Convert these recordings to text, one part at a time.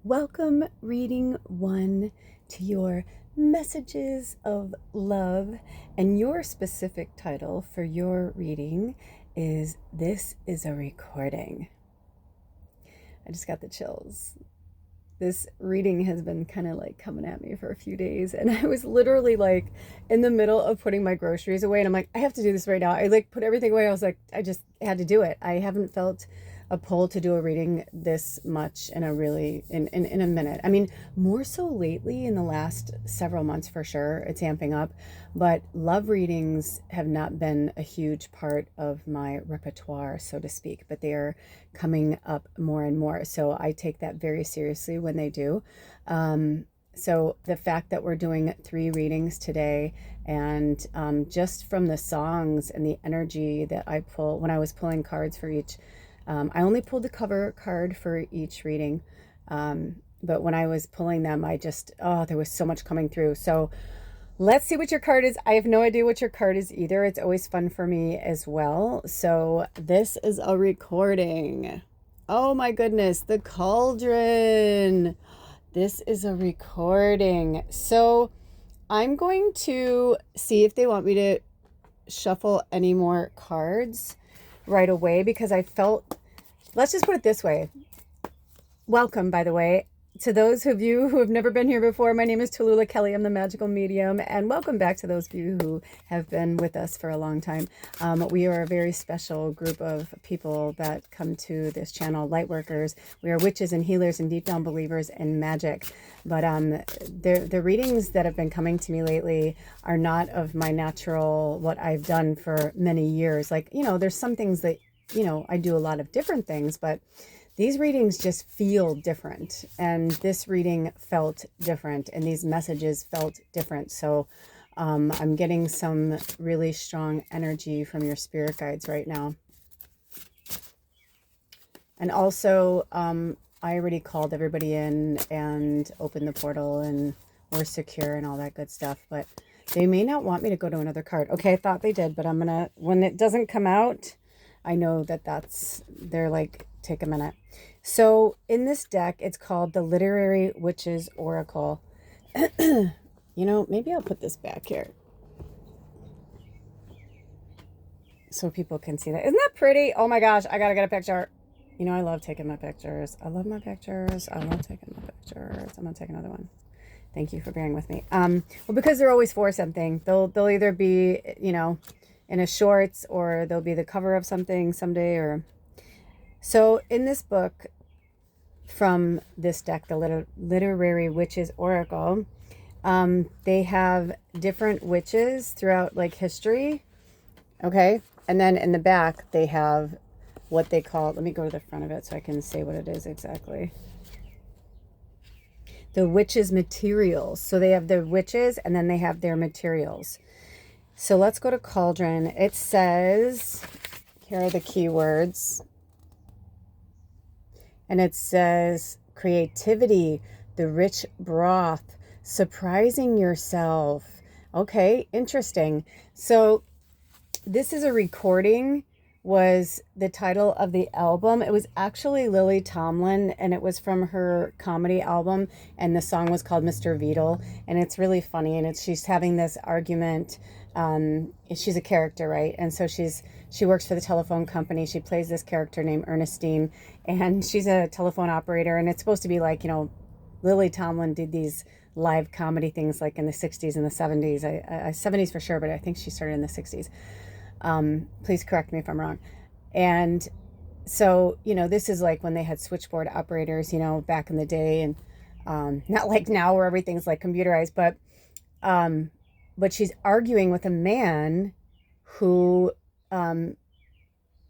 Welcome, reading one, to your messages of love. And your specific title for your reading is This is a Recording. I just got the chills. This reading has been kind of like coming at me for a few days, and I was literally like in the middle of putting my groceries away, and I'm like, I have to do this right now. I like put everything away. I was like, I just had to do it. I haven't felt a pull to do a reading this much in a minute. I mean, more so lately in the last several months for sure. It's amping up, but love readings have not been a huge part of my repertoire, so to speak, but they are coming up more and more. So I take that very seriously when they do. So the fact that we're doing 3 readings today, and just from the songs and the energy that I pull when I was pulling cards for each, I only pulled the cover card for each reading. But when I was pulling them, there was so much coming through. So let's see what your card is. I have no idea what your card is either. It's always fun for me as well. So this is a recording. Oh my goodness, the cauldron. This is a recording. So I'm going to see if they want me to shuffle any more cards right away, because let's just put it this way. Welcome, by the way, to those of you who have never been here before. My name is Tallulah Kelly. I'm the magical medium, and welcome back to those of you who have been with us for a long time. We are a very special group of people that come to this channel, light workers. We are witches and healers and deep down believers in magic. But the readings that have been coming to me lately are not of my natural, what I've done for many years. Like, there's some things that, I do a lot of different things, but these readings just feel different, and this reading felt different, and these messages felt different. So I'm getting some really strong energy from your spirit guides right now. And also, I already called everybody in and opened the portal, and we're secure and all that good stuff, but they may not want me to go to another card. Okay, I thought they did, but when it doesn't come out, I know they're like, take a minute. So in this deck, it's called the Literary Witches Oracle. Maybe I'll put this back here so people can see that. Isn't that pretty? Oh my gosh, I gotta get a picture. I love taking my pictures. I love my pictures. I love taking my pictures. I'm gonna take another one. Thank you for bearing with me. Well, because they're always for something. They'll either be, in a shorts, or they'll be the cover of something someday. So in this book, from this deck, the Literary Witches Oracle, they have different witches throughout like history. Okay. And then in the back, they have what they call, let me go to the front of it so I can say what it is exactly. The witches' materials. So they have the witches, and then they have their materials. So let's go to cauldron. It says, here are the keywords. And it says creativity, the rich broth, surprising yourself. Okay, interesting. So this is a recording, was the title of the album. It was actually Lily Tomlin, and it was from her comedy album, and the song was called Mr. Beadle, and it's really funny, and she's having this argument. She's a character, right? And so she works for the telephone company. She plays this character named Ernestine, and she's a telephone operator, and it's supposed to be like, Lily Tomlin did these live comedy things like in the 60s and the 70s. 70s for sure, but I think she started in the 60s. Please correct me if I'm wrong. And so, this is like when they had switchboard operators, back in the day, and not like now where everything's like computerized, but she's arguing with a man who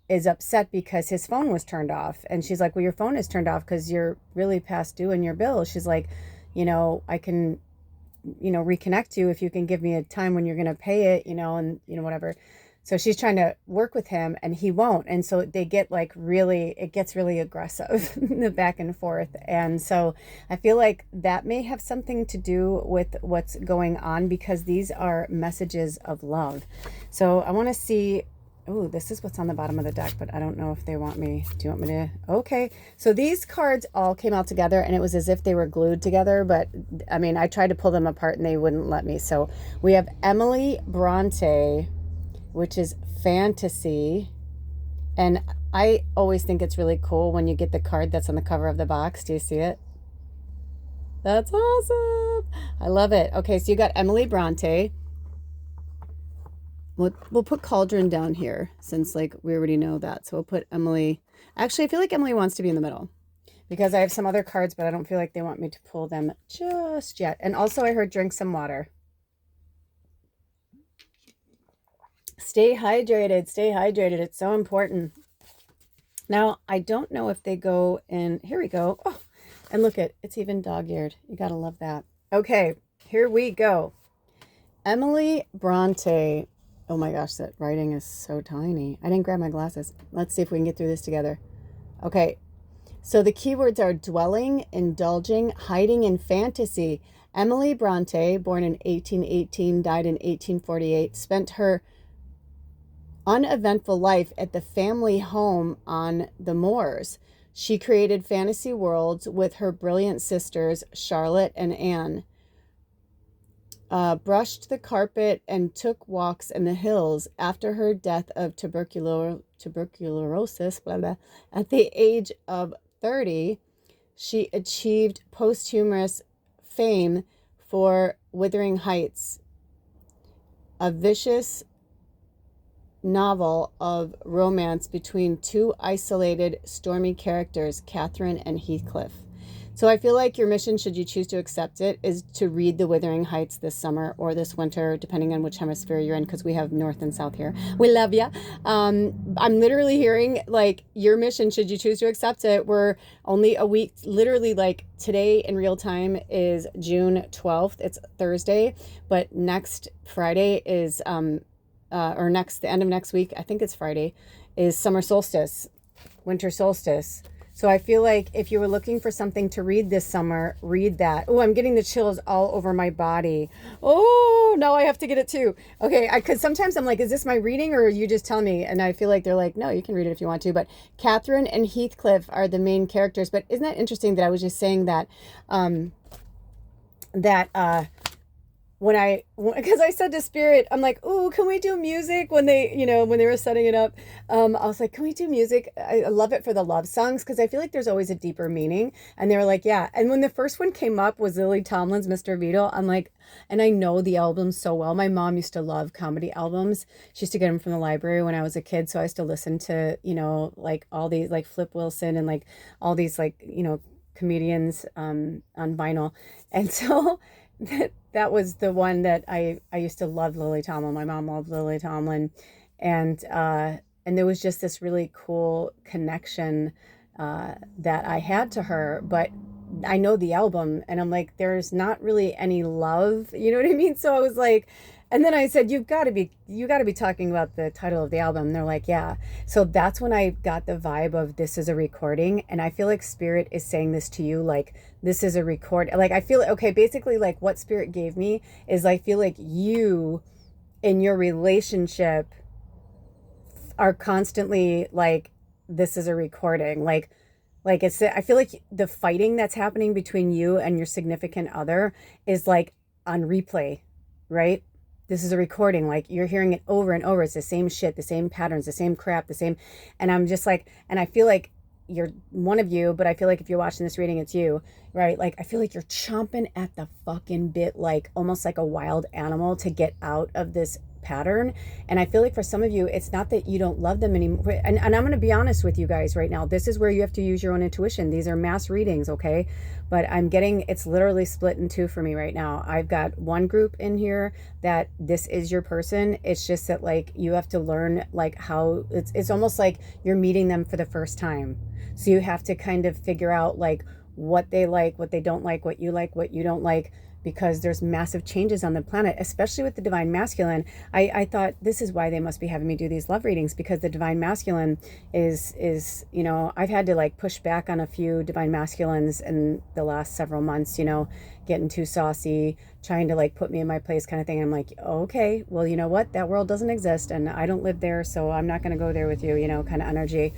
is upset because his phone was turned off. And she's like, well, your phone is turned off because you're really past due in your bill. She's like, I can, reconnect you if you can give me a time when you're going to pay it, and, whatever. So she's trying to work with him, and he won't. And so they get it gets really aggressive, the back and forth. And so I feel like that may have something to do with what's going on, because these are messages of love. So I want to see Oh, this is what's on the bottom of the deck, but I don't know if they want me. Do you want me to? Okay. So these cards all came out together and it was as if they were glued together, but I mean, I tried to pull them apart and they wouldn't let me. So we have Emily Bronte, which is fantasy. And I always think it's really cool when you get the card that's on the cover of the box. Do you see it? That's awesome. I love it. Okay, so you got Emily Bronte. We'll put Cauldron down here since like we already know that. So we'll put Emily. Actually, I feel like Emily wants to be in the middle because I have some other cards, but I don't feel like they want me to pull them just yet. And also I heard drink some water. Stay hydrated. Stay hydrated. It's so important. Now, I don't know if they go in. Here we go. Oh, and look at it's even dog-eared. You got to love that. Okay, here we go. Emily Bronte. Oh my gosh, that writing is so tiny. I didn't grab my glasses. Let's see if we can get through this together. Okay, so the keywords are dwelling, indulging, hiding in fantasy. Emily Bronte, born in 1818, died in 1848, spent her uneventful life at the family home on the moors. She created fantasy worlds with her brilliant sisters, Charlotte and Anne. Brushed the carpet and took walks in the hills. After her death of tuberculosis, blah, blah, at the age of 30, she achieved posthumous fame for Wuthering Heights, a vicious novel of romance between two isolated, stormy characters, Catherine and Heathcliff. So I feel like your mission, should you choose to accept it, is to read The Wuthering Heights this summer or this winter, depending on which hemisphere you're in, because we have north and south here. We love ya. I'm literally hearing, like, your mission, should you choose to accept it, we're only a week, literally, like, today in real time is June 12th. It's Thursday, but next Friday is, the end of next week, I think it's Friday, is summer solstice, winter solstice. So I feel like if you were looking for something to read this summer, read that. Oh, I'm getting the chills all over my body. Oh, now I have to get it too. Okay, because sometimes I'm like, is this my reading or are you just telling me? And I feel like they're like, no, you can read it if you want to. But Catherine and Heathcliff are the main characters. But isn't that interesting that I was just saying that, because I said to Spirit, I'm like, ooh, can we do music? When they were setting it up, I was like, can we do music? I love it for the love songs because I feel like there's always a deeper meaning. And they were like, yeah. And when the first one came up was Lily Tomlin's Mr. Vito, I'm like, and I know the album so well. My mom used to love comedy albums. She used to get them from the library when I was a kid. So I used to listen to, like all these, like Flip Wilson and like all these, like, comedians on vinyl. And so that was the one that I used to love, Lily Tomlin. My mom loved Lily Tomlin. And there was just this really cool connection that I had to her. But I know the album and I'm like, there's not really any love. You know what I mean? So I was like, and then I said, you got to be talking about the title of the album. And they're like, yeah. So that's when I got the vibe of this is a recording. And I feel like Spirit is saying this to you, like, this is a record. Like, I feel, okay, basically like what Spirit gave me is I feel like you in your relationship are constantly like, this is a recording. Like it's, I feel like the fighting that's happening between you and your significant other is like on replay, right? This is a recording, like you're hearing it over and over. It's the same shit, the same patterns, the same crap, the same. And I'm just like, and I feel like you're one of you, but I feel like if you're watching this reading, it's you, right? Like, I feel like you're chomping at the fucking bit, like almost like a wild animal to get out of this pattern. And I feel like for some of you, it's not that you don't love them anymore. And I'm going to be honest with you guys right now. This is where you have to use your own intuition. These are mass readings, okay? But I'm getting, it's literally split in two for me right now. I've got one group in here that this is your person. It's just that like you have to learn like how it's almost like you're meeting them for the first time. So you have to kind of figure out like what they like, what they don't like, what you don't like, because there's massive changes on the planet, especially with the divine masculine. I thought this is why they must be having me do these love readings, because the divine masculine is, you know, I've had to like push back on a few divine masculines in the last several months, you know, getting too saucy, trying to like put me in my place kind of thing. And I'm like, okay, well, you know what? That world doesn't exist and I don't live there, so I'm not going to go there with you, you know, kind of energy.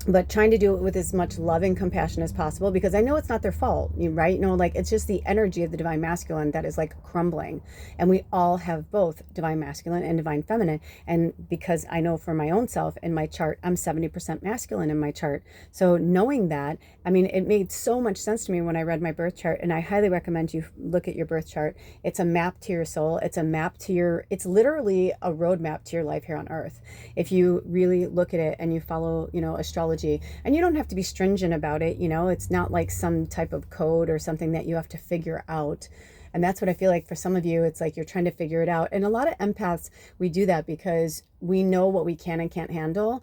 But trying to do it with as much love and compassion as possible, because I know it's not their fault, right? You know, like it's just the energy of the divine masculine that is like crumbling. And we all have both divine masculine and divine feminine. And because I know for my own self in my chart, I'm 70% masculine in my chart. So knowing that, I mean, it made so much sense to me when I read my birth chart, and I highly recommend you look at your birth chart. It's a map to your soul. It's a map to your, it's literally a roadmap to your life here on earth. If you really look at it and you follow, you know, astrology. And you don't have to be stringent about it, you know, it's not like some type of code or something that you have to figure out. And that's what I feel like for some of you, it's like you're trying to figure it out. And a lot of empaths, we do that because we know what we can and can't handle.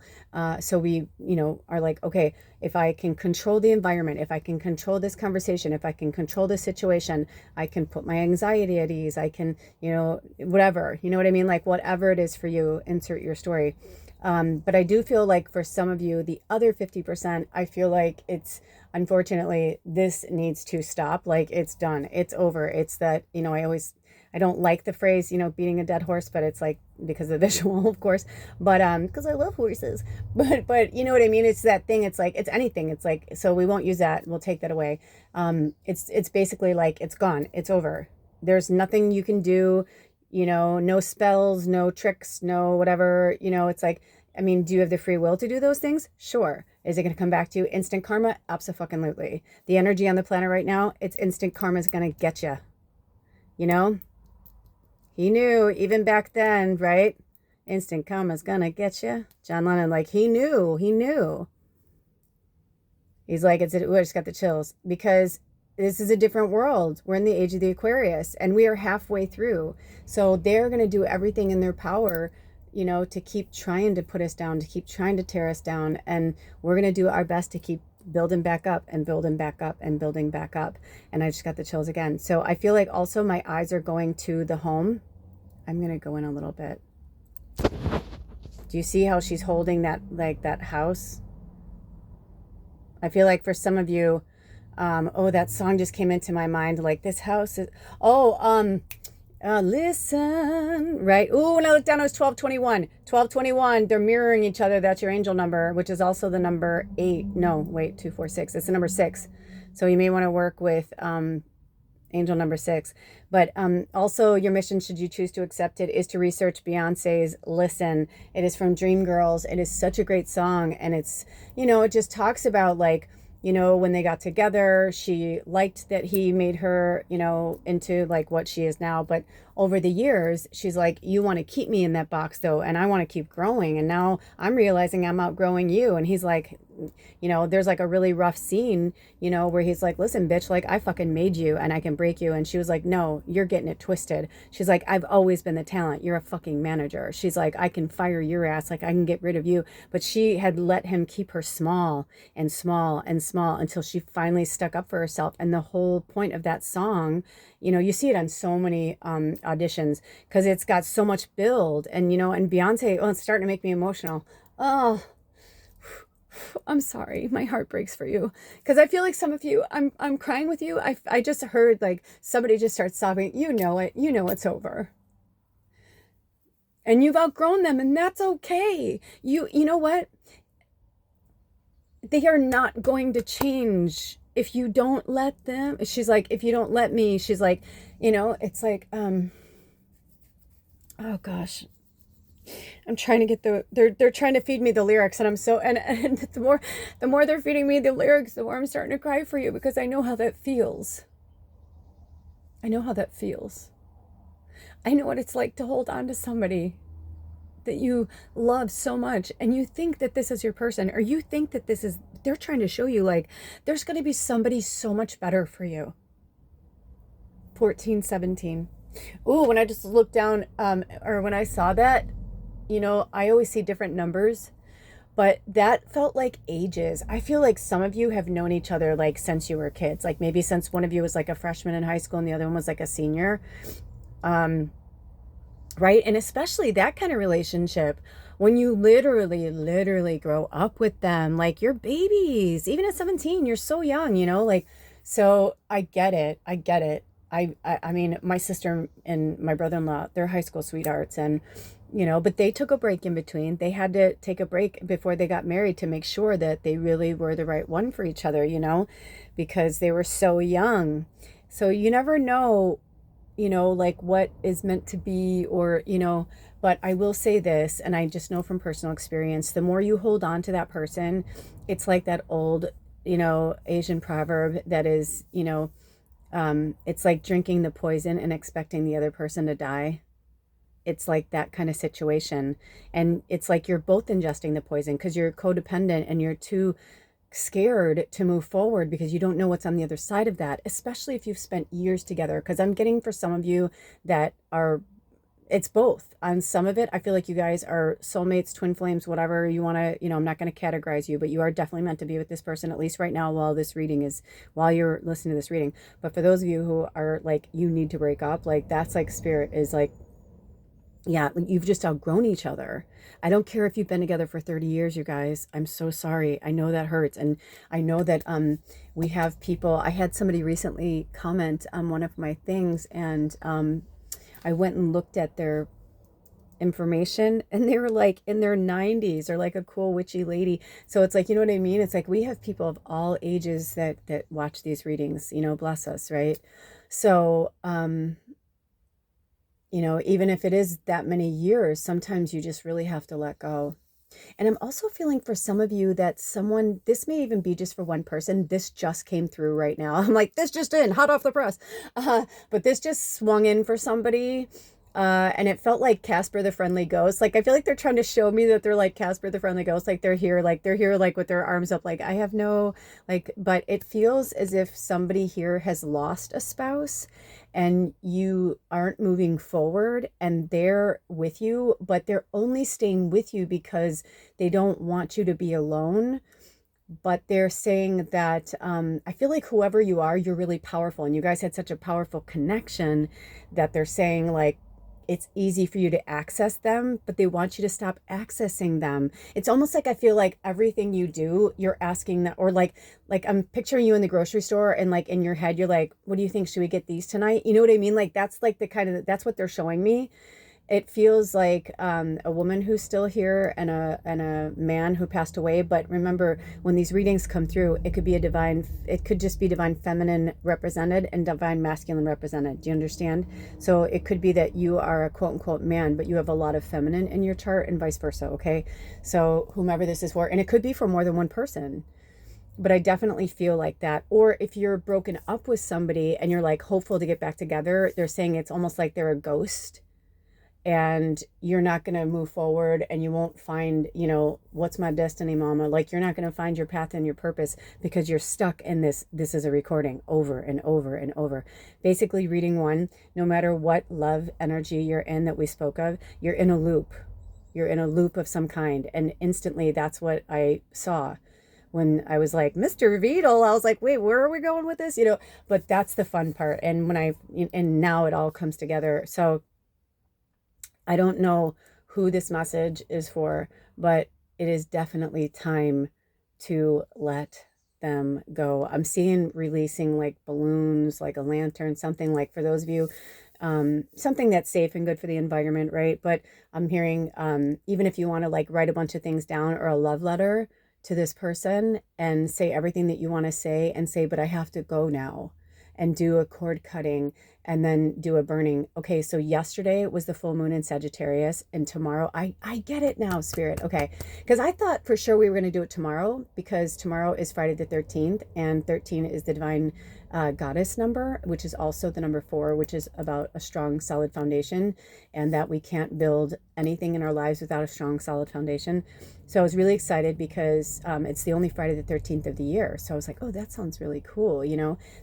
So we, you know, are like, okay, if I can control the environment, if I can control this conversation, if I can control this situation, I can put my anxiety at ease. I can, you know, whatever, you know what I mean? Like whatever it is for you, insert your story. But I do feel like for some of you, the other 50%, I feel like it's, unfortunately, this needs to stop. Like it's done. It's over. It's that, you know, I don't like the phrase, you know, beating a dead horse, but it's like because of the visual, of course, but, because I love horses, but you know what I mean? It's that thing. It's like, it's anything. It's like, so we won't use that. We'll take that away. It's basically like, it's gone. It's over. There's nothing you can do. You know, no spells, no tricks, no whatever, you know, it's like, I mean, do you have the free will to do those things? Sure. Is it going to come back to you? Instant karma? Abso-fucking-lutely. The energy on the planet right now, it's instant karma is going to get you. You know? He knew even back then, right? Instant karma is going to get you. John Lennon, like, he knew. He's like, I just got the chills, because this is a different world. We're in the age of the Aquarius and we are halfway through. So they're going to do everything in their power, you know, to keep trying to put us down, to keep trying to tear us down. And we're going to do our best to keep building back up and building back up and building back up. And I just got the chills again. So I feel like also my eyes are going to the home. I'm going to go in a little bit. Do you see how she's holding that, like that house? I feel like for some of you, that song just came into my mind. Like this house is, listen, right? Oh, when I looked down, it was 1221. 1221, they're mirroring each other. That's your angel number, which is also the number 8. No, wait, 246. It's the number 6. So you may want to work with angel number 6. But also your mission, should you choose to accept it, is to research Beyonce's Listen. It is from Dreamgirls. It is such a great song. And it's, you know, it just talks about like, you know, when they got together, she liked that he made her, you know, into like what she is now. But over the years, she's like, you want to keep me in that box though, and I want to keep growing. And now I'm realizing I'm outgrowing you. And he's like, you know, there's like a really rough scene, you know, where he's like, listen, bitch, like I fucking made you and I can break you. And she was like, no, you're getting it twisted. She's like, I've always been the talent. You're a fucking manager. She's like, I can fire your ass. Like I can get rid of you. But she had let him keep her small and small and small until she finally stuck up for herself. And the whole point of that song, you know, you see it on so many auditions because it's got so much build. And, you know, and Beyonce, oh, it's starting to make me emotional. Oh, I'm sorry. My heart breaks for you. Because I feel like some of you, I'm crying with you. I just heard like somebody just start sobbing. You know it. You know it's over. And you've outgrown them, and that's okay. You know what? They are not going to change if you don't let them. She's like, if you don't let me, she's like, you know, it's like, oh gosh, I'm trying to get they're trying to feed me the lyrics, and I'm so, and the more they're feeding me the lyrics, the more I'm starting to cry for you, because I know how that feels. I know how that feels. I know what it's like to hold on to somebody that you love so much, and you think that this is your person, or you think that this is, they're trying to show you like there's going to be somebody so much better for you. 1417. Ooh, when I just looked down, or when I saw that, you know, I always see different numbers, but that felt like ages. I feel like some of you have known each other like since you were kids, like maybe since one of you was like a freshman in high school and the other one was like a senior. Um, right? And especially that kind of relationship when you literally grow up with them, like you're babies, even at 17, you're so young, like, so I get it. I get it. I mean, my sister and my brother-in-law, they're high school sweethearts and, but they took a break in between. They had to take a break before they got married to make sure that they really were the right one for each other, because they were so young. So you never know, like what is meant to be, or, but I will say this, and I just know from personal experience, the more you hold on to that person, it's like that old, Asian proverb that is, it's like drinking the poison and expecting the other person to die. It's like that kind of situation. And it's like you're both ingesting the poison because you're codependent and you're too scared to move forward because you don't know what's on the other side of that, especially if you've spent years together. Because I'm getting for some of you that are, it's both. On some of it, I feel like you guys are soulmates, twin flames, whatever you want to, I'm not going to categorize you, but you are definitely meant to be with this person, at least right now while you're listening to this reading. But for those of you who are like, you need to break up, like that's like spirit is like, yeah, you've just outgrown each other. I don't care if you've been together for 30 years, you guys. I'm so sorry. I know that hurts. And I know that we have people, I had somebody recently comment on one of my things, and I went and looked at their information, and they were like in their 90s or like a cool witchy lady. So it's like, you know what I mean? It's like we have people of all ages that watch these readings, bless us, right? So even if it is that many years, sometimes you just really have to let go. And I'm also feeling for some of you that this may even be just for one person. This just came through right now. I'm like, this just in, hot off the press. But this just swung in for somebody. And it felt like Casper the Friendly Ghost. Like, I feel like they're trying to show me that they're like Casper the Friendly Ghost. Like they're here like with their arms up. Like I have no, like, but it feels as if somebody here has lost a spouse and you aren't moving forward, and they're with you, but they're only staying with you because they don't want you to be alone. But they're saying that I feel like whoever you are, you're really powerful, and you guys had such a powerful connection that they're saying like it's easy for you to access them, but they want you to stop accessing them. It's almost like I feel like everything you do, you're asking that, or like I'm picturing you in the grocery store, and like in your head, you're like, what do you think? Should we get these tonight? You know what I mean? Like that's like that's what they're showing me. It feels like a woman who's still here and a man who passed away. But remember, when these readings come through, it could just be divine feminine represented and divine masculine represented. Do you understand? So it could be that you are a quote unquote man, but you have a lot of feminine in your chart, and vice versa. Okay. So whomever this is for, and it could be for more than one person. But I definitely feel like that. Or if you're broken up with somebody and you're like hopeful to get back together, they're saying it's almost like they're a ghost and you're not going to move forward, and you won't find, what's my destiny, mama? Like you're not going to find your path and your purpose because you're stuck in this is a recording over and over and over. Basically, reading one, no matter what love energy you're in that we spoke of, you're in a loop. You're in a loop of some kind. And instantly that's what I saw when I was like, Mr. Beetle. I was like, wait, where are we going with this? But that's the fun part. And now it all comes together. So I don't know who this message is for, but it is definitely time to let them go. I'm seeing releasing like balloons, like a lantern, something like, for those of you, something that's safe and good for the environment, right? But I'm hearing, even if you want to like write a bunch of things down, or a love letter to this person and say everything that you want to say, and say, but I have to go now, and do a cord cutting, and then do a burning. Okay, so yesterday was the full moon in Sagittarius, and tomorrow, I get it now, Spirit. Okay, because I thought for sure we were going to do it tomorrow, because tomorrow is Friday the 13th, and 13 is the divine goddess number, which is also the number 4, which is about a strong, solid foundation, and that we can't build anything in our lives without a strong, solid foundation. So I was really excited because it's the only Friday the 13th of the year. So I was like, oh, that sounds really cool,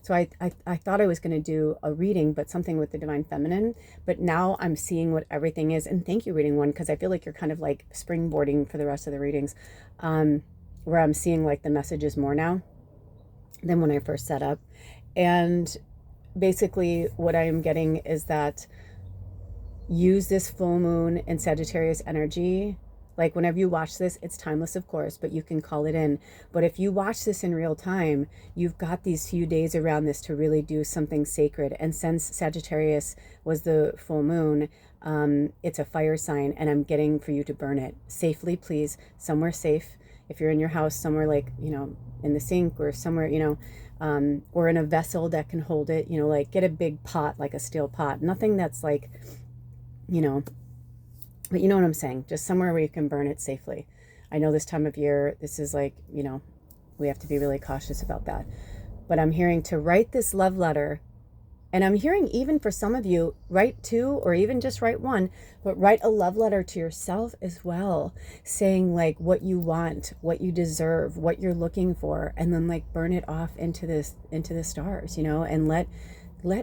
So I thought I was going to do a reading reading, but something with the divine feminine. But now I'm seeing what everything is. And thank you, reading one, because I feel like you're kind of like springboarding for the rest of the readings, where I'm seeing like the messages more now than when I first set up. And basically what I am getting is that use this full moon in Sagittarius energy. Like whenever you watch this, it's timeless, of course, but you can call it in. But if you watch this in real time, you've got these few days around this to really do something sacred. And since Sagittarius was the full moon, it's a fire sign, and I'm getting for you to burn it safely, please, somewhere safe. If you're in your house, somewhere like, you know, in the sink or somewhere, you know, or in a vessel that can hold it, you know, like get a big pot, like a steel pot, nothing that's like, you know, but you know what I'm saying? Just somewhere where you can burn it safely. I know this time of year, this is like, you know, we have to be really cautious about that. But I'm hearing to write this love letter. And I'm hearing even for some of you, write two or even just write one, but write a love letter to yourself as well, saying like what you want, what you deserve, what you're looking for, and then like burn it off into the stars, you know, and let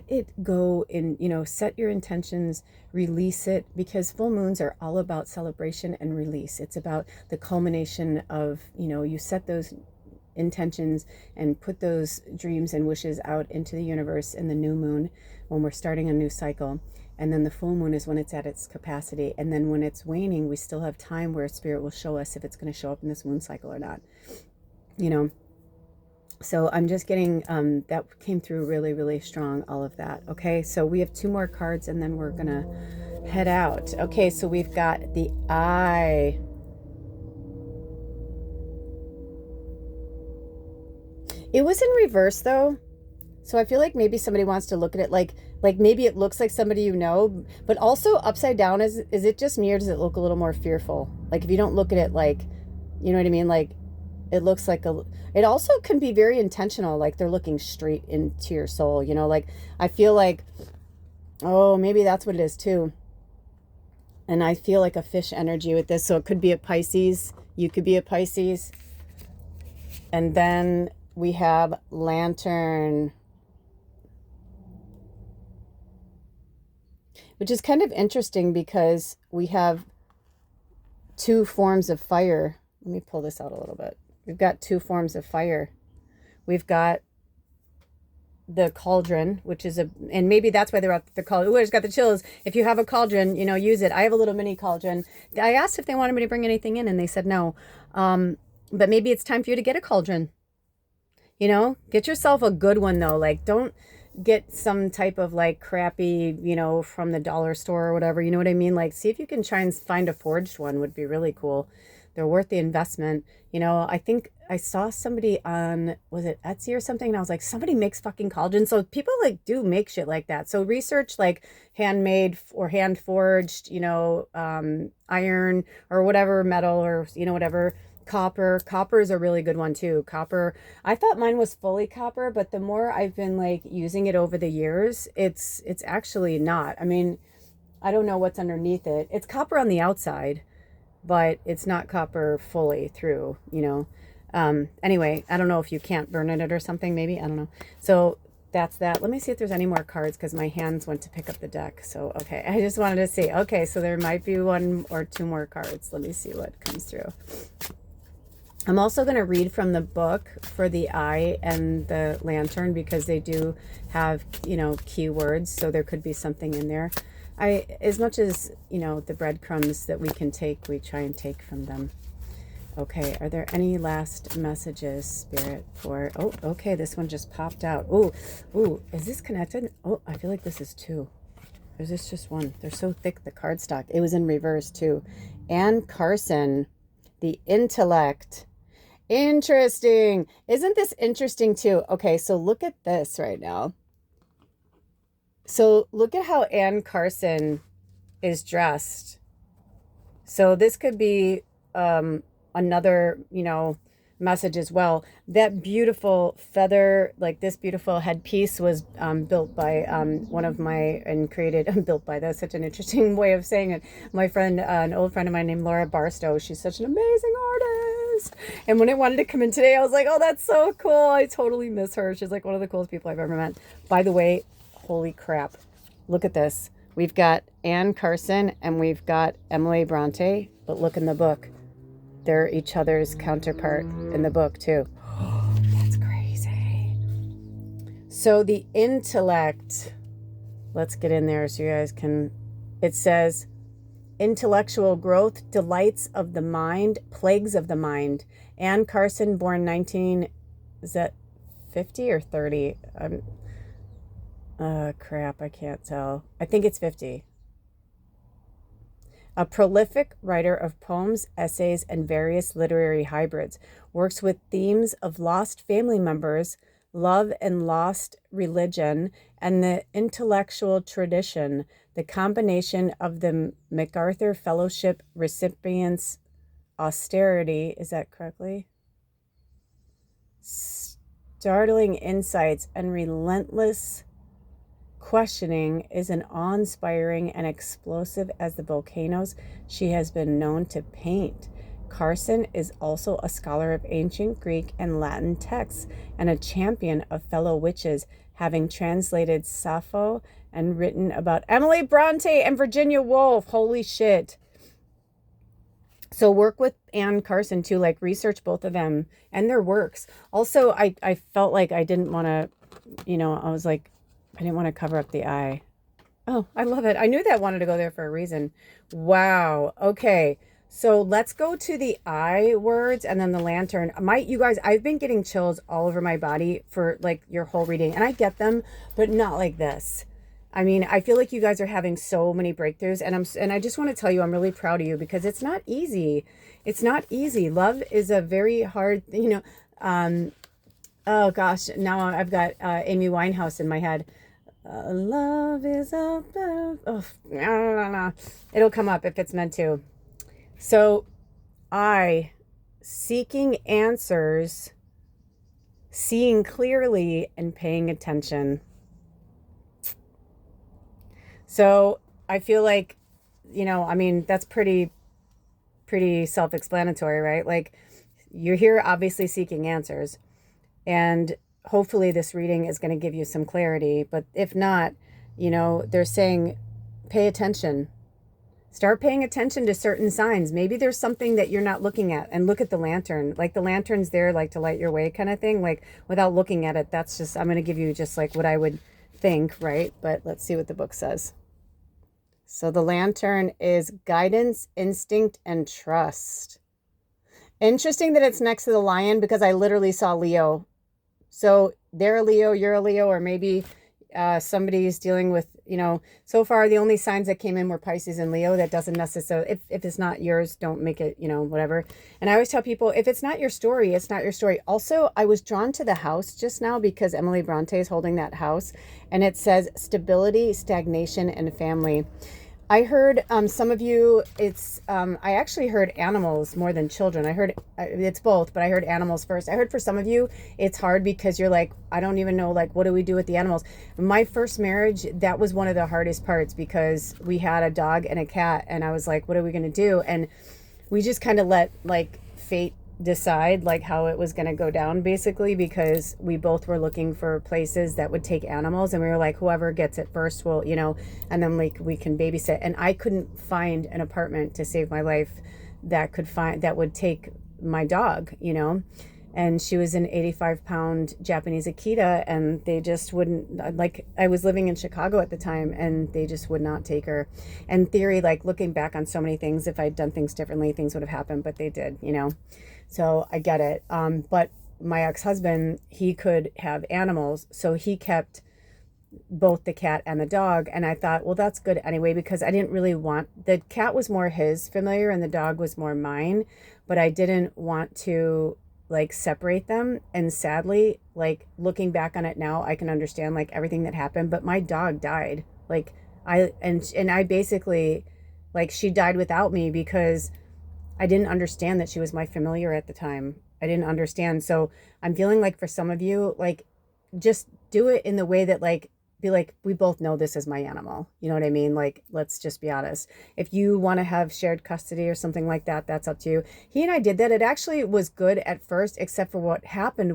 it go in, you know, set your intentions, release it, because full moons are all about celebration and release. It's about the culmination of, you know, you set those intentions and put those dreams and wishes out into the universe in the new moon when we're starting a new cycle. And then the full moon is when it's at its capacity. And then when it's waning, we still have time where spirit will show us if it's going to show up in this moon cycle or not, you know. So I'm just getting, that came through really, really strong, all of that. Okay, so we have two more cards and then we're going to head out. Okay, so we've got the Eye. It was in reverse though. So I feel like maybe somebody wants to look at it like maybe it looks like somebody you know, but also upside down, is it just me or does it look a little more fearful? Like if you don't look at it like, you know what I mean? Like it looks like it also can be very intentional, like they're looking straight into your soul, you know, like I feel like, oh, maybe that's what it is too. And I feel like a fish energy with this. So it could be a Pisces. You could be a Pisces. And then we have Lantern, which is kind of interesting because we have two forms of fire. Let me pull this out a little bit. We've got two forms of fire. We've got the cauldron, which is and maybe that's why they're at the cauldron. Ooh, I just got the chills. If you have a cauldron, you know, use it. I have a little mini cauldron. I asked if they wanted me to bring anything in and they said no. But maybe it's time for you to get a cauldron. You know, get yourself a good one though. Like don't get some type of like crappy, you know, from the dollar store or whatever. You know what I mean? Like see if you can try and find a forged one, would be really cool. They're worth the investment. You know, I think I saw somebody on, was it Etsy or something? And I was like, somebody makes fucking cauldrons. So people like do make shit like that. So research like handmade or hand forged, you know, iron or whatever metal or, you know, whatever. Copper is a really good one too. Copper, I thought mine was fully copper, but the more I've been like using it over the years, it's actually not. I mean, I don't know what's underneath it. It's copper on the outside, but it's not copper fully through, you know. Anyway, I don't know if you can't burn it or something, maybe, I don't know. So that's that. Let me see if there's any more cards because my hands went to pick up the deck. So, okay, I just wanted to see. Okay, so there might be one or two more cards. Let me see what comes through. I'm also going to read from the book for the Eye and the Lantern because they do have, you know, keywords. So there could be something in there. As much as, you know, the breadcrumbs that we can take, we try and take from them. Okay, are there any last messages, Spirit, for... Oh, okay, this one just popped out. Ooh, is this connected? Oh, I feel like this is two. Or is this just one? They're so thick, the cardstock. It was in reverse, too. Anne Carson, the intellect. Interesting. Isn't this interesting, too? Okay, so look at this right now. So look at how Anne Carson is dressed. So this could be another, you know, message as well. That beautiful feather, like this beautiful headpiece was built by one of my, and created, built by, that's such an interesting way of saying it. My friend, an old friend of mine named Laura Barstow, she's such an amazing artist. And when it wanted to come in today, I was like, oh, that's so cool. I totally miss her. She's like one of the coolest people I've ever met. By the way, holy crap. Look at this. We've got Anne Carson and we've got Emily Bronte, but look in the book. They're each other's counterpart in the book too. That's crazy. So the intellect, let's get in there so you guys can, it says, intellectual growth, delights of the mind, plagues of the mind. Anne Carson, born 19, is that 50 or 30? Crap, I can't tell. I think it's 50. A prolific writer of poems, essays, and various literary hybrids, works with themes of lost family members, love and lost religion, and the intellectual tradition, the combination of the MacArthur Fellowship recipients' austerity, is that correctly? Startling insights and relentless questioning is an awe-inspiring and explosive as the volcanoes she has been known to paint. Carson is also a scholar of ancient Greek and Latin texts and a champion of fellow witches, having translated Sappho and written about Emily Bronte and Virginia Woolf. Holy shit. So work with Anne Carson too, like research both of them and their works. Also, I felt like I didn't want to, I was like, I didn't want to cover up the eye. Oh, I love it. I knew that wanted to go there for a reason. Wow. Okay. So let's go to the I words and then the lantern. You guys, I've been getting chills all over my body for like your whole reading, and I get them, but not like this. I mean, I feel like you guys are having so many breakthroughs, and I just want to tell you, I'm really proud of you because it's not easy. It's not easy. Love is a very hard, oh gosh, now I've got Amy Winehouse in my head. Love is a better, oh, no. It'll come up if it's meant to. So seeking answers, seeing clearly, and paying attention. So I feel like, that's pretty self-explanatory, right? Like, you're here obviously seeking answers, and hopefully this reading is going to give you some clarity. But if not, they're saying pay attention. Start paying attention to certain signs. Maybe there's something that you're not looking at, and look at the lantern. Like, the lantern's there like to light your way kind of thing. Like, without looking at it, that's just, I'm going to give you just like what I would think, right? But let's see what the book says. So the lantern is guidance, instinct, and trust. Interesting that it's next to the lion, because I literally saw Leo. So they're a Leo, you're a Leo, or maybe somebody's dealing with, so far the only signs that came in were Pisces and Leo. That doesn't necessarily, if it's not yours, don't make it, whatever. And I always tell people, if it's not your story, it's not your story. Also, I was drawn to the house just now because Emily Bronte is holding that house, and it says stability, stagnation, and family. I heard some of you, I actually heard animals more than children. I heard, it's both, but I heard animals first. I heard for some of you, it's hard because you're like, I don't even know, like, what do we do with the animals? My first marriage, that was one of the hardest parts because we had a dog and a cat, and I was like, what are we going to do? And we just kind of let, like, fate decide, like, how it was going to go down, basically, because we both were looking for places that would take animals, and we were like, whoever gets it first will, and then like we can babysit. And I couldn't find an apartment to save my life that would take my dog, and she was an 85-pound Japanese Akita, and they just wouldn't, like, I was living in Chicago at the time, and they just would not take her. And theory, like, looking back on so many things, if I'd done things differently, things would have happened, but they did, So I get it. But my ex-husband, he could have animals, so he kept both the cat and the dog. And I thought, well, that's good anyway, because I didn't really want, the cat was more his familiar and the dog was more mine, but I didn't want to like separate them. And sadly, like, looking back on it now, I can understand like everything that happened, but my dog died. Like, I basically, like, she died without me because I didn't understand that she was my familiar at the time. I didn't understand. So I'm feeling like for some of you, like, just do it in the way that, like, be like, we both know this is my animal. You know what I mean? Like, let's just be honest. If you want to have shared custody or something like that, that's up to you. He and I did that. It actually was good at first, except for what happened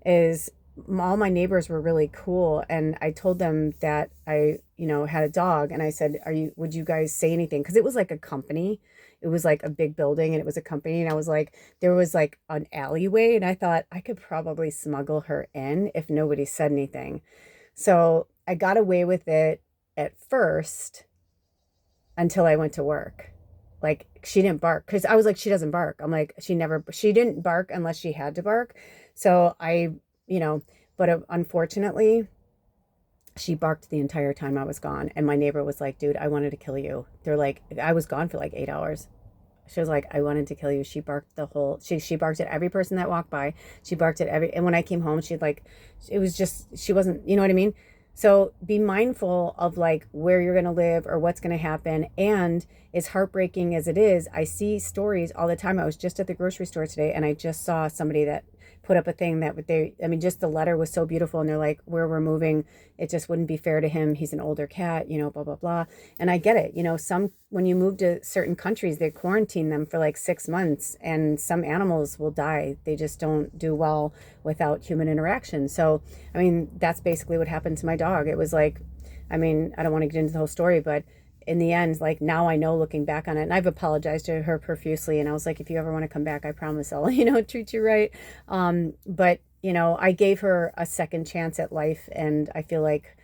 is all my neighbors were really cool, and I told them that I, had a dog, and I said, would you guys say anything? Because it was like a company. It was like a big building, and it was a company, and I was like, there was like an alleyway, and I thought I could probably smuggle her in if nobody said anything. So I got away with it at first until I went to work. Like, she didn't bark, because I was like, she doesn't bark. I'm like, she didn't bark unless she had to bark. So you know, but unfortunately, she barked the entire time I was gone. And my neighbor was like, dude, I wanted to kill you. They're like, I was gone for like 8 hours. She was like, I wanted to kill you. She barked she barked at every person that walked by. She barked at and when I came home, she'd like, it was just, she wasn't, you know what I mean? So be mindful of like where you're going to live or what's going to happen. And as heartbreaking as it is, I see stories all the time. I was just at the grocery store today, and I just saw somebody that put up a thing that just the letter was so beautiful. And they're like, where we're moving, it just wouldn't be fair to him. He's an older cat, blah, blah, blah. And I get it. When you move to certain countries, they quarantine them for like 6 months, and some animals will die. They just don't do well without human interaction. So, that's basically what happened to my dog. It was like, I don't want to get into the whole story, but in the end, like, now I know, looking back on it, and I've apologized to her profusely, and I was like, if you ever want to come back, I promise I'll, treat you right. But, I gave her a second chance at life, and I feel like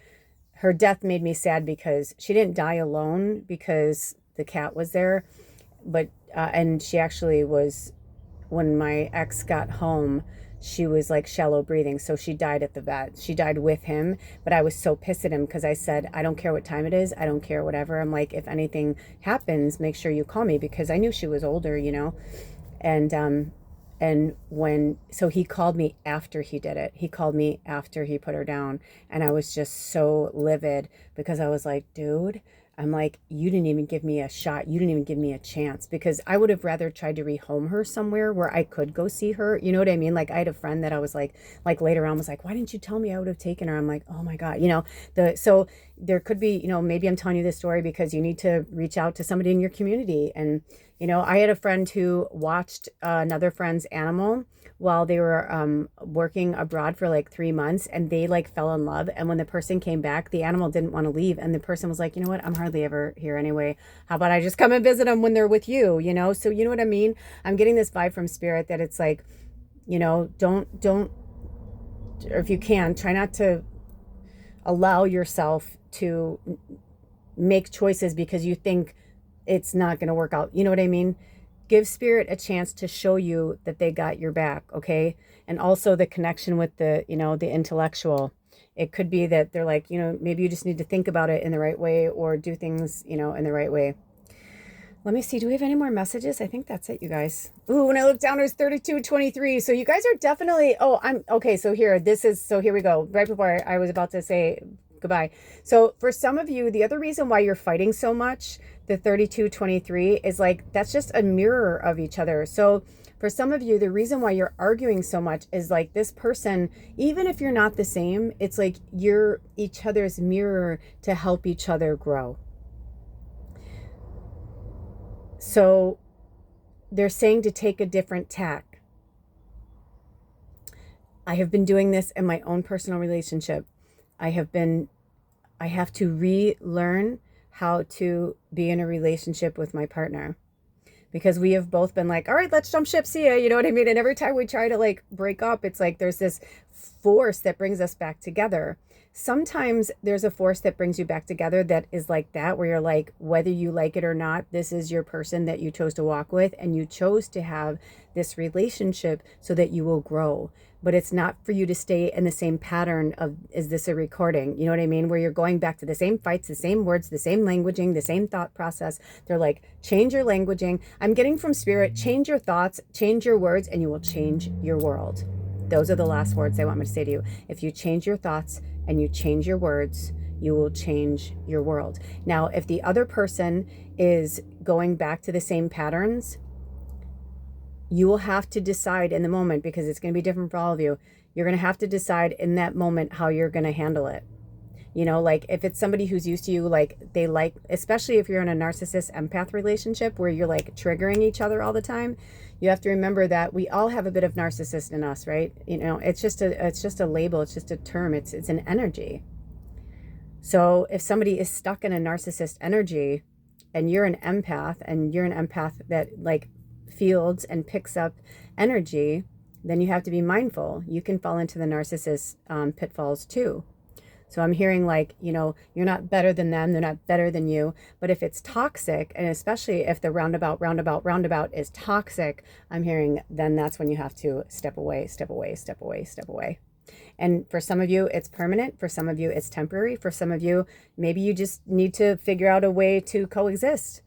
her death made me sad because she didn't die alone because the cat was there, but, and she actually was, when my ex got home, she was like shallow breathing. So she died at the vet. She died with him. But I was so pissed at him because I said, I don't care what time it is. I don't care, whatever. I'm like, if anything happens, make sure you call me, because I knew she was older, so he called me after he did it. He called me after he put her down. And I was just so livid because I was like, dude, I'm like, you didn't even give me a shot. You didn't even give me a chance, because I would have rather tried to rehome her somewhere where I could go see her. You know what I mean? Like, I had a friend that I was like later on was like, why didn't you tell me? I would have taken her. I'm like, oh my God, so there could be, maybe I'm telling you this story because you need to reach out to somebody in your community. And, I had a friend who watched another friend's animal while they were working abroad for like 3 months, and they like fell in love. And when the person came back, the animal didn't want to leave. And the person was like, you know what? I'm hardly ever here anyway. How about I just come and visit them when they're with you, So you know what I mean? I'm getting this vibe from spirit that it's like, don't, or if you can, try not to allow yourself to make choices because you think it's not going to work out. You know what I mean? Give spirit a chance to show you that they got your back, okay? And also the connection with the, the intellectual. It could be that they're like, maybe you just need to think about it in the right way, or do things, in the right way. Let me see. Do we have any more messages? I think that's it, you guys. Ooh, when I look down, there's 3223. So you guys are definitely, okay. So here we go. Right before I was about to say goodbye. So for some of you, the other reason why you're fighting so much, the 3223, is like, that's just a mirror of each other. So for some of you, the reason why you're arguing so much is like, this person, even if you're not the same, it's like you're each other's mirror to help each other grow. So they're saying to take a different tack. I have been doing this in my own personal relationship. I have to relearn how to be in a relationship with my partner, because we have both been like, all right, let's jump ship, see ya. You know what I mean? And every time we try to like break up, it's like there's this force that brings us back together. Sometimes there's a force that brings you back together that is like that, where you're like, whether you like it or not, this is your person that you chose to walk with, and you chose to have this relationship so that you will grow. But it's not for you to stay in the same pattern of, is this a recording? You know what I mean? Where you're going back to the same fights, the same words, the same languaging, the same thought process. They're like, change your languaging. I'm getting from spirit, change your thoughts, change your words, and you will change your world. Those are the last words they want me to say to you. If you change your thoughts and you change your words, you will change your world. Now, if the other person is going back to the same patterns, you will have to decide in the moment, because it's going to be different for all of you. You're going to have to decide in that moment how you're going to handle it. You know, like if it's somebody who's used to you, like they like, especially if you're in a narcissist empath relationship where you're like triggering each other all the time, you have to remember that we all have a bit of narcissist in us, right? You know, it's just a label, it's just a term, it's an energy. So if somebody is stuck in a narcissist energy and you're an empath that like fields and picks up energy, then you have to be mindful. You can fall into the narcissist pitfalls too. So I'm hearing like, you know, you're not better than them, they're not better than you. But if it's toxic, and especially if the roundabout is toxic, I'm hearing then that's when you have to step away, step away, step away, step away. And for some of you, it's permanent. For some of you, it's temporary. For some of you, maybe you just need to figure out a way to coexist.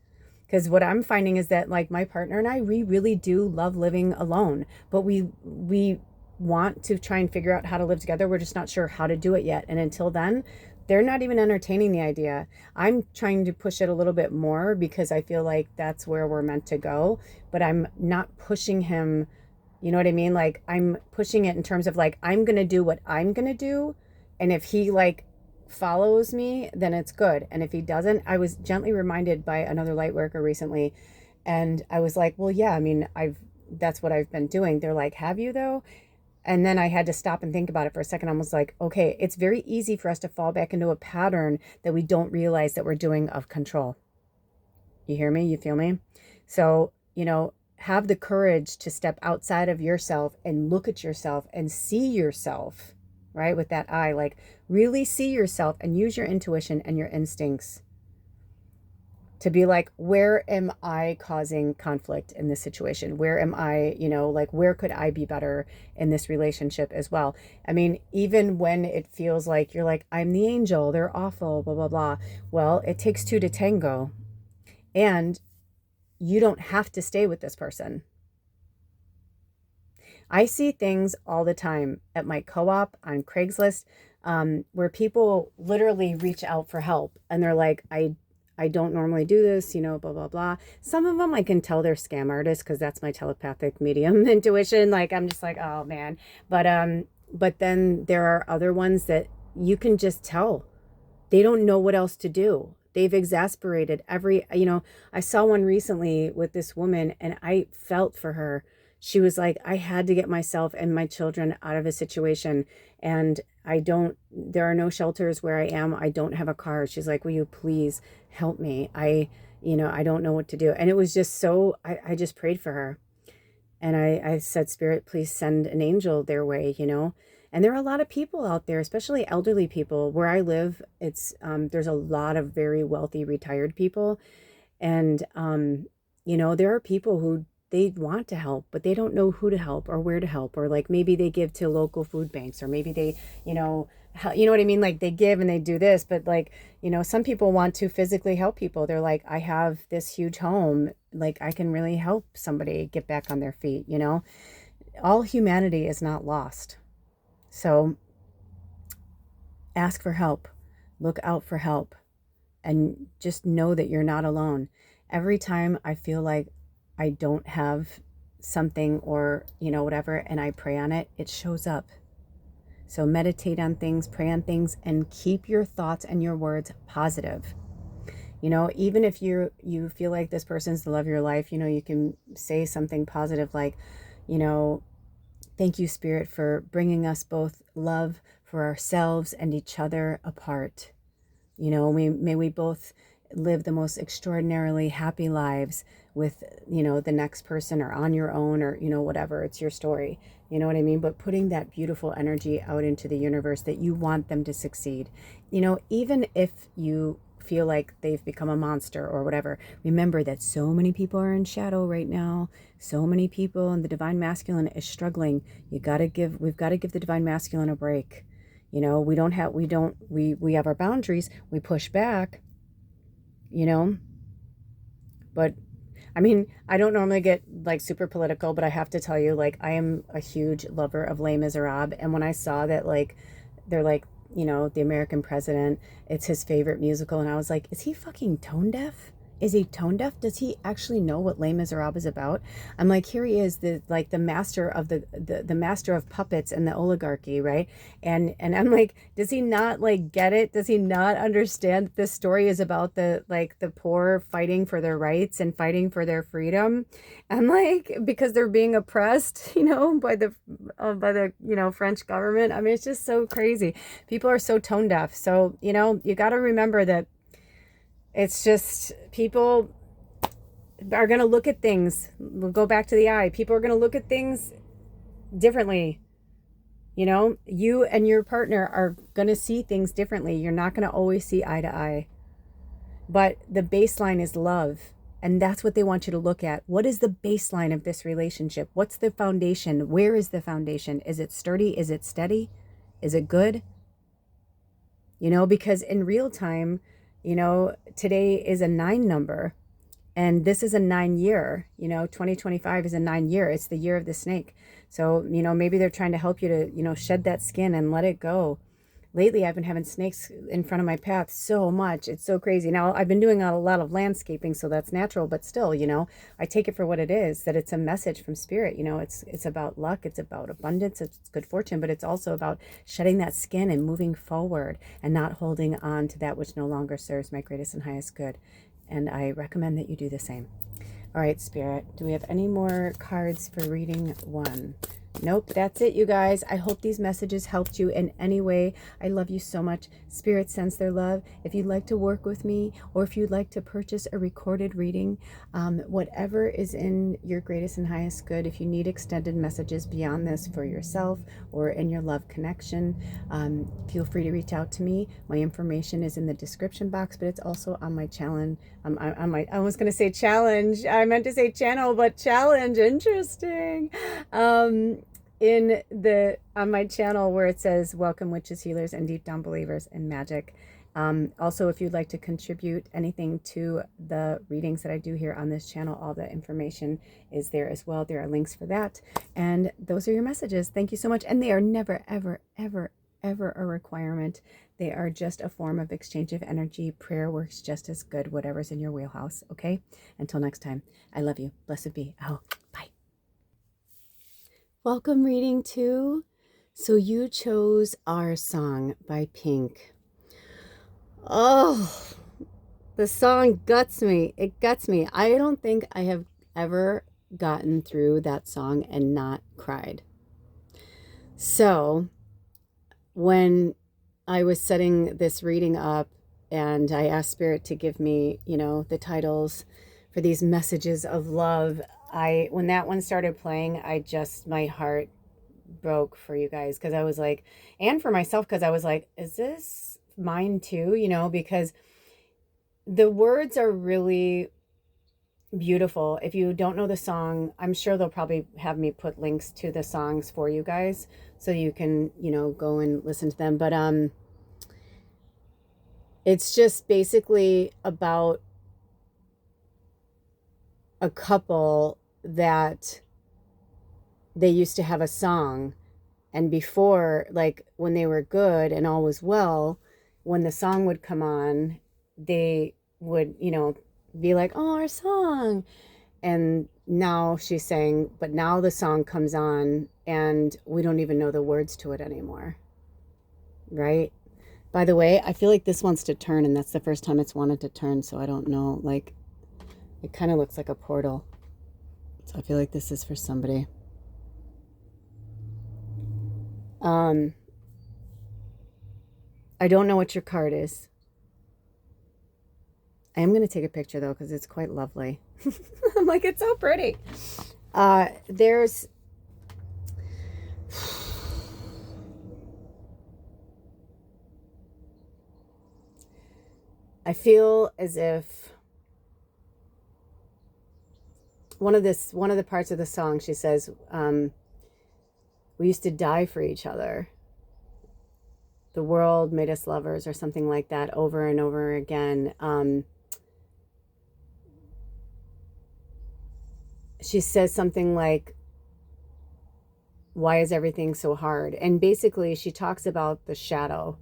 Because what I'm finding is that like my partner and I, we really do love living alone, but we want to try and figure out how to live together. We're just not sure how to do it yet. And until then, they're not even entertaining the idea. I'm trying to push it a little bit more because I feel like that's where we're meant to go, but I'm not pushing him. You know what I mean? Like I'm pushing it in terms of like, I'm going to do what I'm going to do. And if he like follows me, then it's good. And if he doesn't, I was gently reminded by another light worker recently. And I was like, well, yeah, I mean, that's what I've been doing. They're like, have you though? And then I had to stop and think about it for a second. I was like, okay, it's very easy for us to fall back into a pattern that we don't realize that we're doing of control. You hear me? You feel me? So, you know, have the courage to step outside of yourself and look at yourself and see yourself, right? With that eye, like really see yourself and use your intuition and your instincts to be like, where am I causing conflict in this situation? Where am I, you know, like, where could I be better in this relationship as well? I mean, even when it feels like you're like, I'm the angel, they're awful, blah, blah, blah. Well, it takes two to tango. And you don't have to stay with this person. I see things all the time at my co-op, on Craigslist, where people literally reach out for help and they're like, I don't normally do this, you know, blah, blah, blah. Some of them I can tell they're scam artists because that's my telepathic medium intuition. Like, I'm just like, oh man. But then there are other ones that you can just tell they don't know what else to do. They've exasperated you know, I saw one recently with this woman and I felt for her. She was like, I had to get myself and my children out of a situation and there are no shelters where I am. I don't have a car. She's like, will you please help me? You know, I don't know what to do. And it was just so, I just prayed for her. And I said, Spirit, please send an angel their way, you know. And there are a lot of people out there, especially elderly people. Where I live, there's a lot of very wealthy retired people. And, you know, there are people who they want to help, but they don't know who to help or where to help. Or like maybe they give to local food banks or maybe they, you know what I mean? Like they give and they do this, but like, you know, some people want to physically help people. They're like, I have this huge home. Like I can really help somebody get back on their feet, you know. All humanity is not lost. So ask for help, look out for help, and just know that you're not alone. Every time I feel like I don't have something or, you know, whatever, and I pray on it, it shows up. So meditate on things, pray on things, and keep your thoughts and your words positive. You know, even if you feel like this person's the love of your life, you know, you can say something positive like, you know, thank you, Spirit, for bringing us both love for ourselves and each other apart. You know, may we both live the most extraordinarily happy lives with, you know, the next person or on your own or, you know, whatever, it's your story. You know what I mean? But putting that beautiful energy out into the universe that you want them to succeed. You know, even if you feel like they've become a monster or whatever, remember that so many people are in shadow right now. So many people, and the divine masculine is struggling. We've got to give the divine masculine a break. You know, we have our boundaries. We push back, you know, but I mean, I don't normally get like super political, but I have to tell you, like, I am a huge lover of Les Miserables. And when I saw that, like, they're like, you know, the American president, it's his favorite musical. And I was like, is he fucking tone deaf? Is he tone deaf? Does he actually know what Les Miserables is about? I'm like, here he is, the master of the master of puppets and the oligarchy, right? And I'm like, does he not like get it? Does he not understand that this story is about the poor fighting for their rights and fighting for their freedom? And like, because they're being oppressed, by the French government. I mean, it's just so crazy. People are so tone deaf. So, you got to remember that it's just people are going to look at things. We'll go back to the eye. People are going to look at things differently. You and your partner are going to see things differently. You're not going to always see eye to eye. But the baseline is love. And that's what they want you to look at. What is the baseline of this relationship? What's the foundation? Where is the foundation? Is it sturdy? Is it steady? Is it good? Because in real time, today is a 9 number, and this is a 9 year. 2025 is a 9 year. It's the year of the snake. So, maybe they're trying to help you to, shed that skin and let it go. Lately, I've been having snakes in front of my path so much. It's so crazy. Now, I've been doing a lot of landscaping, so that's natural, but still, I take it for what it is, that it's a message from spirit. It's about luck, it's about abundance, it's good fortune, but it's also about shedding that skin and moving forward and not holding on to that which no longer serves my greatest and highest good. And I recommend that you do the same. All right, Spirit, do we have any more cards for reading 1? Nope, that's it, you guys. I hope these messages helped you in any way. I love you so much. Spirit sends their love. If you'd like to work with me, or if you'd like to purchase a recorded reading, whatever is in your greatest and highest good, if you need extended messages beyond this for yourself or in your love connection, feel free to reach out to me. My information is in the description box, but it's also on my challenge. I was going to say challenge. I meant to say channel, but challenge. Interesting. On my channel where it says welcome witches, healers, and deep down believers in magic. Also, if you'd like to contribute anything to the readings that I do here on this channel, all the information is there as well. There are links for that. And those are your messages. Thank you so much. And they are never, ever, ever, ever a requirement. They are just a form of exchange of energy. Prayer works just as good, whatever's in your wheelhouse. Okay? Until next time, I love you. Blessed be. Oh, bye. Welcome reading 2. So You Chose Our Song by Pink. Oh, the song guts me. It guts me. I don't think I have ever gotten through that song and not cried. So when I was setting this reading up and I asked Spirit to give me, the titles for these messages of love, when that one started playing, my heart broke for you guys, because I was like, and for myself, because I was like, is this mine too? Because the words are really beautiful. If you don't know the song, I'm sure they'll probably have me put links to the songs for you guys so you can, go and listen to them. But it's just basically about a couple that they used to have a song, and before, like when they were good and all was well, when the song would come on, they would, be like, oh, our song. And now she's saying, but now the song comes on and we don't even know the words to it anymore. Right? By the way, I feel like this wants to turn, and that's the first time it's wanted to turn, so I don't know, like, it kind of looks like a portal. So I feel like this is for somebody. I don't know what your card is. I am going to take a picture, though, because it's quite lovely. I'm like, it's so pretty. There's... I feel as if one of the parts of the song, she says, we used to die for each other. The world made us lovers, or something like that, over and over again. She says something like, why is everything so hard? And basically she talks about the shadow.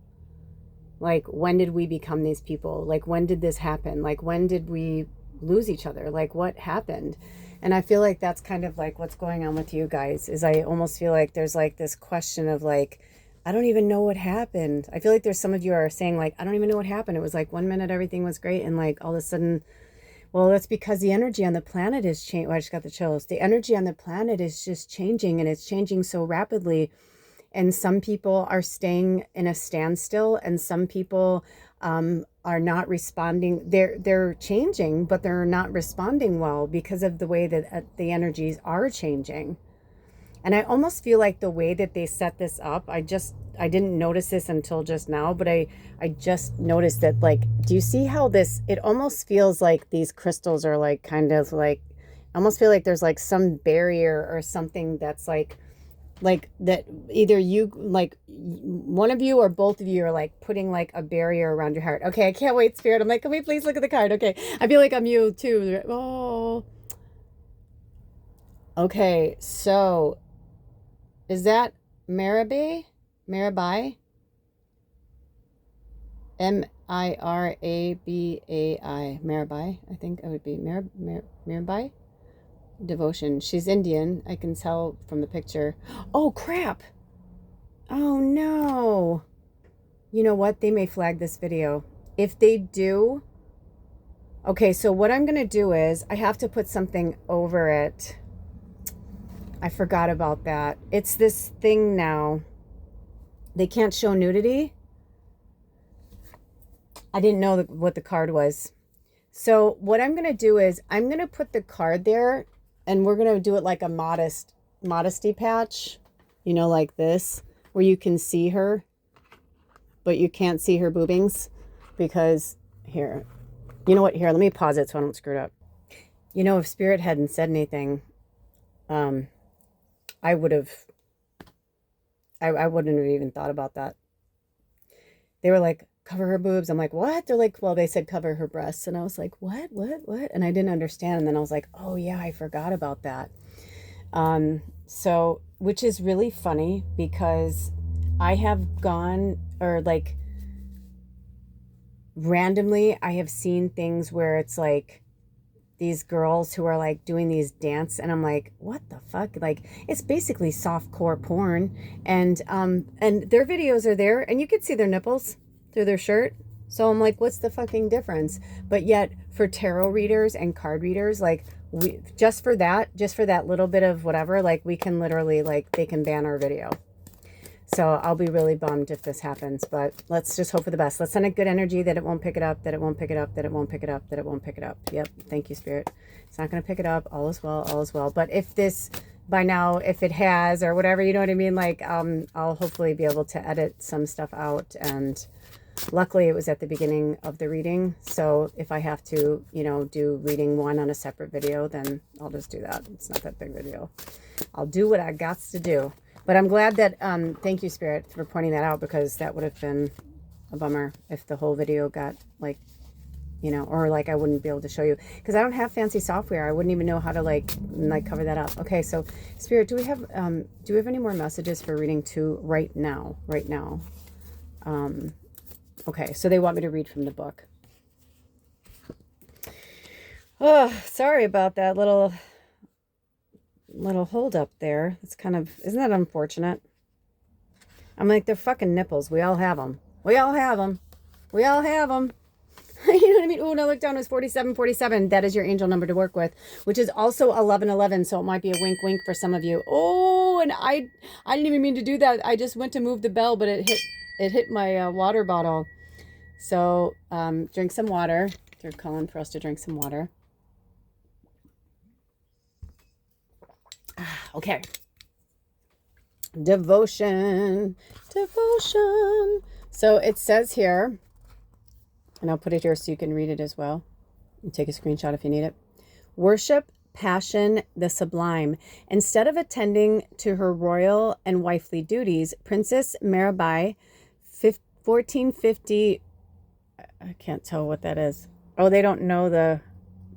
Like, when did we become these people? Like, when did this happen? Like, when did we lose each other? Like, what happened? And I feel like that's kind of like what's going on with you guys, is I almost feel like there's like this question of like, I don't even know what happened. I feel like there's some of you are saying like, I don't even know what happened. It was like 1 minute everything was great, and like all of a sudden, well, that's because the energy on the planet is changing. Oh, I just got the chills. The energy on the planet is just changing, and it's changing so rapidly. And some people are staying in a standstill, and some people are not responding. They're changing, but they're not responding well because of the way that the energies are changing. And I almost feel like the way that they set this up, I didn't notice this until just now, but I just noticed that, like, do you see how this, it almost feels like these crystals are like kind of like, I almost feel like there's like some barrier or something that's like that either you, like one of you or both of you are like putting like a barrier around your heart. Okay, I can't wait, Spirit. I'm like, can we please look at the card? Okay, I feel like I'm you too. Oh, okay, so is that Mirabai? Mirabai? Mirabai. Mirabai, I think it would be Mirabai? Devotion. She's Indian. I can tell from the picture. Oh, crap. Oh, no. You know what? They may flag this video. If they do... Okay, so what I'm going to do is I have to put something over it. I forgot about that. It's this thing now. They can't show nudity. I didn't know what the card was. So what I'm going to do is I'm going to put the card there, and we're going to do it like a modesty patch, you know, like this, where you can see her, but you can't see her boobings because here, you know what? Here, let me pause it so I don't screw it up. You know, if Spirit hadn't said anything, I wouldn't have even thought about that. They were like, cover her boobs. I'm like, what? They're like, well, they said cover her breasts. And I was like, what? And I didn't understand. And then I was like, oh yeah, I forgot about that. So, which is really funny because I have gone, or like randomly, I have seen things where it's like these girls who are like doing these dance, and I'm like, what the fuck? Like, it's basically softcore porn, and their videos are there, and you can see their nipples through their shirt. So I'm like, what's the fucking difference? But yet for tarot readers and card readers, like, we just for that little bit of whatever, like, we can literally, like, they can ban our video. So I'll be really bummed if this happens, but let's just hope for the best. Let's send a good energy that it won't pick it up, that it won't pick it up, that it won't pick it up, that it won't pick it up. Yep. Thank you, Spirit. It's not going to pick it up. All is well, all is well. But if this, by now, if it has or whatever, you know what I mean? Like, I'll hopefully be able to edit some stuff out. And luckily it was at the beginning of the reading. So if I have to, you know, do reading one on a separate video, then I'll just do that. It's not that big of a deal. I'll do what I got to do. But I'm glad that, thank you, Spirit, for pointing that out, because that would have been a bummer if the whole video got, like, you know, or like I wouldn't be able to show you, because I don't have fancy software. I wouldn't even know how to like cover that up. Okay, so Spirit, do we have any more messages for reading 2 right now? Okay, so they want me to read from the book. Oh, sorry about that little hold up there. It's kind of, isn't that unfortunate? I'm like, they're fucking nipples. We all have them. We all have them. You know what I mean? Oh, no, look down. It was 4747. That is your angel number to work with, which is also 1111. So it might be a wink wink for some of you. Oh, and I didn't even mean to do that. I just went to move the bell, but it hit my water bottle. So drink some water. They're calling for us to drink some water. Okay. Devotion. So it says here, and I'll put it here so you can read it as well. And take a screenshot if you need it. Worship, passion, the sublime. Instead of attending to her royal and wifely duties, Princess Mirabai, 1450, I can't tell what that is. Oh, they don't know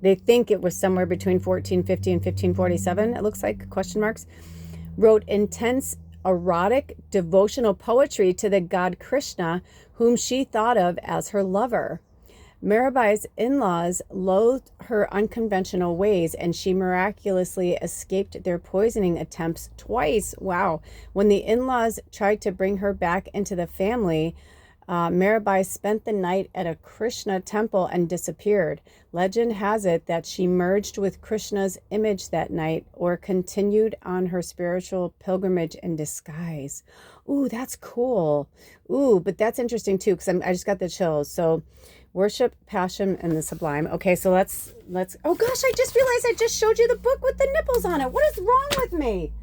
they think it was somewhere between 1450 and 1547, it looks like, question marks, wrote intense, erotic, devotional poetry to the god Krishna, whom she thought of as her lover. Mirabai's in-laws loathed her unconventional ways, and she miraculously escaped their poisoning attempts twice. Wow. When the in-laws tried to bring her back into the family, Mirabai spent the night at a Krishna temple and disappeared. Legend has it that she merged with Krishna's image that night or continued on her spiritual pilgrimage in disguise. Ooh, that's cool. Ooh, but that's interesting too, because I just got the chills. So worship, passion, and the sublime. Okay, so let's, oh gosh, I just realized I just showed you the book with the nipples on it. What is wrong with me?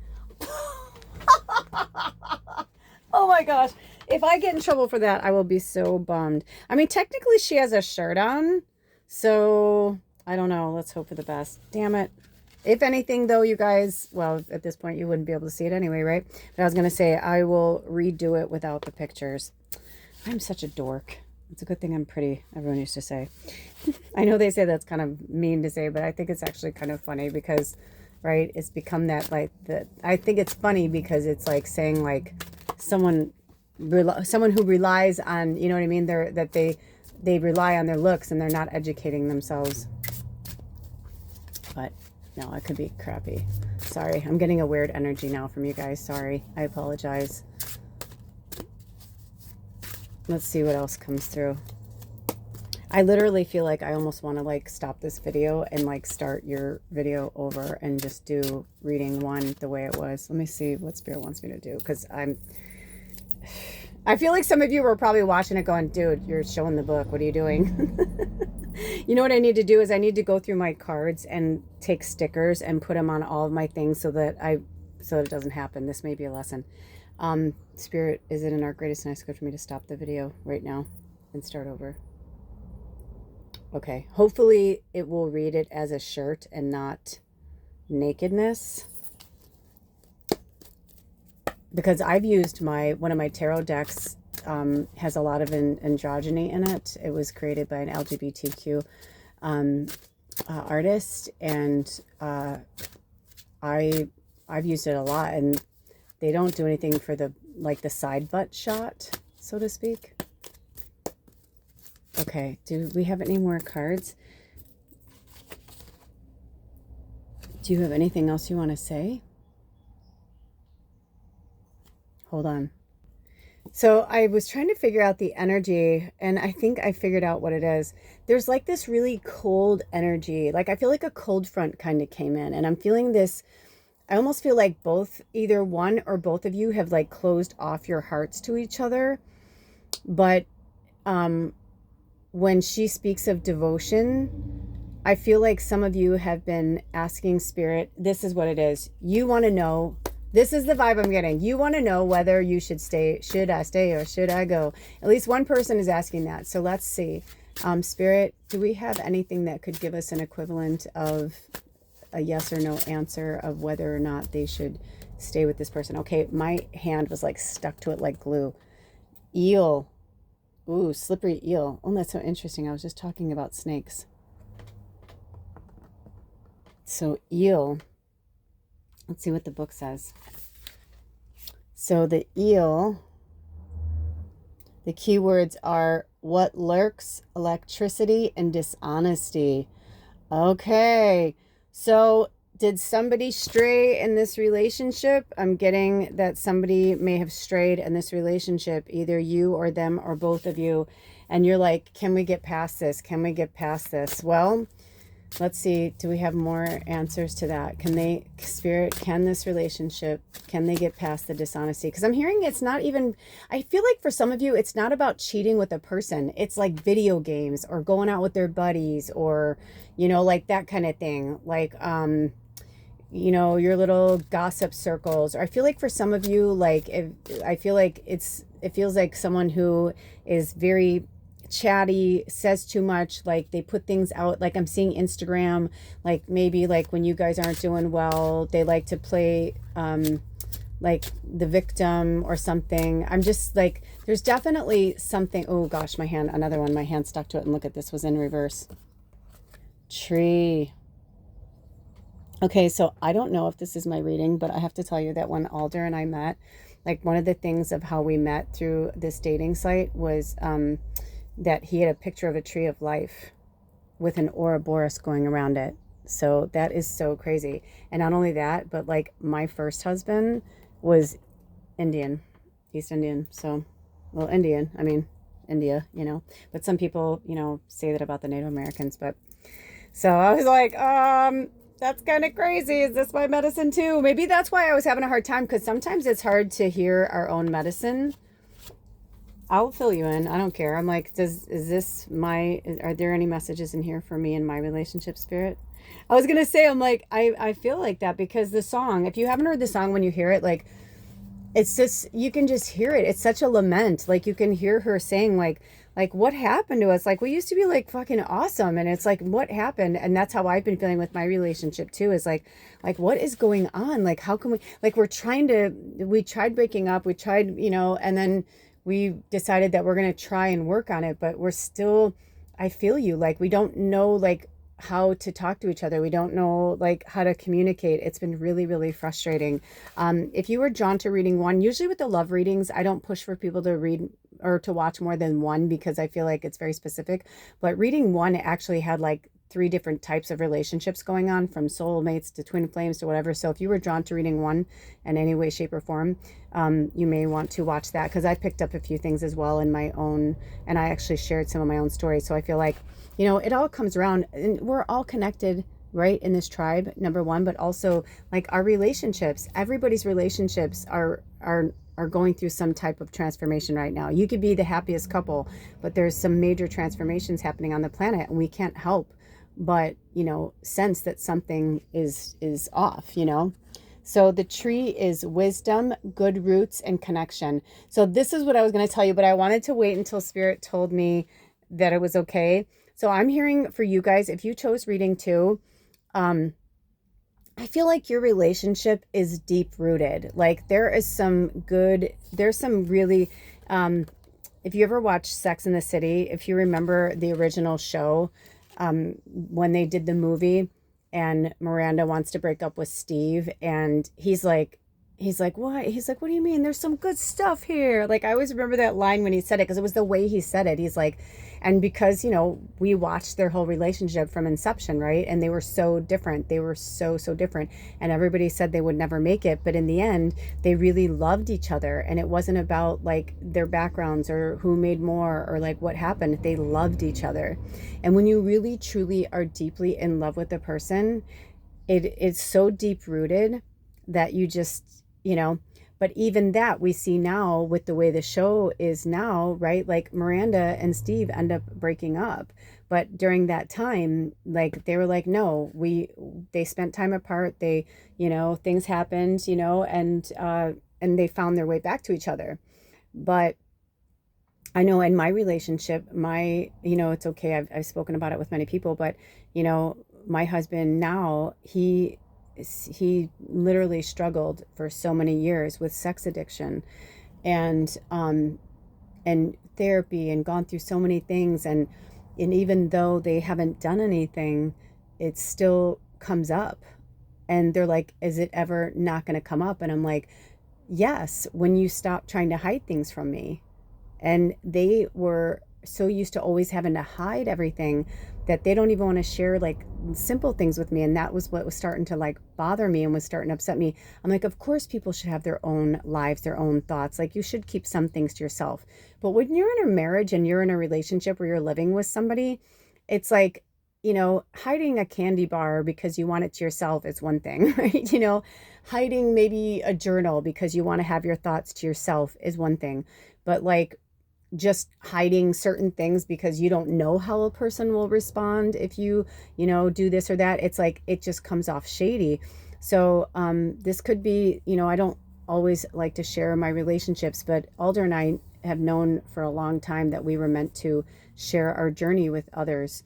Oh my gosh. If I get in trouble for that, I will be so bummed. I mean, technically she has a shirt on, so I don't know. Let's hope for the best. Damn it. If anything, though, you guys, well, at this point, you wouldn't be able to see it anyway, right? But I was going to say, I will redo it without the pictures. I'm such a dork. It's a good thing I'm pretty, everyone used to say. I know they say that's kind of mean to say, but I think it's actually kind of funny because, right, it's become that, like, I think it's funny because it's like saying, like, someone who relies on, you know what I mean, they rely on their looks and they're not educating themselves. But no, it could be crappy. Sorry, I'm getting a weird energy now from you guys. Sorry, I apologize. Let's see what else comes through. I literally feel like I almost want to like stop this video and like start your video over and just do reading 1 the way it was. Let me see what Spirit wants me to do, because I feel like some of you were probably watching it going, dude, you're showing the book. What are you doing? You know what I need to do is I need to go through my cards and take stickers and put them on all of my things so that it doesn't happen. This may be a lesson. Spirit, is it in our greatest and highest good for me to stop the video right now and start over? Okay. Hopefully it will read it as a shirt and not nakedness. Because I've used one of my tarot decks, has a lot of androgyny in it. It was created by an LGBTQ artist, and I've used it a lot, and they don't do anything for the side butt shot, so to speak. Okay, do we have any more cards? Do you have anything else you want to say? Hold on. So I was trying to figure out the energy, and I think I figured out what it is. There's like this really cold energy. Like I feel like a cold front kind of came in, and I'm feeling this. I almost feel like either one or both of you have like closed off your hearts to each other. But when she speaks of devotion, I feel like some of you have been asking Spirit, this is what it is. You want to know. This is the vibe I'm getting. You want to know whether you should stay. Should I stay or should I go? At least one person is asking that. So let's see. Spirit, do we have anything that could give us an equivalent of a yes or no answer of whether or not they should stay with this person? Okay, my hand was like stuck to it like glue. Eel. Ooh, slippery eel. Oh, that's so interesting. I was just talking about snakes. So eel. Let's see what the book says. So the eel, the keywords are what lurks, electricity, and dishonesty. Okay. So did somebody stray in this relationship? I'm getting that somebody may have strayed in this relationship, either you or them or both of you. And you're like, can we get past this? Can we get past this? Well, let's see. Do we have more answers to that? Spirit, can this relationship, can they get past the dishonesty? Because I'm hearing it's not even, I feel like for some of you, it's not about cheating with a person. It's like video games or going out with their buddies or, you know, like that kind of thing. Like, you know, your little gossip circles. Or I feel like for some of you, like, I feel like it feels like someone who is very chatty, says too much, like they put things out, like I'm seeing Instagram, like maybe like when you guys aren't doing well, they like to play like the victim or something. I'm just like, there's definitely something. Oh gosh, my hand, another one, my hand stuck to it, and look at this, was in reverse. Tree. Okay, so I don't know if this is my reading, but I have to tell you that when Alder and I met, like one of the things of how we met through this dating site was that he had a picture of a tree of life with an Ouroboros going around it. So that is so crazy. And not only that, but like my first husband was Indian, East Indian. So, well, Indian, I mean, India, but some people, say that about the Native Americans. But so I was like, that's kind of crazy. Is this my medicine too? Maybe that's why I was having a hard time, because sometimes it's hard to hear our own medicine. I'll fill you in. I don't care. I'm like, are there any messages in here for me in my relationship, spirit? I was going to say, I'm like, I feel like that because the song, if you haven't heard the song, when you hear it, like, it's just, you can just hear it. It's such a lament. Like, you can hear her saying like what happened to us? Like, we used to be like fucking awesome. And it's like, what happened? And that's how I've been feeling with my relationship too, is like, what is going on? Like, how can we, like, we tried breaking up. We tried, and then we decided that we're going to try and work on it, but we're still, I feel you, like, we don't know, like, how to talk to each other. We don't know like how to communicate. It's been really, really frustrating. If you were drawn to reading one, usually with the love readings, I don't push for people to read or to watch more than one because I feel like it's very specific. But reading one actually had like 3 different types of relationships going on, from soulmates to twin flames to whatever. So if you were drawn to reading one in any way, shape, or form, you may want to watch that, because I picked up a few things as well in my own, and I actually shared some of my own stories. So I feel like, it all comes around, and we're all connected, right, in this tribe, number one, but also like our relationships, everybody's relationships are going through some type of transformation right now. You could be the happiest couple, but there's some major transformations happening on the planet, and we can't help but, sense that something is off, So the tree is wisdom, good roots, and connection. So this is what I was going to tell you, but I wanted to wait until Spirit told me that it was okay. So I'm hearing for you guys, if you chose reading too, I feel like your relationship is deep rooted. Like there's some really, if you ever watched Sex and the City, if you remember the original show, when they did the movie and Miranda wants to break up with Steve, and he's like, what? He's like, what do you mean? There's some good stuff here. Like, I always remember that line when he said it, because it was the way he said it. He's like, and because, we watched their whole relationship from inception, right? And they were so different. They were so, so different. And everybody said they would never make it. But in the end, they really loved each other. And it wasn't about like their backgrounds or who made more or like what happened. They loved each other. And when you really, truly are deeply in love with a person, it's so deep rooted that you just, but even that we see now with the way the show is now, right? Like Miranda and Steve end up breaking up. But during that time, like they were like, no, they spent time apart. They, things happened, and they found their way back to each other. But I know in my relationship, it's okay. I've spoken about it with many people, but my husband now, he literally struggled for so many years with sex addiction and therapy, and gone through so many things. And even though they haven't done anything, it still comes up. And they're like, is it ever not going to come up? And I'm like, yes, when you stop trying to hide things from me. And they were so used to always having to hide everything that they don't even want to share like simple things with me. And that was what was starting to like bother me and was starting to upset me. I'm like, of course people should have their own lives, their own thoughts. Like you should keep some things to yourself. But when you're in a marriage and you're in a relationship where you're living with somebody, it's like, hiding a candy bar because you want it to yourself is one thing, right? Hiding maybe a journal because you want to have your thoughts to yourself is one thing. But like, just hiding certain things because you don't know how a person will respond if you do this or that, it's like it just comes off shady. So this could be, I don't always like to share my relationships, but Alder and I have known for a long time that we were meant to share our journey with others.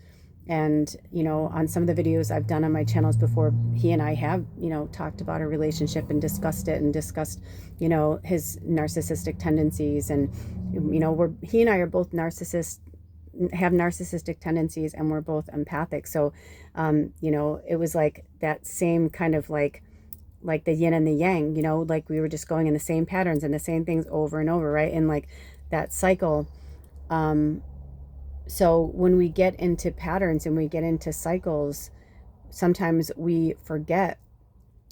And, on some of the videos I've done on my channels before, he and I have, talked about our relationship and discussed it and discussed, his narcissistic tendencies. And, he and I are both have narcissistic tendencies, and we're both empathic. So, it was like that same kind of like the yin and the yang, like we were just going in the same patterns and the same things over and over, right? And like that cycle, So when we get into patterns and we get into cycles, sometimes we forget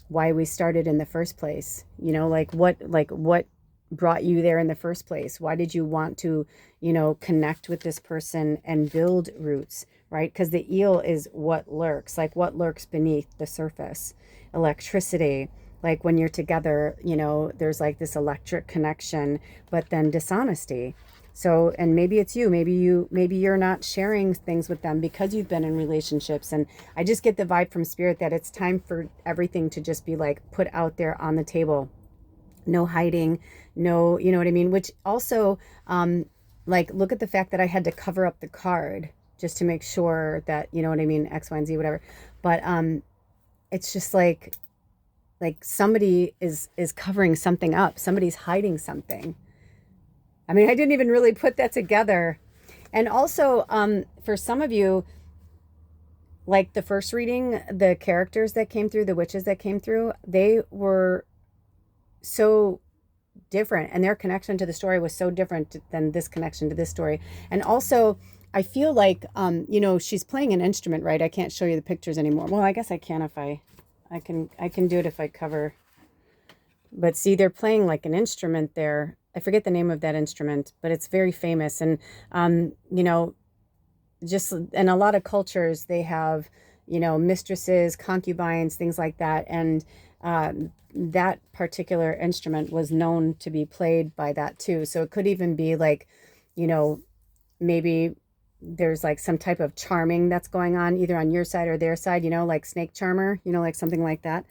why we started in the first place. Like what brought you there in the first place? Why did you want to, connect with this person and build roots, right? Because the eel is what lurks, like what lurks beneath the surface. Electricity, like when you're together, there's like this electric connection, but then dishonesty. So, and maybe it's you, maybe you're not sharing things with them because you've been in relationships. And I just get the vibe from spirit that it's time for everything to just be like put out there on the table. No hiding, no, you know what I mean? Which also, like, look at the fact that I had to cover up the card just to make sure that, you know what I mean, X, Y, and Z, whatever. But it's just like somebody is covering something up. Somebody's hiding something. I mean, I didn't even really put that together. And also, for some of you, like the first reading, the characters that came through, the witches that came through, they were so different, and their connection to the story was so different than this connection to this story. And also, I feel like, she's playing an instrument, right? I can't show you the pictures anymore. Well, I guess I can if I can do it if I cover. But see, they're playing like an instrument there. I forget the name of that instrument, but it's very famous. And, just in a lot of cultures, they have, mistresses, concubines, things like that. And that particular instrument was known to be played by that too. So it could even be like, maybe there's like some type of charming that's going on either on your side or their side, like snake charmer, like something like that.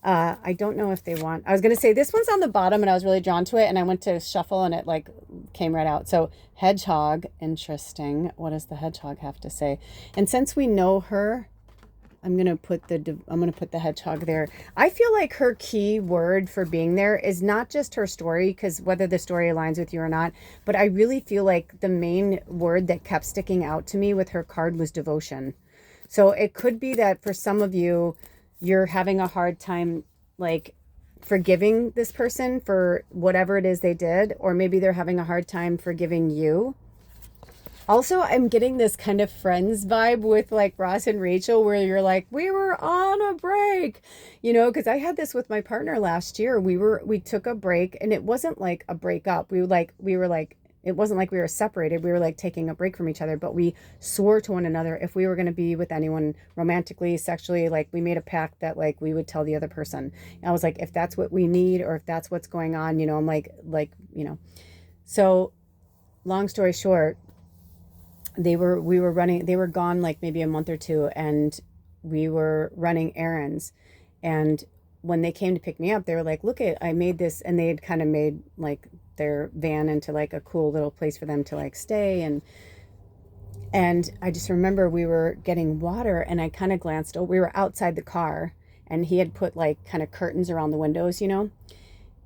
I don't know if they want, I was going to say this one's on the bottom and I was really drawn to it and I went to shuffle and it like came right out. So hedgehog, interesting. What does the hedgehog have to say? And since we know her, I'm going to put the hedgehog there. I feel like her key word for being there is not just her story, because whether the story aligns with you or not, but I really feel like the main word that kept sticking out to me with her card was devotion. So it could be that for some of you, you're having a hard time like forgiving this person for whatever it is they did, or maybe they're having a hard time forgiving you. Also, I'm getting this kind of Friends vibe with like Ross and Rachel, where you're like, we were on a break, because I had this with my partner last year. We took a break, and it wasn't like a breakup. It wasn't like we were separated. We were like taking a break from each other, but we swore to one another if we were going to be with anyone romantically, sexually, like we made a pact that like we would tell the other person. And I was like, if that's what we need, or if that's what's going on, I'm like, so long story short, we were gone like maybe a month or two, and we were running errands. And when they came to pick me up, they were like, look, I made this. And they had kind of made like their van into like a cool little place for them to like stay. And I just remember we were getting water, and I kind of glanced over, we were outside the car, and he had put like kind of curtains around the windows,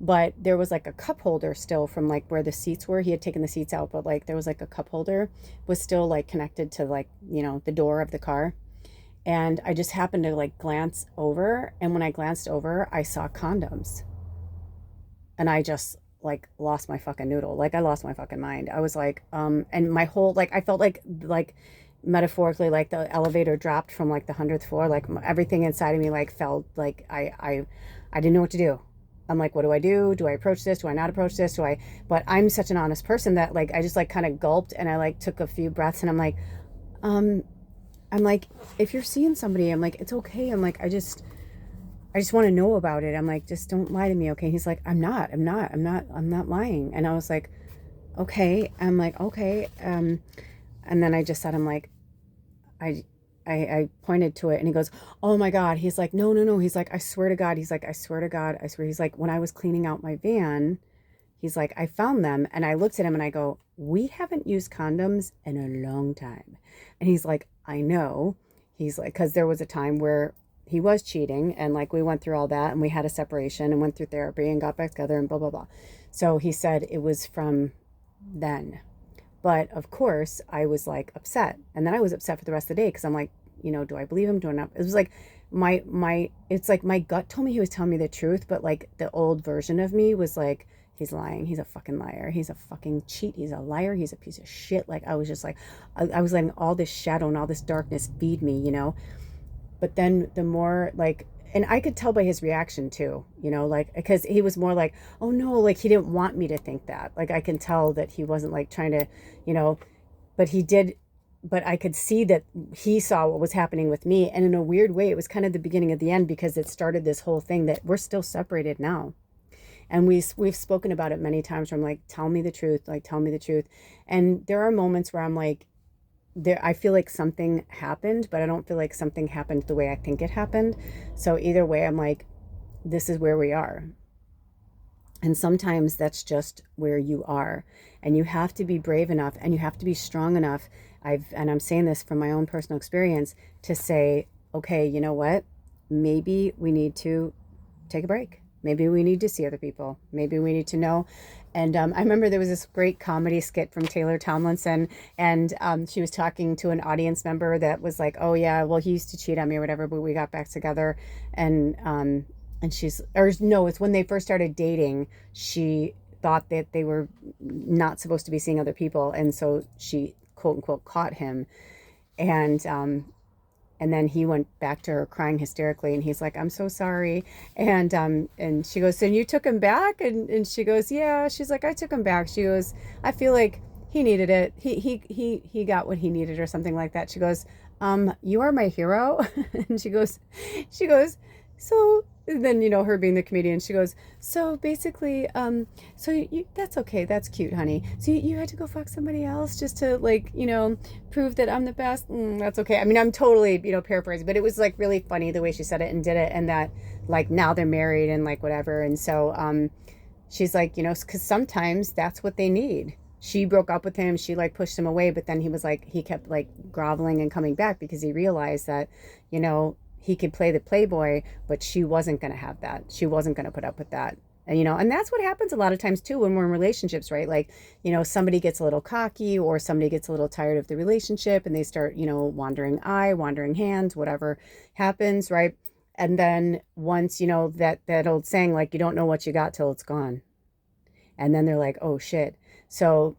but there was like a cup holder still from like where the seats were. He had taken the seats out, but like there was like a cup holder was still like connected to like, the door of the car. And I just happened to like glance over. And when I glanced over, I saw condoms. And I just like lost my fucking noodle. Like I lost my fucking mind. I was like, and my whole, like, I felt like metaphorically, like the elevator dropped from like the 100th floor. Like everything inside of me like felt like I didn't know what to do. I'm like, what do I do? Do I approach this? Do I not approach this? But I'm such an honest person that like, I just like kind of gulped, and I like took a few breaths, and I'm like, if you're seeing somebody, I'm like, it's okay. I'm like, I just want to know about it. I'm like, just don't lie to me. Okay. And he's like, I'm not lying. And I was like, okay. I'm like, okay. And then I just said, I'm like, I pointed to it, and he goes, oh my God. He's like, no. He's like, I swear to God. He's like, I swear to God. I swear. He's like, when I was cleaning out my van, he's like, I found them. And I looked at him and I go, we haven't used condoms in a long time. And he's like, I know. He's like, cause there was a time where he was cheating, and like, we went through all that, and we had a separation and went through therapy and got back together and blah, blah, blah. So he said it was from then. But of course, I was like upset. And then I was upset for the rest of the day, because I'm like, do I believe him? Do I not? It was like it's like my gut told me he was telling me the truth, but like the old version of me was like, he's lying. He's a fucking liar. He's a fucking cheat. He's a liar. He's a piece of shit. Like, I was just like, I was letting all this shadow and all this darkness feed me, you know? But then the more like, and I could tell by his reaction too, you know, like, because he was more like, oh no, like he didn't want me to think that. Like, I can tell that he wasn't like trying to, you know, but he did, but I could see that he saw what was happening with me. And in a weird way, it was kind of the beginning of the end, because it started this whole thing that we're still separated now. And we've spoken about it many times where I'm like, tell me the truth, like, tell me the truth. And there are moments where I'm like, I feel like something happened, but I don't feel like something happened the way I think it happened. So either way, I'm like, this is where we are. And sometimes that's just where you are. And you have to be brave enough, and you have to be strong enough. And I'm saying this from my own personal experience, to say, okay, you know what? Maybe we need to take a break. Maybe we need to see other people. Maybe we need to know. And I remember there was this great comedy skit from Taylor Tomlinson, and she was talking to an audience member that was like, oh yeah, well, he used to cheat on me or whatever, but we got back together. And she's, or no, it's when they first started dating, she thought that they were not supposed to be seeing other people. And so she, quote unquote, caught him. And then he went back to her crying hysterically, and he's like, I'm so sorry. And she goes, and you took him back? And she goes, yeah. She's like, I took him back. She goes, I feel like he needed it. He got what he needed, or something like that. She goes, you are my hero. And she goes, so then, you know, her being the comedian, she goes, so basically, so you, that's okay. That's cute, honey. So you had to go fuck somebody else just to, like, you know, prove that I'm the best. That's okay. I mean, I'm totally, you know, paraphrasing, but it was like really funny the way she said it and did it. And that, like, now they're married and like whatever. And so, she's like, you know, cause sometimes that's what they need. She broke up with him. She like pushed him away, but then he was like, he kept like groveling and coming back, because he realized that, you know, he could play the playboy, but she wasn't going to have that. She wasn't going to put up with that. And, you know, and that's what happens a lot of times too when we're in relationships, right? Like, you know, somebody gets a little cocky, or somebody gets a little tired of the relationship, and they start, you know, wandering eye, wandering hands, whatever happens, right? And then once, you know, that old saying, like, you don't know what you got till it's gone. And then they're like, oh shit. So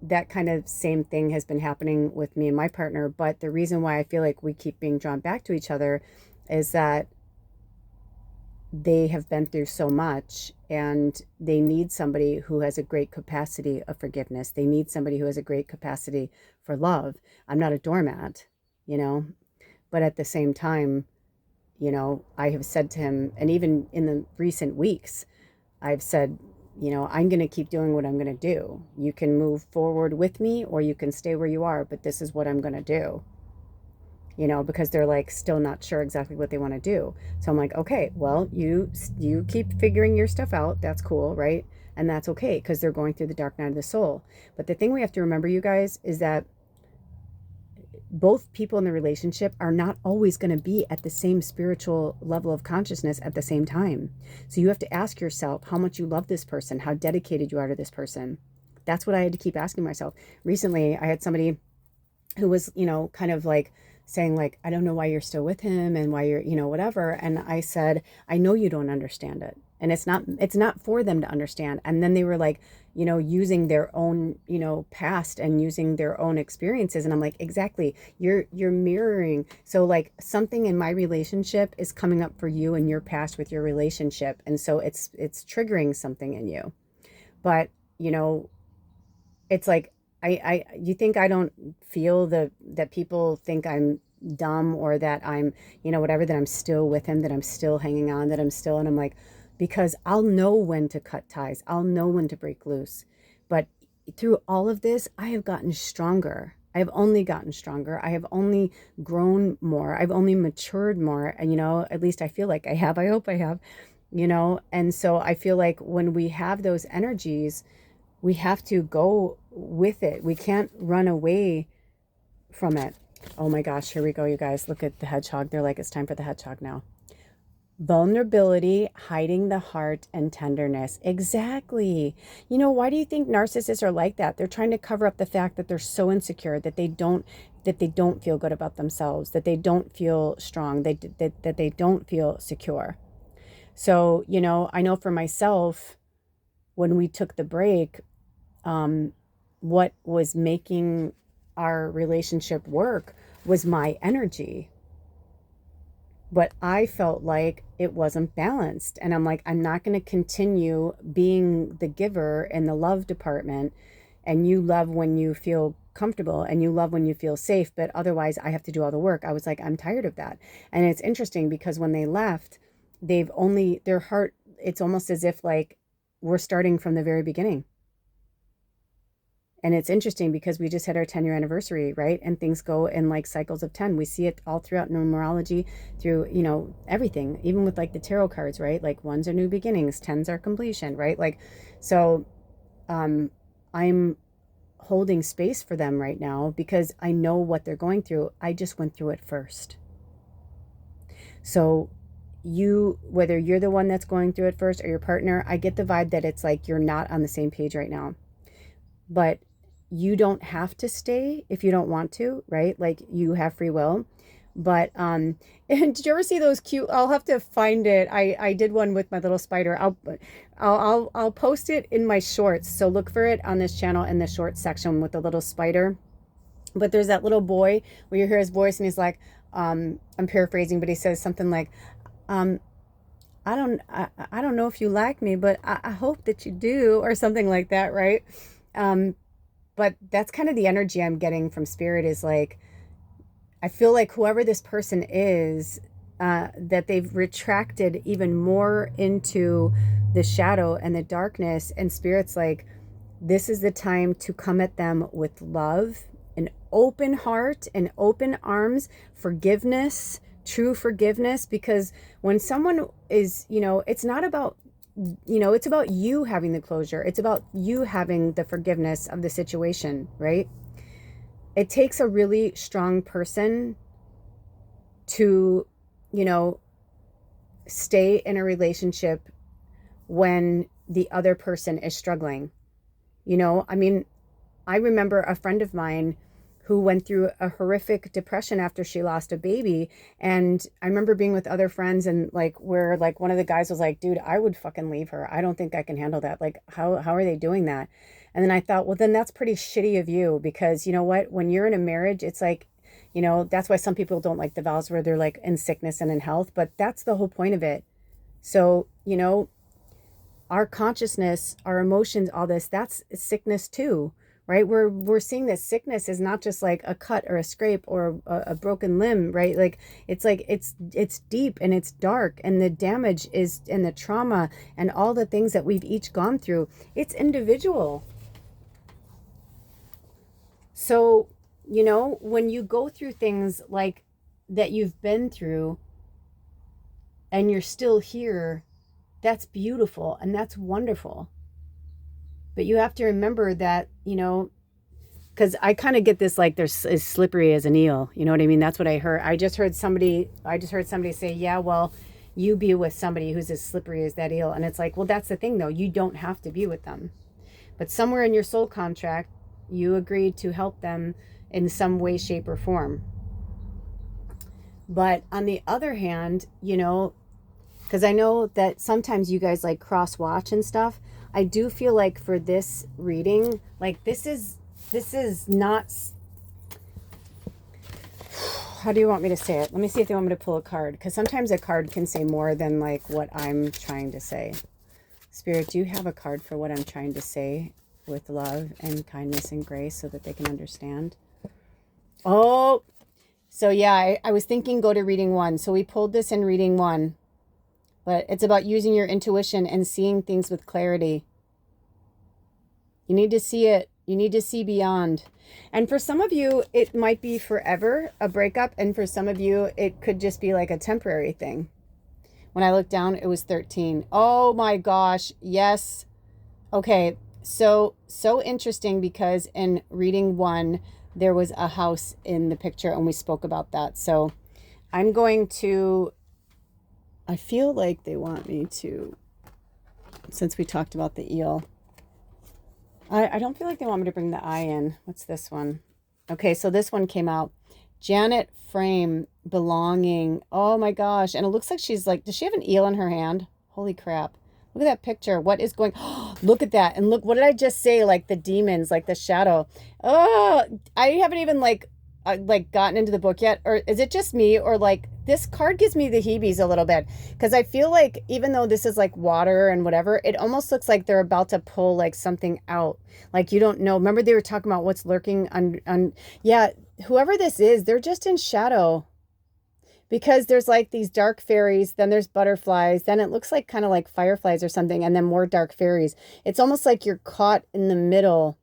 that kind of same thing has been happening with me and my partner. But the reason why I feel like we keep being drawn back to each other is that they have been through so much, and they need somebody who has a great capacity of forgiveness. They need somebody who has a great capacity for love. I'm not a doormat, you know, but at the same time, you know, I have said to him, and even in the recent weeks, I've said, you know, I'm going to keep doing what I'm going to do. You can move forward with me, or you can stay where you are, but this is what I'm going to do. You know, because they're like still not sure exactly what they want to do. So I'm like, okay, well, you keep figuring your stuff out. That's cool, right? And that's okay, because they're going through the dark night of the soul. But the thing we have to remember, you guys, is that both people in the relationship are not always going to be at the same spiritual level of consciousness at the same time. So you have to ask yourself how much you love this person, how dedicated you are to this person. That's what I had to keep asking myself. Recently, I had somebody who was, you know, kind of like saying like, I don't know why you're still with him and why you're, you know, whatever. And I said, I know you don't understand it. And it's not for them to understand. And then they were like, you know, using their own, you know, past and using their own experiences. And I'm like, exactly. You're mirroring. So like something in my relationship is coming up for you in your past with your relationship. And so it's triggering something in you. But, you know, it's like, you think I don't feel that people think I'm dumb, or that I'm, you know, whatever, that I'm still with him, that I'm still hanging on, that I'm still, and I'm like, because I'll know when to cut ties. I'll know when to break loose. But through all of this, I have gotten stronger. I have only gotten stronger. I have only grown more. I've only matured more. And, you know, at least I feel like I have. I hope I have, you know. And so I feel like when we have those energies, we have to go with it. We can't run away from it. Oh my gosh, here we go, you guys. Look at the hedgehog. They're like, it's time for the hedgehog now. Vulnerability, hiding the heart, and tenderness. Exactly. You know, why do you think narcissists are like that? They're trying to cover up the fact that they're so insecure, that they don't feel good about themselves, that they don't feel strong, that they don't feel secure. So, you know, I know for myself, when we took the break, what was making our relationship work was my energy. But I felt like it wasn't balanced. And I'm like, I'm not going to continue being the giver in the love department. And you love when you feel comfortable and you love when you feel safe. But otherwise, I have to do all the work. I was like, I'm tired of that. And it's interesting because when they left, their heart, it's almost as if like we're starting from the very beginning. And it's interesting because we just had our 10-year anniversary, right? And things go in like cycles of 10. We see it all throughout numerology, through, everything, even with like the tarot cards, right? Like ones are new beginnings, 10s are completion, right? Like, so I'm holding space for them right now because I know what they're going through. I just went through it first. So whether you're the one that's going through it first or your partner, I get the vibe that it's like you're not on the same page right now. But you don't have to stay if you don't want to, right? Like you have free will. But and did you ever see those cute? I'll have to find it. I did one with my little spider. I'll post it in my shorts. So look for it on this channel in the shorts section with the little spider. But there's that little boy where you hear his voice and he's like, I'm paraphrasing, but he says something like, I don't know if you like me, but I hope that you do, or something like that, right? But that's kind of the energy I'm getting from spirit, is like, I feel like whoever this person is, that they've retracted even more into the shadow and the darkness, and spirit's like, this is the time to come at them with love, an open heart and open arms, forgiveness, true forgiveness, because when someone is, it's not about, it's about you having the closure. It's about you having the forgiveness of the situation, right? It takes a really strong person to, stay in a relationship when the other person is struggling. I remember a friend of mine who went through a horrific depression after she lost a baby. And I remember being with other friends and where one of the guys was like, dude, I would fucking leave her. I don't think I can handle that. Like, how are they doing that? And then I thought, well, then that's pretty shitty of you, because you know what, when you're in a marriage, it's like, that's why some people don't like the vows where they're like in sickness and in health, but that's the whole point of it. So, our consciousness, our emotions, all this, that's sickness too, right? We're seeing that sickness is not just like a cut or a scrape or a broken limb, right? Like it's deep and it's dark, and the damage is, and the trauma and all the things that we've each gone through, it's individual. So, when you go through things like that you've been through and you're still here, that's beautiful and that's wonderful. But you have to remember that, because I kind of get this, like, there's as slippery as an eel. You know what I mean? That's what I heard. I just heard somebody say, yeah, well, you be with somebody who's as slippery as that eel. And it's like, well, that's the thing though. You don't have to be with them. But somewhere in your soul contract, you agreed to help them in some way, shape, or form. But on the other hand, because I know that sometimes you guys like cross watch and stuff. I do feel like for this reading, like this is not, how do you want me to say it? Let me see if they want me to pull a card, because sometimes a card can say more than like what I'm trying to say. Spirit, do you have a card for what I'm trying to say with love and kindness and grace so that they can understand? Oh, so yeah, I was thinking go to reading 1. So we pulled this in reading 1. But it's about using your intuition and seeing things with clarity. You need to see it. You need to see beyond. And for some of you, it might be forever, a breakup. And for some of you, it could just be like a temporary thing. When I looked down, it was 13. Oh my gosh. Yes. Okay. So interesting, because in reading 1, there was a house in the picture and we spoke about that. So I'm going to, I feel like they want me to, since we talked about the eel, I don't feel like they want me to bring the eye in. What's this one? Okay, so this one came out. Janet Frame, belonging. Oh my gosh. And it looks like she's like, does she have an eel in her hand? Holy crap. Look at that picture. What is going? Look at that. And look, what did I just say? Like the demons, like the shadow. Oh, I haven't even like gotten into the book yet. Or is it just me? Or like this card gives me the heebies a little bit because I feel like even though this is like water and whatever, it almost looks like they're about to pull like something out. Like you don't know. Remember they were talking about what's lurking on yeah, whoever this is, they're just in shadow. Because there's like these dark fairies, then there's butterflies, then it looks like kind of like fireflies or something, and then more dark fairies. It's almost like you're caught in the middle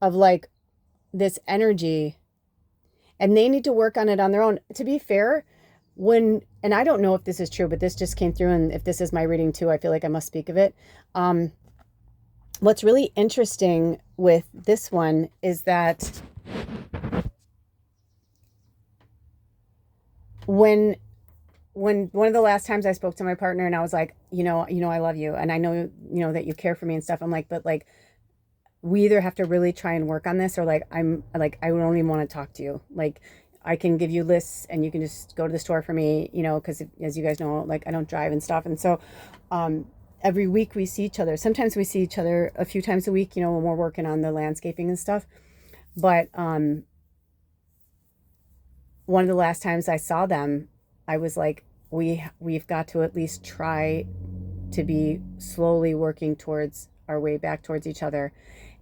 of like this energy, and they need to work on it on their own. To be fair, and I don't know if this is true, but this just came through, and if this is my reading too, I feel like I must speak of it. What's really interesting with this one is that when one of the last times I spoke to my partner and I was like, I love you and I know, that you care for me and stuff. I'm like, but like, we either have to really try and work on this or like, I'm like, I don't even want to talk to you. Like I can give you lists and you can just go to the store for me, cause as you guys know, like I don't drive and stuff. And so, every week we see each other. Sometimes we see each other a few times a week, when we're working on the landscaping and stuff. But, one of the last times I saw them, I was like, we've got to at least try to be slowly working towards our way back towards each other.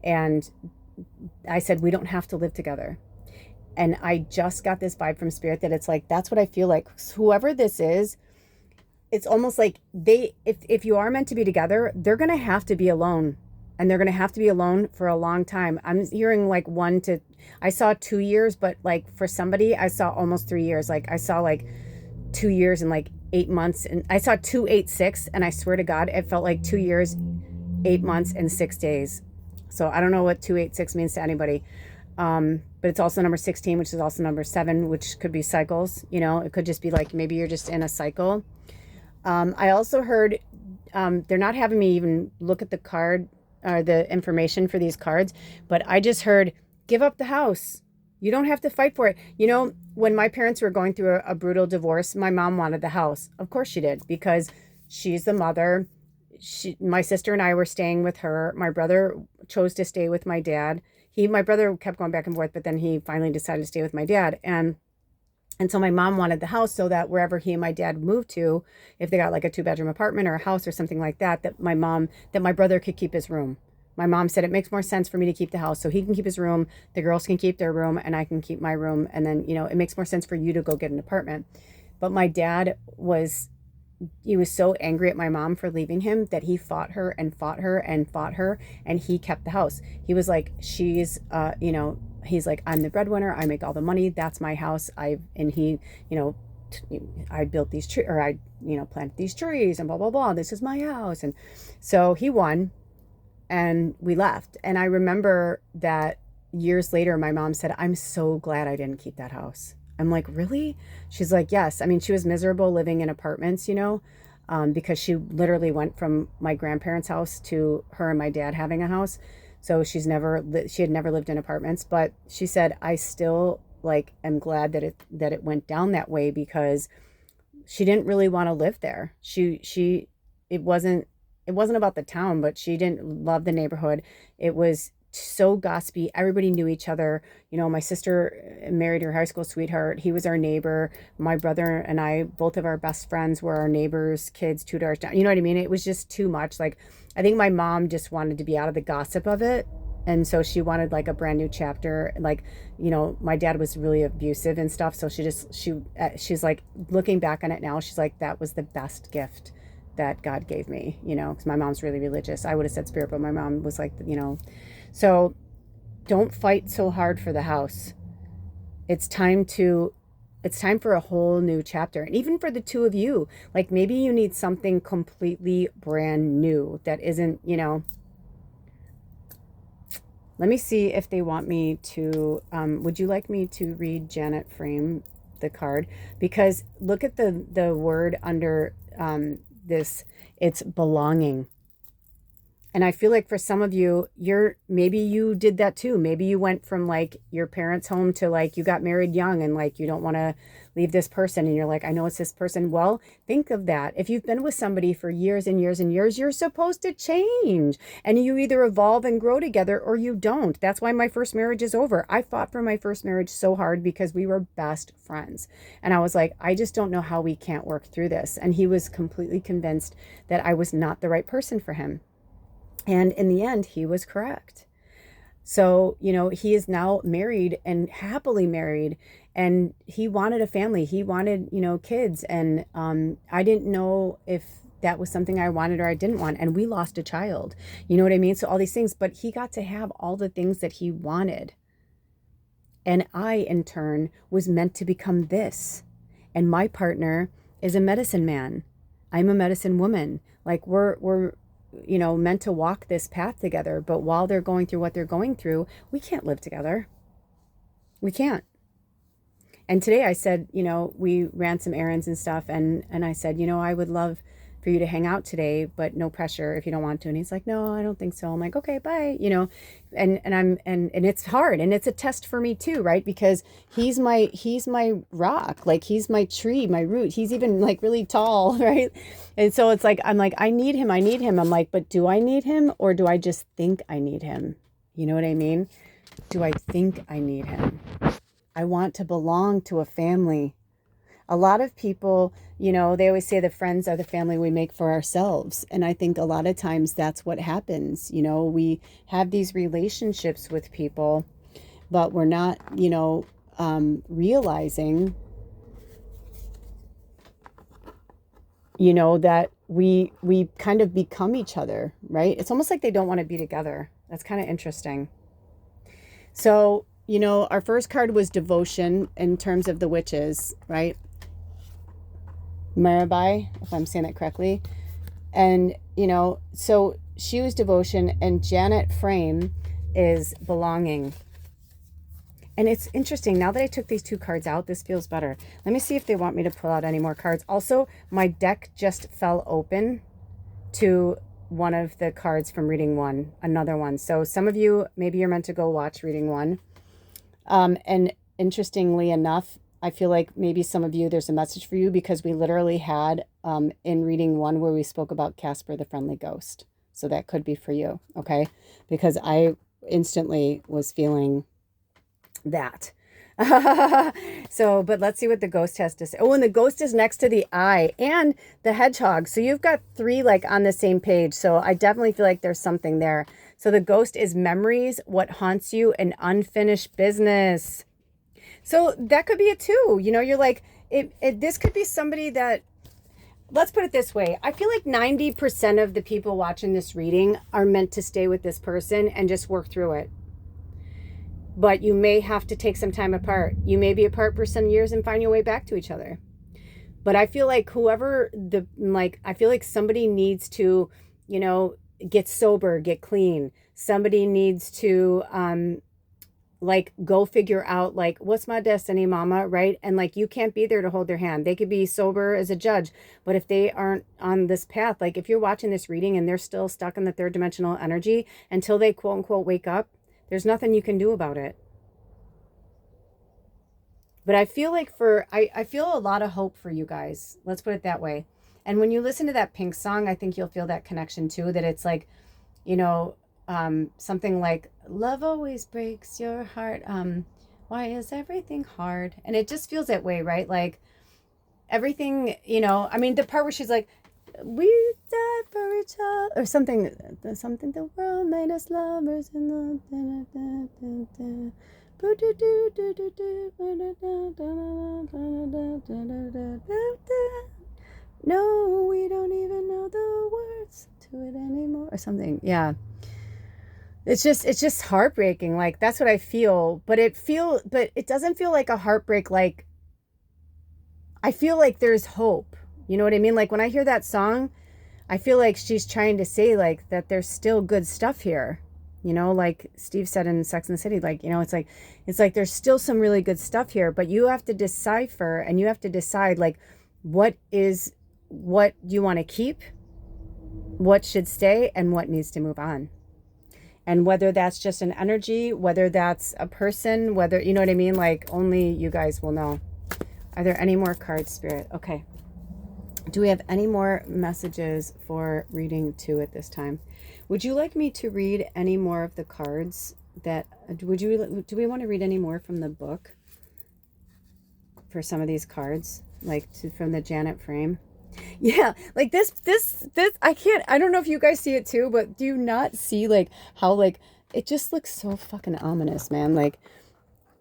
And I said, we don't have to live together. And I just got this vibe from spirit that it's like, that's what I feel like. Whoever this is, it's almost like if you are meant to be together, they're going to have to be alone. And they're going to have to be alone for a long time. I'm hearing like I saw 2 years, but like for somebody, I saw almost 3 years. Like I saw like 2 years and like 8 months. And I saw 286. And I swear to God, it felt like 2 years, 8 months and 6 days. So I don't know what 286 means to anybody. But it's also number 16, which is also number 7, which could be cycles. It could just be like, maybe you're just in a cycle. I also heard, they're not having me even look at the card or the information for these cards, but I just heard, give up the house. You don't have to fight for it. When my parents were going through a brutal divorce, my mom wanted the house. Of course she did, because she's the mother. My sister and I were staying with her. My brother chose to stay with my dad. My brother kept going back and forth, but then he finally decided to stay with my dad. And so my mom wanted the house so that wherever he and my dad moved to, if they got like a 2-bedroom apartment or a house or something like that, that my brother could keep his room. My mom said it makes more sense for me to keep the house so he can keep his room, the girls can keep their room, and I can keep my room. And then, it makes more sense for you to go get an apartment. But my dad he was so angry at my mom for leaving him that he fought her and fought her and fought her, and he kept the house. He was like, he's like, I'm the breadwinner. I make all the money. That's my house. I built these trees, or I, planted these trees and blah, blah, blah. This is my house. And so he won and we left. And I remember that years later, my mom said, I'm so glad I didn't keep that house. I'm like, really? She's like, yes. I mean, she was miserable living in apartments, because she literally went from my grandparents' house to her and my dad having a house. So she had never lived in apartments, but she said, I still like am glad that it went down that way, because she didn't really want to live there. It wasn't about the town, but she didn't love the neighborhood. It was so gossipy. Everybody knew each other. My sister married her high school sweetheart. He was our neighbor. My brother and I, both of our best friends, were our neighbors' kids 2 doors down. You know what I mean? It was just too much. Like, I think my mom just wanted to be out of the gossip of it. And so she wanted like a brand new chapter. Like, my dad was really abusive and stuff. So she's like, looking back on it now, she's like, that was the best gift that God gave me, because my mom's really religious. I would have said spirit, but my mom was like, so don't fight so hard for the house. It's time for a whole new chapter. And even for the two of you, like maybe you need something completely brand new that isn't, let me see if they want me to, would you like me to read Janet Frame, the card? Because look at the word under this, it's belonging. And I feel like for some of you, maybe you did that too. Maybe you went from like your parents' home to like you got married young and like you don't want to leave this person and you're like, I know it's this person. Well, think of that. If you've been with somebody for years and years and years, you're supposed to change. And you either evolve and grow together or you don't. That's why my first marriage is over. I fought for my first marriage so hard because we were best friends. And I was like, I just don't know how we can't work through this. And he was completely convinced that I was not the right person for him. And in the end, he was correct. So, he is now married and happily married, and he wanted a family. He wanted, kids. And I didn't know if that was something I wanted or I didn't want. And we lost a child. You know what I mean? So all these things, but he got to have all the things that he wanted. And I, in turn, was meant to become this. And my partner is a medicine man. I'm a medicine woman. Like we're meant to walk this path together. But while they're going through what they're going through, we can't live together. We can't. And today I said, we ran some errands and stuff. And I said, I would love for you to hang out today, but no pressure if you don't want to. And he's like, no, I don't think so. I'm like, okay, bye. And it's hard. And it's a test for me too, right? Because he's my rock. Like he's my tree, my root. He's even like really tall, right? And so it's like, I'm like, I need him. I'm like, but do I need him or do I just think I need him? You know what I mean? Do I think I need him? I want to belong to a family. A lot of people, they always say the friends are the family we make for ourselves. And I think a lot of times that's what happens. We have these relationships with people, but we're not, realizing, that we kind of become each other, right? It's almost like they don't want to be together. That's kind of interesting. So, our first card was devotion in terms of the witches, right? Mirabai, if I'm saying it correctly. And, so she was devotion and Janet Frame is belonging. And it's interesting. Now that I took these two cards out, this feels better. Let me see if they want me to pull out any more cards. Also, my deck just fell open to one of the cards from reading one, another one. So some of you, maybe you're meant to go watch reading one. And interestingly enough, I feel like maybe some of you, there's a message for you because we literally had in reading one where we spoke about Casper the Friendly Ghost. So that could be for you, okay? Because I instantly was feeling that. So, but let's see what the ghost has to say. Oh, and the ghost is next to the eye and the hedgehog. So you've got three like on the same page. So I definitely feel like there's something there. So the ghost is memories, what haunts you, and unfinished business. So that could be it too. You're like, this could be somebody that, let's put it this way. I feel like 90% of the people watching this reading are meant to stay with this person and just work through it. But you may have to take some time apart. You may be apart for some years and find your way back to each other. But I feel like I feel like somebody needs to, get sober, get clean. Somebody needs to, go figure out what's my destiny, mama, right? And you can't be there to hold their hand. They could be sober as a judge, but if they aren't on this path, if you're watching this reading and they're still stuck in the third dimensional energy until they quote unquote wake up, there's nothing you can do about it. But I feel like I feel a lot of hope for you guys. Let's put it that way. And when you listen to that Pink song, I think you'll feel that connection too, that it's something like, love always breaks your heart. Why is everything hard? And it just feels that way, right? Like everything, the part where she's like, we died for each other, or something the world made us lovers and no, we don't even know the words to it anymore, or something. Yeah. It's just heartbreaking. Like that's what I feel, but it doesn't feel like a heartbreak. Like I feel like there's hope. You know what I mean? Like when I hear that song, I feel like she's trying to say that there's still good stuff here. Like Steve said in Sex and the City, it's like there's still some really good stuff here, but you have to decide what you want to keep what should stay and what needs to move on. And whether that's just an energy, whether that's a person, whether, you know what I mean? Like, only you guys will know. Are there any more cards, Spirit? Okay. Do we have any more messages for reading 2 at this time? Would you like me to read any more of the cards that, do we want to read any more from the book for some of these cards, like from the Janet frame? Yeah, like this, I don't know if you guys see it too, but do you not see like how like it just looks so fucking ominous, man? Like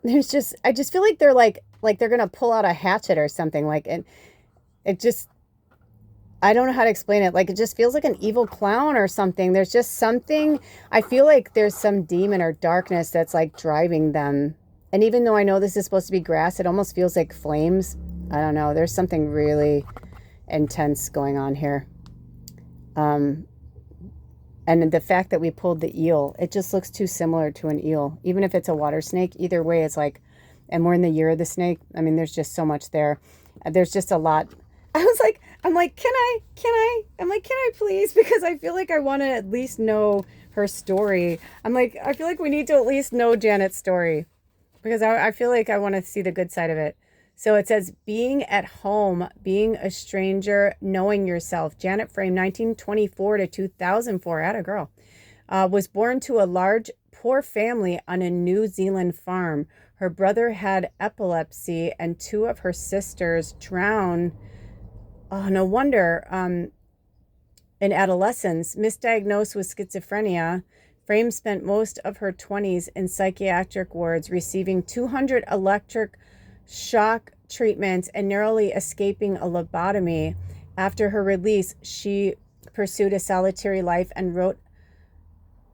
there's just, I just feel like they're like they're gonna pull out a hatchet or something, like, and it just, I don't know how to explain it. Like, it just feels like an evil clown or something. There's just something, I feel like there's some demon or darkness that's like driving them. And even though I know this is supposed to be grass, it almost feels like flames. I don't know. There's something really intense going on here. And the fact that we pulled the eel, it just looks too similar to an eel. Even if it's a water snake, either way, it's like, and we're in the year of the snake. I mean, there's just so much there. There's just a lot. I'm like, can I please? Because I feel like I want to at least know her story. I feel like we need to at least know Janet's story, because I feel like I want to see the good side of it. So it says, being at home, being a stranger, knowing yourself. Janet Frame, 1924 to 2004. Atta girl. Was born to a large, poor family on a New Zealand farm. Her brother had epilepsy and 2 of her sisters drowned. Oh, no wonder. In adolescence, misdiagnosed with schizophrenia, Frame spent most of her 20s in psychiatric wards, receiving 200 electric shock treatments and narrowly escaping a lobotomy. After her release, she pursued a solitary life and wrote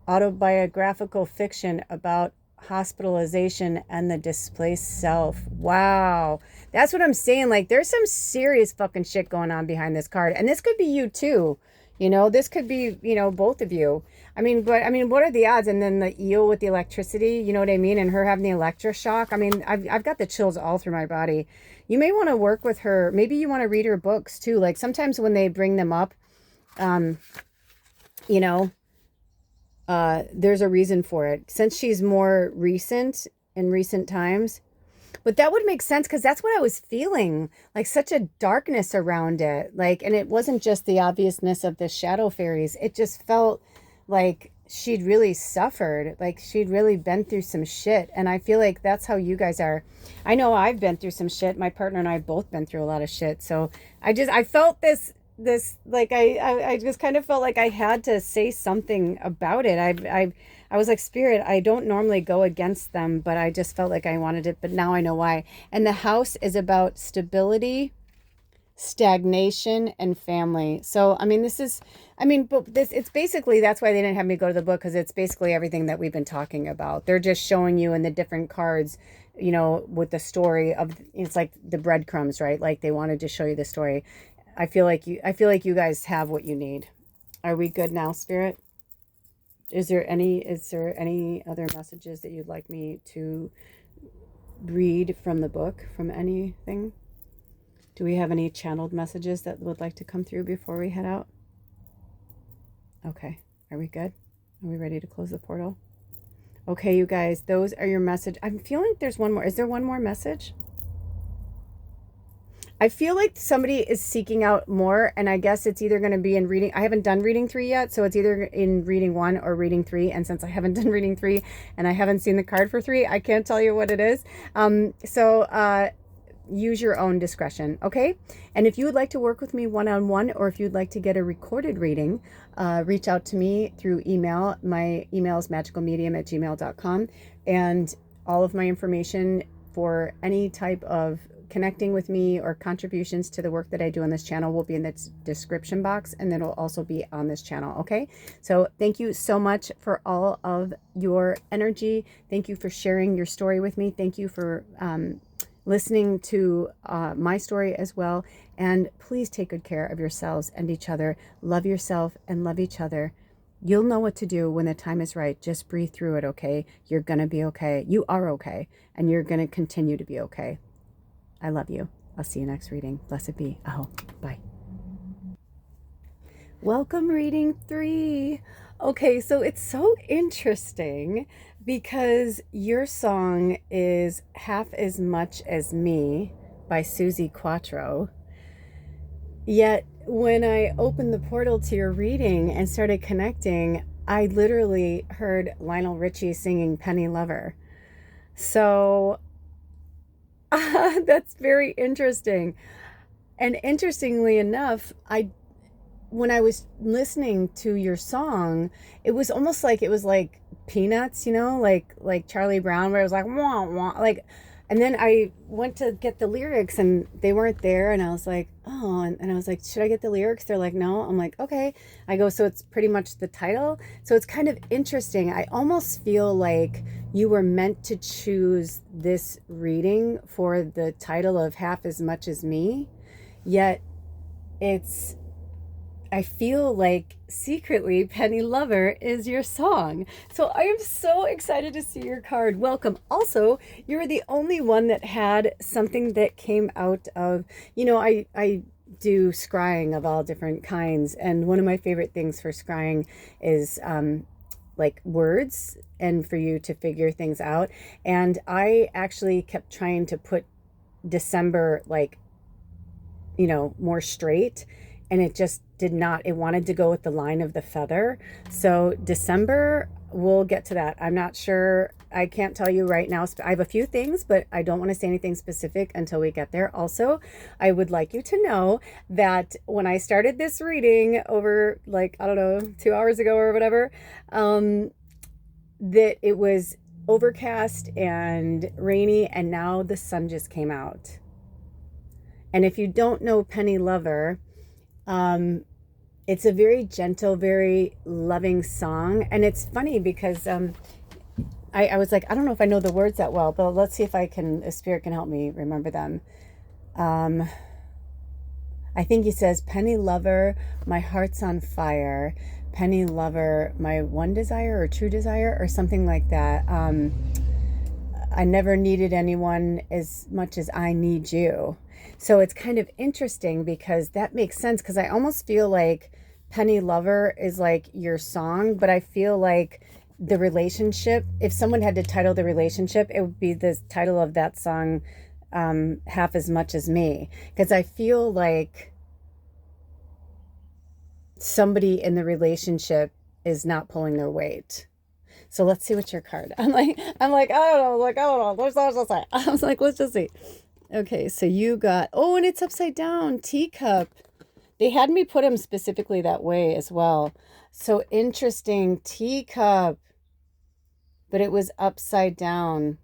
autobiographical fiction about hospitalization and the displaced self. Wow. That's what I'm saying. Like, there's some serious fucking shit going on behind this card. And this could be you too. You know, this could be, you know, both of you. What are the odds? And then the eel with the electricity, you know what I mean? And her having the electroshock. I mean, I've got the chills all through my body. You may want to work with her. Maybe you want to read her books too. Like, sometimes when they bring them up, you know, there's a reason for it, since she's more recent in recent times. But that would make sense, because that's what I was feeling, like such a darkness around it. Like, and it wasn't just the obviousness of the shadow fairies. It just felt like she'd really suffered, like she'd really been through some shit. And I feel like that's how you guys are. I know I've been through some shit. My partner and I both been through a lot of shit. So I felt this like I just kind of felt like I had to say something about it. I was like, Spirit, I don't normally go against them, but I just felt like I wanted it, but now I know why. And the house is about stability, stagnation, and family. So it's basically, that's why they didn't have me go to the book, because it's basically everything that we've been talking about. They're just showing you in the different cards, you know, with the story of, it's like the breadcrumbs, right? Like, they wanted to show you the story. I feel like you guys have what you need. Are we good now, Spirit? Is there any other messages that you'd like me to read from the book, from anything? Do we have any channeled messages that would like to come through before we head out? Okay. Are we good? Are we ready to close the portal? Okay, you guys, those are your message. I'm feeling there's one more. Is there one more message? I feel like somebody is seeking out more, and I guess it's either going to be in reading. I haven't done reading 3 yet, so it's either in reading 1 or reading 3. And since I haven't done reading 3 and I haven't seen the card for 3, I can't tell you what it is. Use your own discretion, okay? And if you would like to work with me one-on-one, or if you'd like to get a recorded reading, reach out to me through email. My email is magicalmedium@gmail.com, and all of my information for any type of connecting with me or contributions to the work that I do on this channel will be in the description box, and it'll also be on this channel, okay? So thank you so much for all of your energy. Thank you for sharing your story with me. Thank you for listening to my story as well. And please take good care of yourselves and each other. Love yourself and love each other. You'll know what to do when the time is right. Just breathe through it, okay? You're going to be okay. You are okay. And you're going to continue to be okay. I love you. I'll see you next reading. Blessed be. Aho. Bye. Welcome, reading 3. Okay, so it's so interesting because your song is Half as Much as Me by Susie Quattro. Yet when I opened the portal to your reading and started connecting, I literally heard Lionel Richie singing Penny Lover. So that's very interesting. And interestingly enough, when I was listening to your song, it was almost like it was like Peanuts, like Charlie Brown, where it was like wah wah, like. And then I went to get the lyrics, and they weren't there, and I was like, oh, and I was like, should I get the lyrics? They're like, no. I'm like, okay. I go, so it's pretty much the title. So it's kind of interesting. I almost feel like you were meant to choose this reading for the title of Half as Much as Me, yet it's I feel like secretly Penny Lover is your song. So I am so excited to see your card. Welcome. Also, you're the only one that had something that came out of, I do scrying of all different kinds. And one of my favorite things for scrying is like words and for you to figure things out. And I actually kept trying to put December more straight, and it just did not. It wanted to go with the line of the feather. So December, we'll get to that. I'm not sure. I can't tell you right now. I have a few things, but I don't want to say anything specific until we get there. Also, I would like you to know that when I started this reading over 2 hours ago or whatever, that it was overcast and rainy, and now the sun just came out. And if you don't know Penny Lover, it's a very gentle, very loving song. And it's funny because I was like, I don't know if I know the words that well, but let's see if a spirit can help me remember them. I think he says, Penny Lover, my heart's on fire. Penny Lover, my one desire or true desire, or something like that. I never needed anyone as much as I need you. So it's kind of interesting because that makes sense, because I almost feel like Penny Lover is like your song, but I feel like the relationship, if someone had to title the relationship, it would be the title of that song, Half as Much as Me, because I feel like somebody in the relationship is not pulling their weight. So let's see what your card. I'm like, I don't know. Let's say. I was like, let's just see. Okay, so you got, and it's upside down, teacup. They had me put them specifically that way as well. So interesting, teacup, but it was upside down.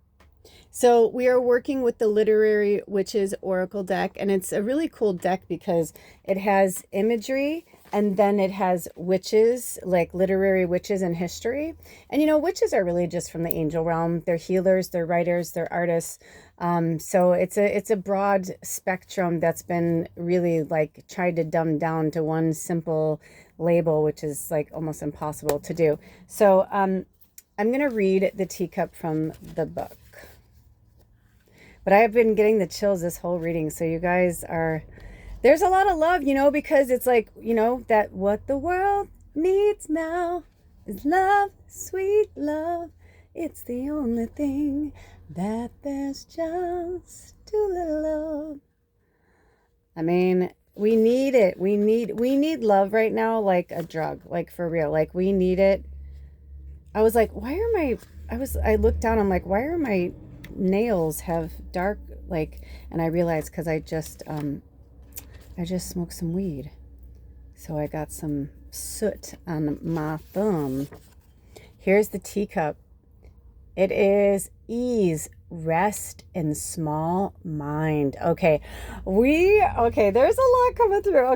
So we are working with the Literary Witches Oracle deck, and it's a really cool deck because it has imagery, and then it has witches, like literary witches in history. And witches are really just from the angel realm. They're healers, they're writers, they're artists. So it's a broad spectrum that's been really tried to dumb down to one simple label, which is almost impossible to do. So I'm going to read the teacup from the book. But I have been getting the chills this whole reading. So you guys there's a lot of love, because it's that what the world needs now is love, sweet love. It's the only thing that there's just too little of. I mean, we need it. We need love right now, like a drug, for real. We need it. I was like, I looked down, I'm like, why are my nails have dark, and I realized because I just smoked some weed. So I got some soot on my thumb. Here's the teacup. It is ease, rest, and small mind. Okay, there's a lot coming through.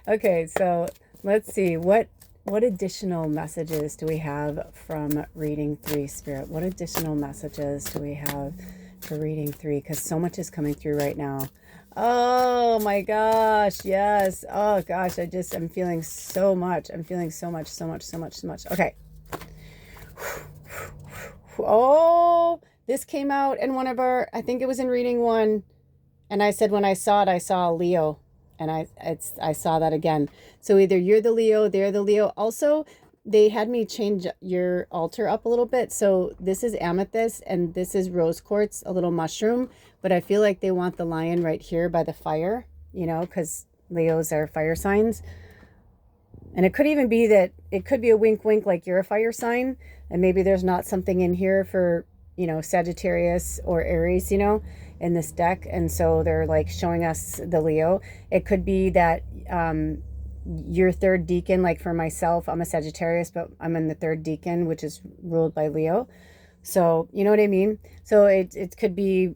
Okay. So let's see what additional messages do we have from reading 3, Spirit? What additional messages do we have for reading 3? Because so much is coming through right now. Oh my gosh, yes. Oh gosh, I'm feeling so much. I'm feeling so much. Okay. Oh, this came out in one of I think it was in reading 1. And I said when I saw it, I saw a Leo. And I saw that again. So either you're the Leo, they're the Leo. Also, they had me change your altar up a little bit. So this is amethyst and this is rose quartz, a little mushroom. But I feel like they want the lion right here by the fire, you know, because Leos are fire signs. And it could even be that it could be a wink, wink, like you're a fire sign. And maybe there's not something in here for, you know, Sagittarius or Aries, you know, in this deck. And so they're like showing us the Leo. It could be that your third deacon, like for myself, I'm a Sagittarius, but I'm in the third deacon, which is ruled by Leo. So, you know what I mean? So it could be,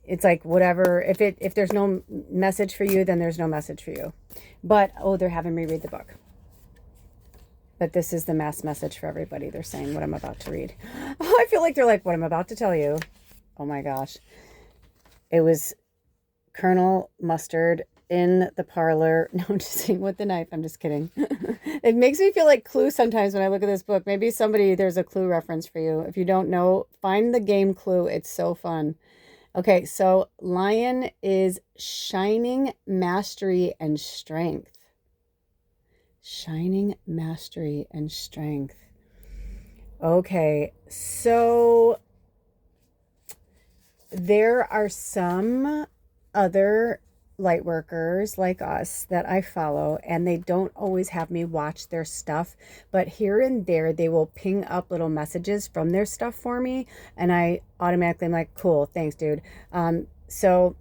it's like whatever, if there's no message for you, then there's no message for you. But, oh, they're having me read the book. But this is the mass message for everybody. They're saying what I'm about to read. Oh, I feel like they're like, what I'm about to tell you. Oh my gosh. It was Colonel Mustard in the parlor. No, I'm just saying with the knife. I'm just kidding. It makes me feel like Clue sometimes when I look at this book. Maybe there's a Clue reference for you. If you don't know, find the game Clue. It's so fun. Okay, so lion is shining mastery and strength. Shining mastery and strength. Okay, so there are some other light workers like us that I follow, and they don't always have me watch their stuff, but here and there they will ping up little messages from their stuff for me, and I automatically am like, cool, thanks, dude. So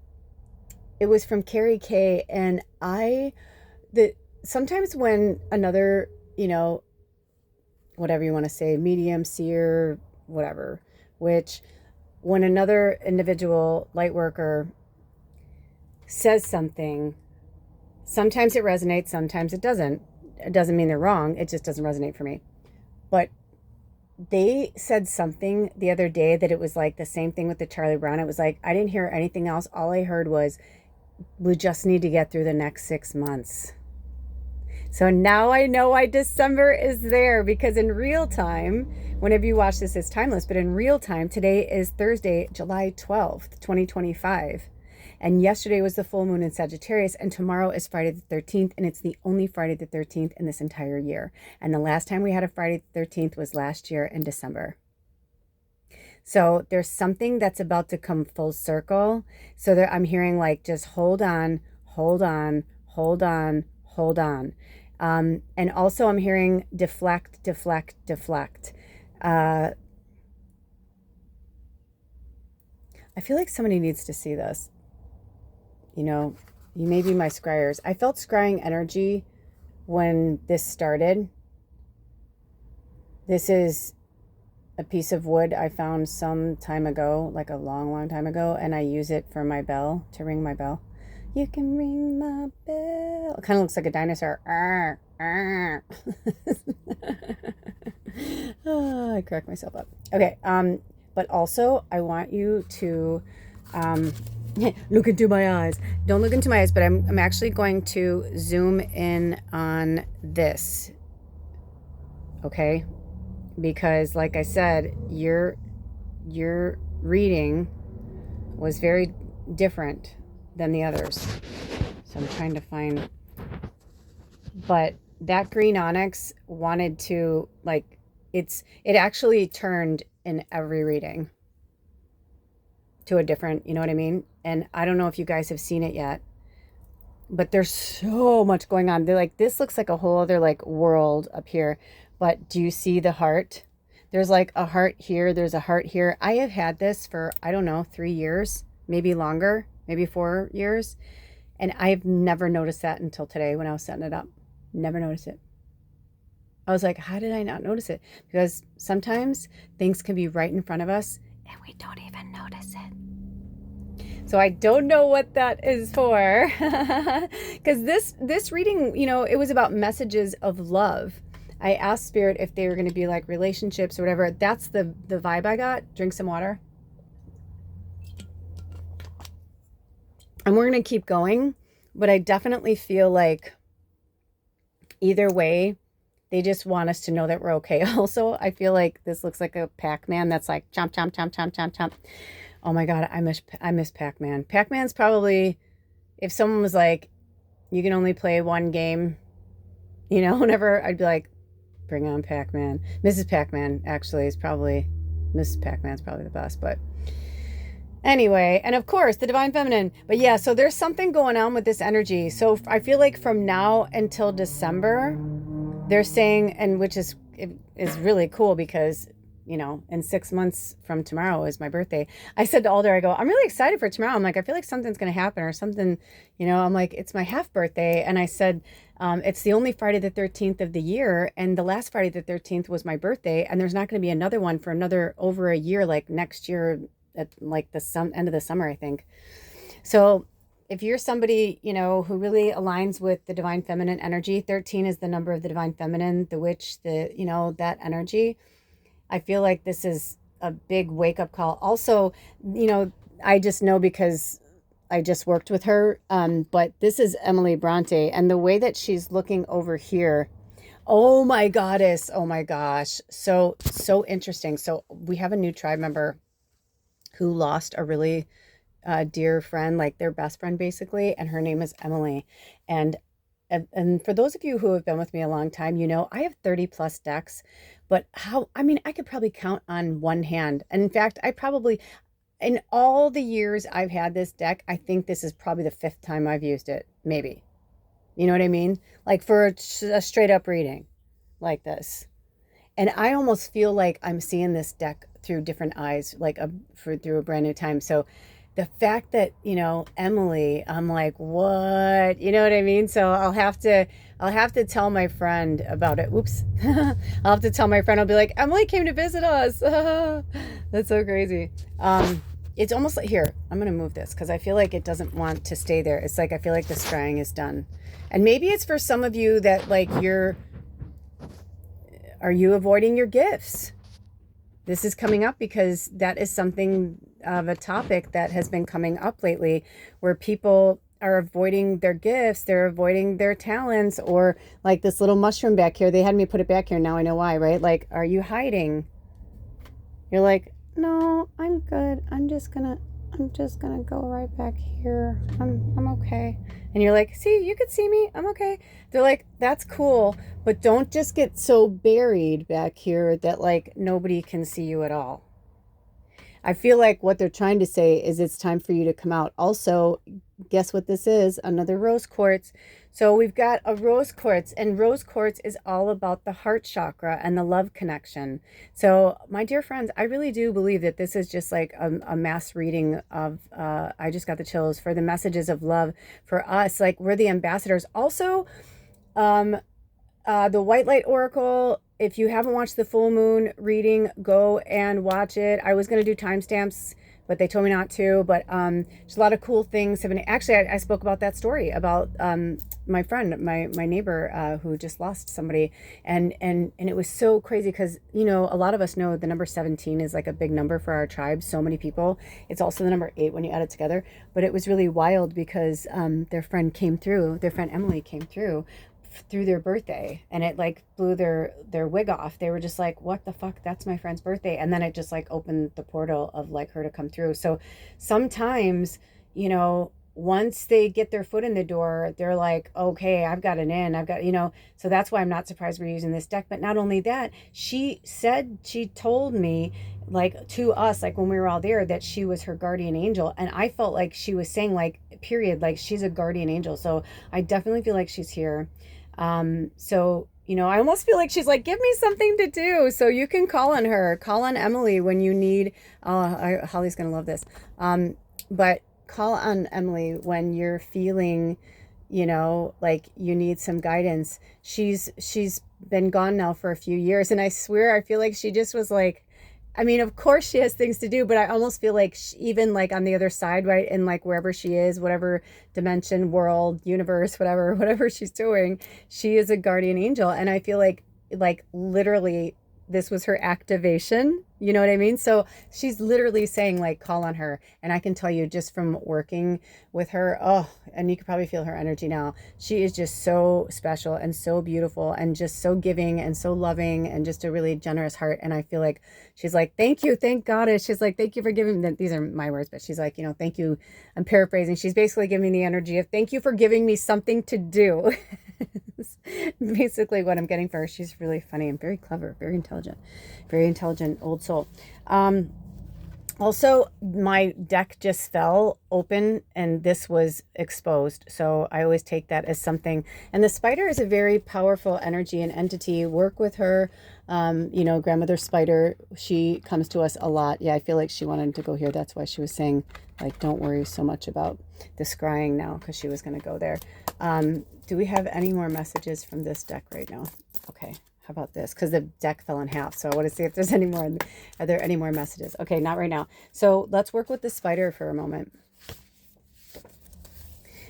it was from Carrie K, and sometimes when another, you know, whatever you want to say, medium, seer, whatever, when another individual light worker says something, sometimes it resonates, sometimes it doesn't. It doesn't mean they're wrong. It just doesn't resonate for me. But they said something the other day that it was like the same thing with the Charlie Brown. It was like, I didn't hear anything else. All I heard was, we just need to get through the next 6 months. So now I know why December is there, because in real time, whenever you watch this, it's timeless, but in real time, today is Thursday, July 12th, 2025. And yesterday was the full moon in Sagittarius, and tomorrow is Friday the 13th, and it's the only Friday the 13th in this entire year. And the last time we had a Friday the 13th was last year in December. So there's something that's about to come full circle. So I'm hearing like, just hold on, hold on, hold on, hold on. And also I'm hearing deflect, deflect, deflect. I feel like somebody needs to see this. You know, you may be my scryers. I felt scrying energy when this started. This is a piece of wood I found some time ago, like a long, long time ago, and I use it for my bell, to ring my bell. You can ring my bell. It kind of looks like a dinosaur. Arr, arr. Oh, I cracked myself up. Okay, but also I want you to look into my eyes. Don't look into my eyes, but I'm actually going to zoom in on this. Okay? Because like I said, your reading was very different than the others. So I'm trying to find, but that green onyx wanted to, like, it actually turned in every reading to a different, you know what I mean? And I don't know if you guys have seen it yet, but there's so much going on. They're like, this looks like a whole other like world up here. But do you see the heart? There's like a heart here. There's a heart here. I have had this for, I don't know, 3 years, maybe longer, maybe 4 years. And I've never noticed that until today when I was setting it up. Never noticed it. I was like, how did I not notice it? Because sometimes things can be right in front of us and we don't even notice it. So I don't know what that is for. Because this reading, you know, it was about messages of love. I asked Spirit if they were going to be like relationships or whatever. That's the vibe I got. Drink some water. And we're going to keep going. But I definitely feel like either way, they just want us to know that we're okay. Also, I feel like this looks like a Pac-Man that's like chomp, chomp, chomp, chomp, chomp, chomp. Oh my God, I miss Pac-Man. Pac-Man's probably, if someone was like, you can only play one game. You know, whenever I'd be like, bring on Pac-Man. Mrs. Pac-Man actually is probably, Mrs. Pac-Man's probably the best, but anyway, and of course, the divine feminine. But yeah, so there's something going on with this energy. So I feel like from now until December, they're saying, and which is really cool because, you know, in 6 months from tomorrow is my birthday. I said to Alder, I go, I'm really excited for tomorrow. I'm like, I feel like something's going to happen or something, you know, I'm like, it's my half birthday. And I said, it's the only Friday the 13th of the year. And the last Friday the 13th was my birthday. And there's not going to be another one for another over a year, like next year at like the end of the summer, I think. So if you're somebody, you know, who really aligns with the divine feminine energy, 13 is the number of the divine feminine, the witch, the, you know, that energy. I feel like this is a big wake up call. Also, you know, I just know because I just worked with her, but this is Emily Bronte, and the way that she's looking over here, oh my goddess, oh my gosh, so interesting. So we have a new tribe member who lost a really dear friend, like their best friend basically, and her name is Emily. And for those of you who have been with me a long time, you know, I have 30 plus decks, but I could probably count on one hand. And in fact, in all the years I've had this deck, I think this is probably the 5th time I've used it, maybe. You know what I mean? Like for a straight up reading like this. And I almost feel like I'm seeing this deck through different eyes, like through a brand new time. So the fact that, you know, Emily, I'm like, what? You know what I mean? So I'll have to tell my friend about it. Whoops. I'll have to tell my friend, I'll be like, Emily came to visit us. That's so crazy. It's almost like, here, I'm going to move this because I feel like it doesn't want to stay there. It's like, I feel like the scrying is done. And maybe it's for some of you that like are you avoiding your gifts? This is coming up because that is something of a topic that has been coming up lately where people are avoiding their gifts, they're avoiding their talents, or like this little mushroom back here. They had me put it back here. Now I know why, right? Like, are you hiding? You're like, no, I'm good. I'm just gonna go right back here. I'm okay. And you're like, see, you could see me. I'm okay. They're like, that's cool, but don't just get so buried back here that like nobody can see you at all. I feel like what they're trying to say is it's time for you to come out. Also, guess what this is? Another rose quartz. So we've got a rose quartz, and rose quartz is all about the heart chakra and the love connection. So my dear friends, I really do believe that this is just like a mass reading of, I just got the chills, for the messages of love for us. Like we're the ambassadors. Also, the White Light Oracle, if you haven't watched the full moon reading, go and watch it. I was going to do timestamps, but they told me not to. But there's a lot of cool things. Actually, I spoke about that story about my friend, my neighbor who just lost somebody. And it was so crazy because, you know, a lot of us know the number 17 is like a big number for our tribe. So many people. It's also the number 8 when you add it together. But it was really wild because their friend Emily came through their birthday, and it like blew their wig off. They were just like, what the fuck, that's my friend's birthday. And then it just like opened the portal of like her to come through. So sometimes, you know, once they get their foot in the door, they're like, okay, I've got an in, I've got, you know. So that's why I'm not surprised we're using this deck. But not only that, she told me, like, to us, like when we were all there, that she was her guardian angel. And I felt like she was saying, like, period, like she's a guardian angel. So I definitely feel like she's here. So, you know, I almost feel like she's like, give me something to do. So you can call on Emily when you need, Holly's going to love this. But call on Emily when you're feeling, you know, like you need some guidance. She's been gone now for a few years. And I swear, I feel like she just was like, I mean, of course she has things to do, but I almost feel like even like on the other side, right? And like wherever she is, whatever dimension, world, universe, whatever she's doing, she is a guardian angel. And I feel like literally this was her activation. You know what I mean? So she's literally saying like, call on her. And I can tell you just from working with her, oh, and you could probably feel her energy now. She is just so special and so beautiful and just so giving and so loving and just a really generous heart. And I feel like she's like, thank you, thank goddess. She's like, thank you for giving me, these are my words, but she's like, you know, thank you. I'm paraphrasing. She's basically giving me the energy of thank you for giving me something to do. Basically what I'm getting for her. She's really funny and very clever, very intelligent old soul. Also, my deck just fell open and this was exposed. So I always take that as something. And the spider is a very powerful energy and entity. Work with her. You know, grandmother spider, she comes to us a lot. Yeah, I feel like she wanted to go here. That's why she was saying, like, don't worry so much about the scrying now, because she was going to go there. Do we have any more messages from this deck right now? Okay. How about this? Because the deck fell in half. So I want to see if there's any more. Are there any more messages? Okay, not right now. So let's work with the spider for a moment.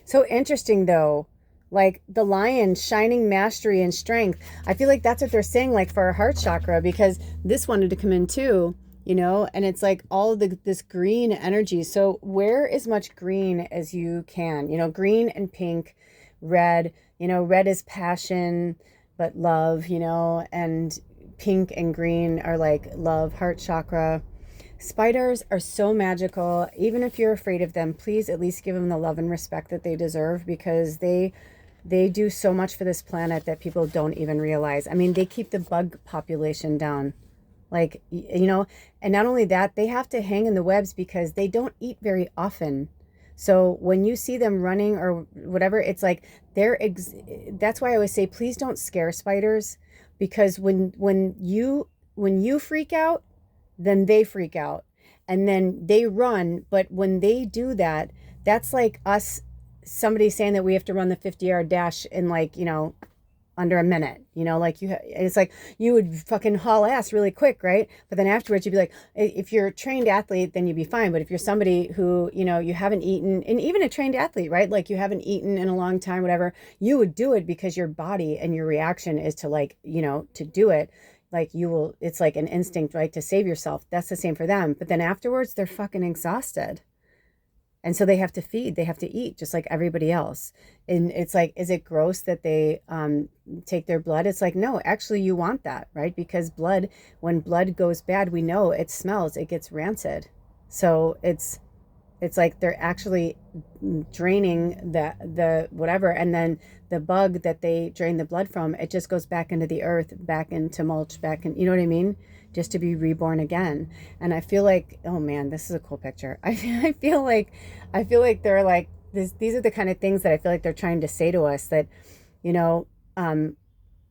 So interesting though, like the lion, shining mastery and strength. I feel like that's what they're saying, like for our heart chakra, because this wanted to come in too, you know, and it's like all of this green energy. So wear as much green as you can, you know, green and pink, red, you know, red is passion, but love, you know, and pink and green are like love, heart chakra. Spiders are so magical. Even if you're afraid of them, please at least give them the love and respect that they deserve, because they do so much for this planet that people don't even realize. I mean, they keep the bug population down. Like, you know, and not only that, they have to hang in the webs because they don't eat very often. So when you see them running or whatever, it's like that's why I always say, please don't scare spiders, because when you freak out, then they freak out and then they run. But when they do that, that's like somebody saying that we have to run the 50-yard dash in like, you know, under a minute, you know, like it's like you would fucking haul ass really quick, right? But then afterwards you'd be like, if you're a trained athlete, then you'd be fine. But if you're somebody who, you know, you haven't eaten, and even a trained athlete, right? Like you haven't eaten in a long time, whatever, you would do it because your body and your reaction is to like, you know, to do it. Like it's like an instinct, right? To save yourself. That's the same for them. But then afterwards they're fucking exhausted. And so they have to feed, they have to eat just like everybody else. And it's like, is it gross that they take their blood? It's like, no, actually you want that, right? Because when blood goes bad, we know it smells, it gets rancid. So it's like they're actually draining the whatever. And then the bug that they drain the blood from, it just goes back into the earth, back into mulch, back in, you know what I mean? Just to be reborn again. And I feel like, oh man, this is a cool picture. I feel like they're like, these are the kind of things that I feel like they're trying to say to us, that, you know,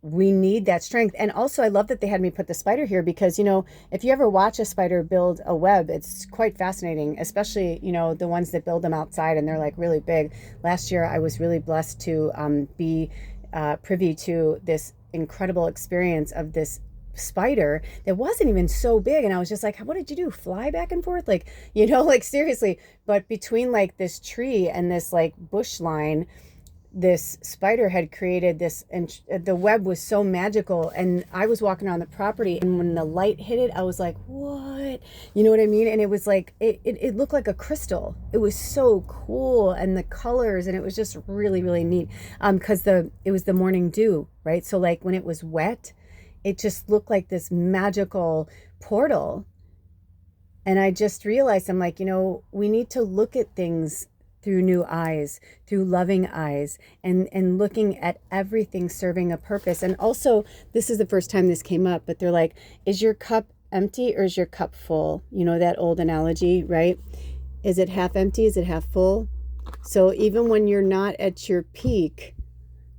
we need that strength. And also I love that they had me put the spider here, because, you know, if you ever watch a spider build a web, it's quite fascinating, especially, you know, the ones that build them outside and they're like really big. Last year, I was really blessed to be privy to this incredible experience of this spider that wasn't even so big, and I was just like, what did you do, fly back and forth, like, you know, like seriously? But between like this tree and this like bush line, this spider had created this, and the web was so magical. And I was walking around the property, and when the light hit it, I was like, what, you know what I mean? And it was like it looked like a crystal. It was so cool, and the colors, and it was just really, really neat, because it was the morning dew, right? So like when it was wet, it just looked like this magical portal. And I just realized, I'm like, you know, we need to look at things through new eyes, through loving eyes, and looking at everything serving a purpose. And also, this is the first time this came up, but they're like, is your cup empty or is your cup full? You know, that old analogy, right? Is it half empty? Is it half full? So even when you're not at your peak,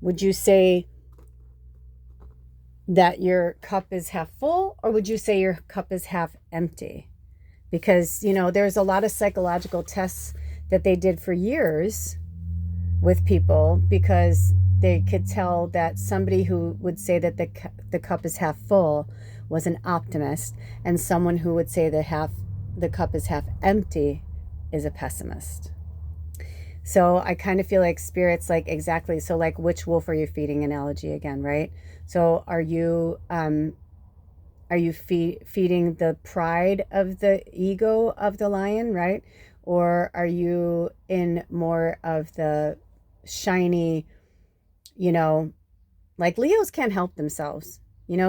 would you say that your cup is half full, or would you say your cup is half empty? Because, you know, there's a lot of psychological tests that they did for years with people, because they could tell that somebody who would say that the cup is half full was an optimist, and someone who would say the cup is half empty is a pessimist. So I kind of feel like spirit's like, exactly. So like, which wolf are you feeding analogy again, right? So are you Are you feeding the pride of the ego of the lion, right? Or are you in more of the shiny, you know, like Leos can't help themselves.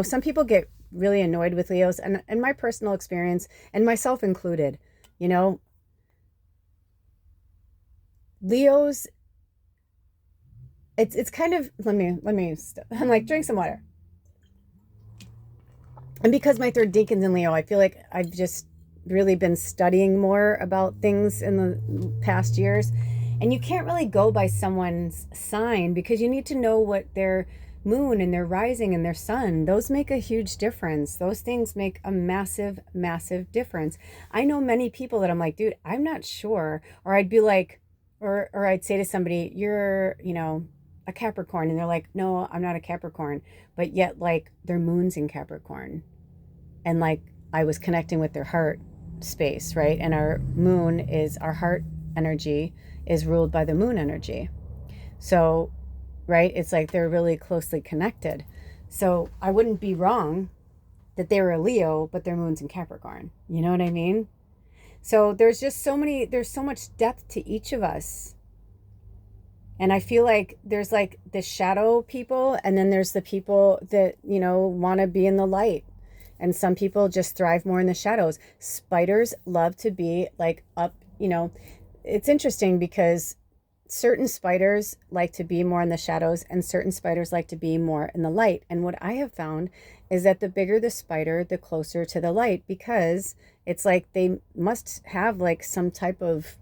Some people get really annoyed with Leos, and in my personal experience, and myself included, you know, Leos, it's kind of, I'm like, drink some water. And because my third deacon's in Leo, I feel like I've just really been studying more about things in the past years. And you can't really go by someone's sign because you need to know what their moon and their rising and their sun, those make a huge difference. Those things make a massive, massive difference. I know many people that I'm like, dude, I'm not sure. Or I'd be like, or I'd say to somebody, you're, a Capricorn. And they're like, no, I'm not a Capricorn. But yet, like, their moon's in Capricorn. And like, I was connecting with their heart space, right? And our moon is, our heart energy is ruled by the moon energy. So, right, it's like they're really closely connected. So I wouldn't be wrong that they were a Leo, but their moon's in Capricorn. You know what I mean? So there's so much depth to each of us. And I feel like there's like the shadow people, and then there's the people that, want to be in the light. And some people just thrive more in the shadows. Spiders love to be like up, it's interesting because certain spiders like to be more in the shadows and certain spiders like to be more in the light. And what I have found is that the bigger the spider, the closer to the light, because it's like they must have like some type of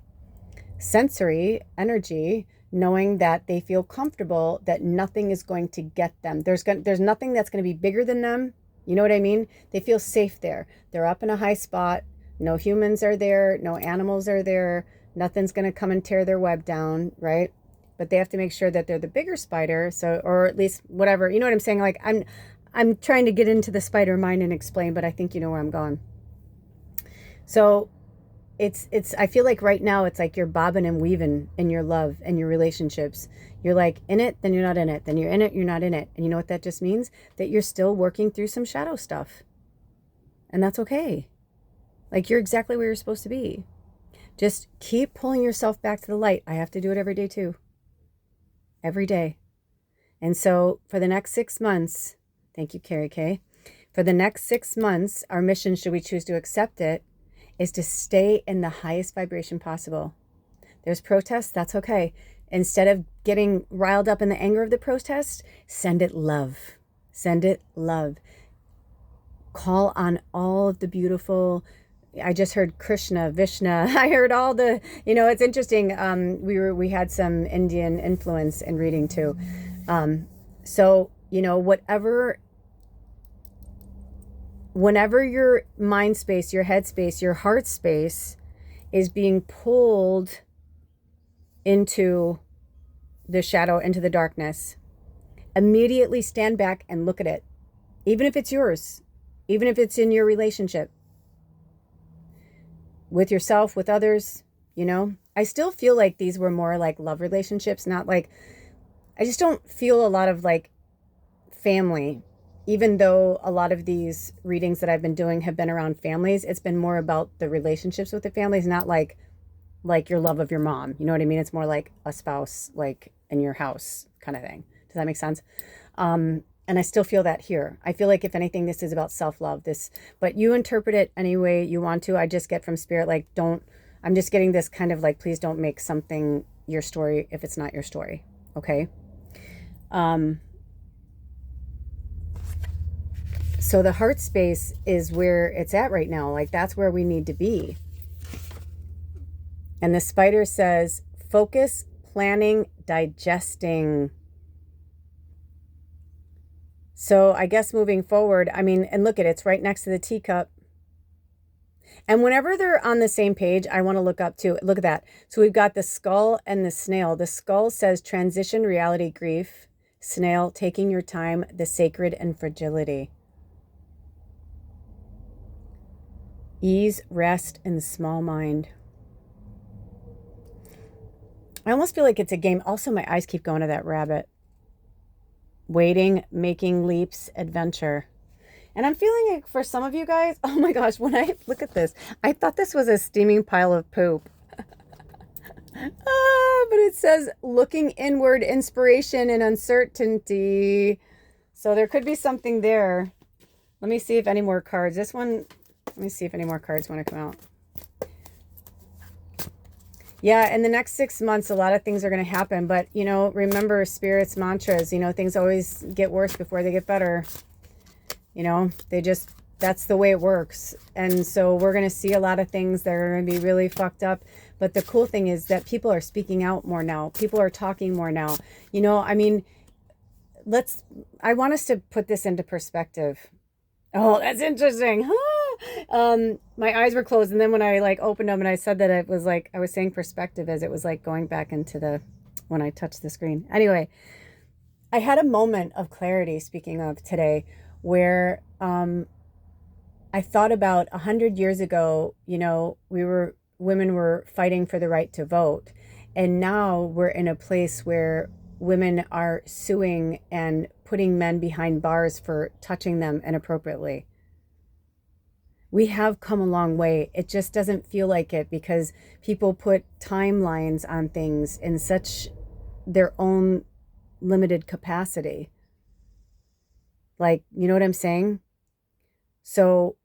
sensory energy, knowing that they feel comfortable that nothing is going to get them. There's nothing that's going to be bigger than them. You know what I mean? They feel safe there. They're up in a high spot. No humans are there. No animals are there. Nothing's going to come and tear their web down, right? But they have to make sure that they're the bigger spider. So, or at least whatever, you know what I'm saying? Like I'm trying to get into the spider mind and explain, but I think you know where I'm going. So I feel like right now it's like you're bobbing and weaving in your love and your relationships. You're like in it, then you're not in it. Then you're in it, you're not in it. And you know what that just means? That you're still working through some shadow stuff. And that's okay. Like you're exactly where you're supposed to be. Just keep pulling yourself back to the light. I have to do it every day too. Every day. And so for the next 6 months, thank you, Carrie K. For the next 6 months, our mission, should we choose to accept it, is to stay in the highest vibration possible. There's protests, that's okay. Instead of getting riled up in the anger of the protest, send it love. Send it love. Call on all of the beautiful, I just heard Krishna, Vishnu. I heard all the, it's interesting. We had some Indian influence in reading too. So, whenever your mind space, your head space, your heart space is being pulled into the shadow, into the darkness, immediately stand back and look at it. Even if it's yours, even if it's in your relationship with yourself, with others, I still feel like these were more like love relationships, not like, I just don't feel a lot of like family. Even though a lot of these readings that I've been doing have been around families, it's been more about the relationships with the families, not like your love of your mom. You know what I mean? It's more like a spouse, like in your house kind of thing. Does that make sense? And I still feel that here. I feel like if anything, this is about self-love. But you interpret it any way you want to. I just get from spirit, like, I'm just getting this kind of like, please don't make something your story if it's not your story. Okay. So the heart space is where it's at right now. Like that's where we need to be. And the spider says, focus, planning, digesting. So I guess moving forward, and look at it, it's right next to the teacup. And whenever they're on the same page, I want to look up too. Look at that. So we've got the skull and the snail. The skull says transition, reality, grief. Snail, taking your time, the sacred and fragility. Ease, rest, and the small mind. I almost feel like it's a game. Also, my eyes keep going to that rabbit. Waiting, making leaps, adventure. And I'm feeling like for some of you guys, oh my gosh, when I look at this, I thought this was a steaming pile of poop. But it says looking inward, inspiration and uncertainty. So there could be something there. Let me see if any more cards. This one, let me see if any more cards want to come out. Yeah, in the next 6 months, a lot of things are going to happen. But, you know, remember Spirit's mantras, you know, things always get worse before they get better. You know, they just, that's the way it works. And so we're going to see a lot of things that are going to be really fucked up. But the cool thing is that people are speaking out more now. People are talking more now. You know, I mean, I want us to put this into perspective. Oh, that's interesting. My eyes were closed. And then when I like opened them and I said that, it was like, I was saying perspective as it was like going back into when I touched the screen. Anyway, I had a moment of clarity, speaking of today, where I thought about 100 years ago, you know, women were fighting for the right to vote. And now we're in a place where women are suing and putting men behind bars for touching them inappropriately. We have come a long way. It just doesn't feel like it because people put timelines on things in such their own limited capacity. Like, you know what I'm saying? So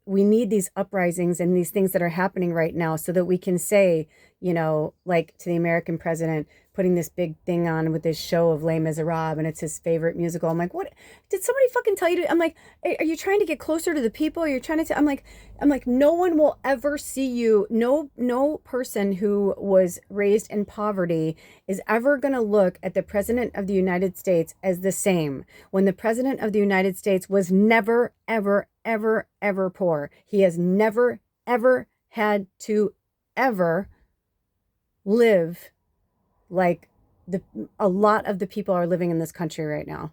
we need these uprisings and these things that are happening right now so that we can say, you know, like to the American president, putting this big thing on with this show of Les Miserables and it's his favorite musical. I'm like, what? Did somebody fucking tell you to? I'm like, are you trying to get closer to the people? You're trying to, I'm like, no one will ever see you. No person who was raised in poverty is ever going to look at the president of the United States as the same when the president of the United States was never, ever, ever, ever poor. He has never, ever had to ever live like a lot of the people are living in this country right now.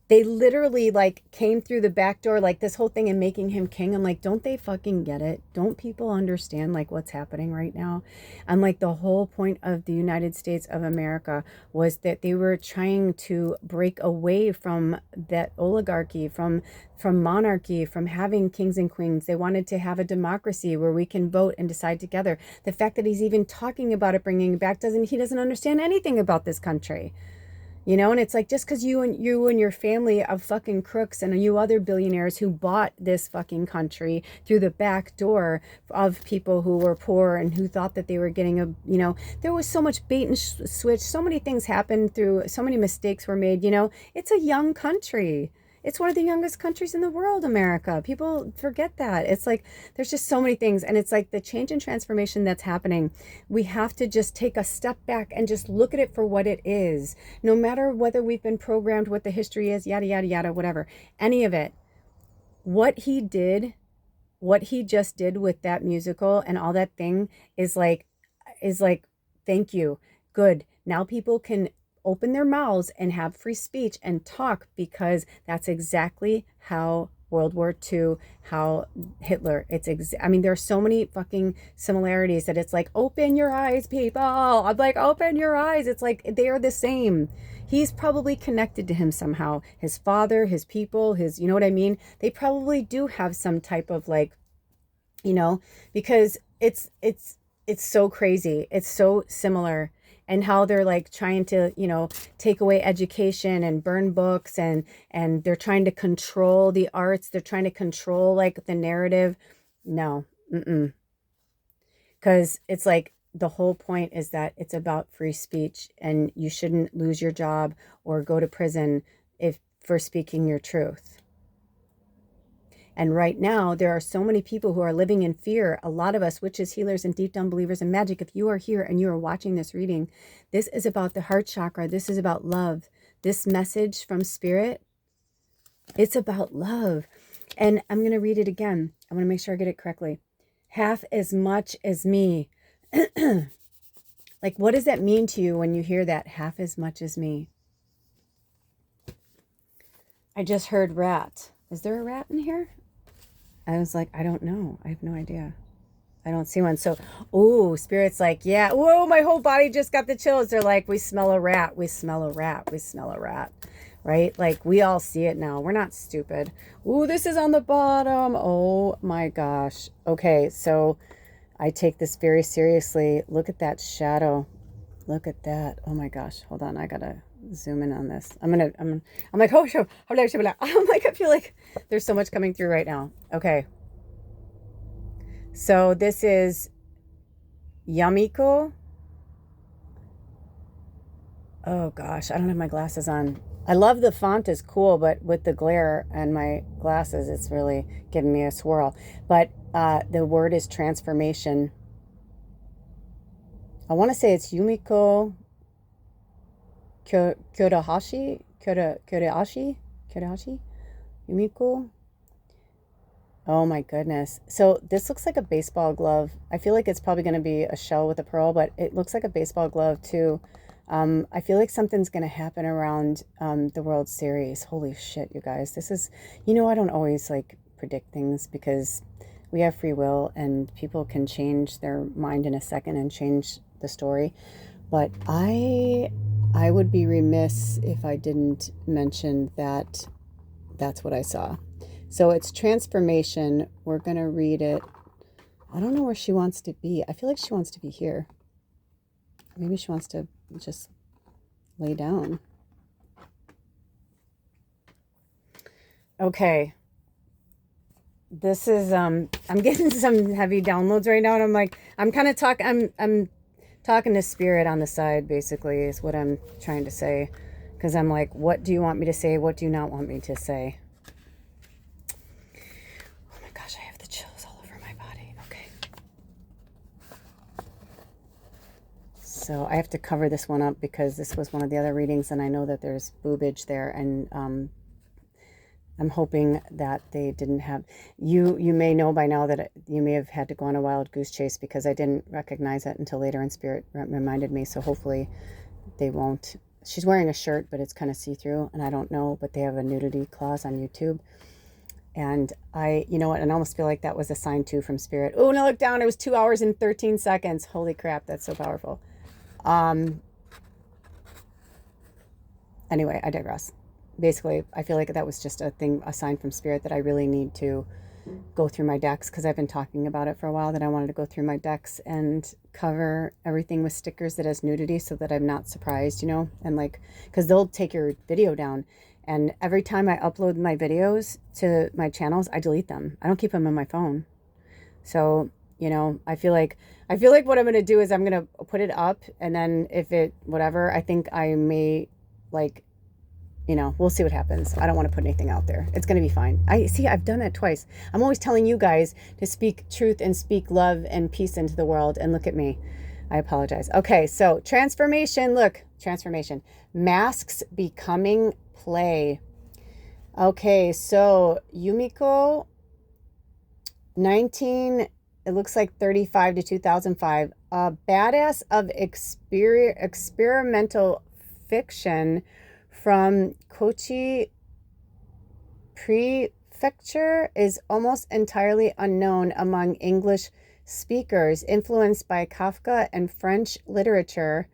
They literally like came through the back door, like this whole thing and making him king. I'm like, don't they fucking get it? Don't people understand like what's happening right now? I'm like, the whole point of the United States of America was that they were trying to break away from that oligarchy, from monarchy, from having kings and queens. They wanted to have a democracy where we can vote and decide together. The fact that he's even talking about it, bringing it back, he doesn't understand anything about this country. You know, and it's like, just because you and your family of fucking crooks and you other billionaires who bought this fucking country through the back door of people who were poor and who thought that they were getting you know, there was so much bait and switch. So many things happened so many mistakes were made. You know, it's a young country. It's one of the youngest countries in the world, America. People forget that. It's like, there's just so many things. And it's like the change and transformation that's happening. We have to just take a step back and just look at it for what it is. No matter whether we've been programmed, what the history is, yada, yada, yada, whatever, any of it. What he just did with that musical and all that thing is like, thank you. Good. Now people can open their mouths and have free speech and talk, because that's exactly how World War II, how Hitler, I mean, there are so many fucking similarities that it's like, open your eyes, people. I'm like, open your eyes. It's like, they are the same. He's probably connected to him somehow. His father, his people, you know what I mean? They probably do have some type of like, you know, because it's so crazy. It's so similar. And how they're like trying to, you know, take away education and burn books and they're trying to control the arts. They're trying to control like the narrative. No, because it's like the whole point is that it's about free speech and you shouldn't lose your job or go to prison for speaking your truth. And right now, there are so many people who are living in fear. A lot of us, witches, healers, and deep down believers in magic, if you are here and you are watching this reading, this is about the heart chakra. This is about love. This message from Spirit, it's about love. And I'm going to read it again. I want to make sure I get it correctly. Half as much as me. Like, what does that mean to you when you hear that? Half as much as me. I just heard rat. Is there a rat in here? I was like, I don't know. I have no idea. I don't see one. So, Spirit's like, yeah. Whoa, my whole body just got the chills. They're like, we smell a rat. We smell a rat. We smell a rat. right? Like we all see it now. We're not stupid. Ooh, this is on the bottom. Oh my gosh. Okay, so I take this very seriously. Look at that shadow. Look at that. Oh my gosh. Hold on. I gotta zoom in on this. I'm like, oh, I'm like, I feel like there's so much coming through right now. Okay. So this is Yamiko. Oh gosh, I don't have my glasses on. I love the font is cool, but with the glare and my glasses, it's really giving me a swirl. But the word is transformation. I want to say it's Yumiko Kyodahashi? Kyodahashi? Yumiko? Oh my goodness. So this looks like a baseball glove. I feel like it's probably going to be a shell with a pearl, but it looks like a baseball glove too. I feel like something's going to happen around the World Series. Holy shit, you guys. This is, I don't always like predict things because we have free will and people can change their mind in a second and change the story. But I would be remiss if I didn't mention that that's what I saw. So it's transformation. We're going to read it. I don't know where she wants to be. I feel like she wants to be here. Maybe she wants to just lay down. Okay. This is I'm getting some heavy downloads right now, and I'm like, I'm kind of I'm talking to spirit on the side, basically, is what I'm trying to say. Because I'm like, what do you want me to say? What do you not want me to say? Oh my gosh, I have the chills all over my body. Okay. So I have to cover this one up because this was one of the other readings, and I know that there's boobage there, and I'm hoping that they didn't have... You may know by now that you may have had to go on a wild goose chase because I didn't recognize it until later, and Spirit reminded me, so hopefully they won't. She's wearing a shirt, but it's kind of see-through, and I don't know, but they have a nudity clause on YouTube. And you know what, and I almost feel like that was a sign too from Spirit. Oh, and I looked down, it was 2 hours and 13 seconds. Holy crap, that's so powerful. Anyway, I digress. Basically, I feel like that was just a sign from Spirit that I really need to go through my decks, because I've been talking about it for a while, that I wanted to go through my decks and cover everything with stickers that has nudity so that I'm not surprised, and like, because they'll take your video down, and every time I upload my videos to my channels, I delete them. I don't keep them on my phone. So, I feel like what I'm going to do is I'm going to put it up, and then if it, whatever, I think I may, like, we'll see what happens. I don't want to put anything out there. It's going to be fine. I've done that twice. I'm always telling you guys to speak truth and speak love and peace into the world. And look at me. I apologize. Okay, so transformation. Look, transformation. Masks becoming play. Okay, so Yumiko, 19, it looks like 35 to 2005. A badass of experimental fiction from Kochi Prefecture is almost entirely unknown among English speakers. Influenced by Kafka and French literature,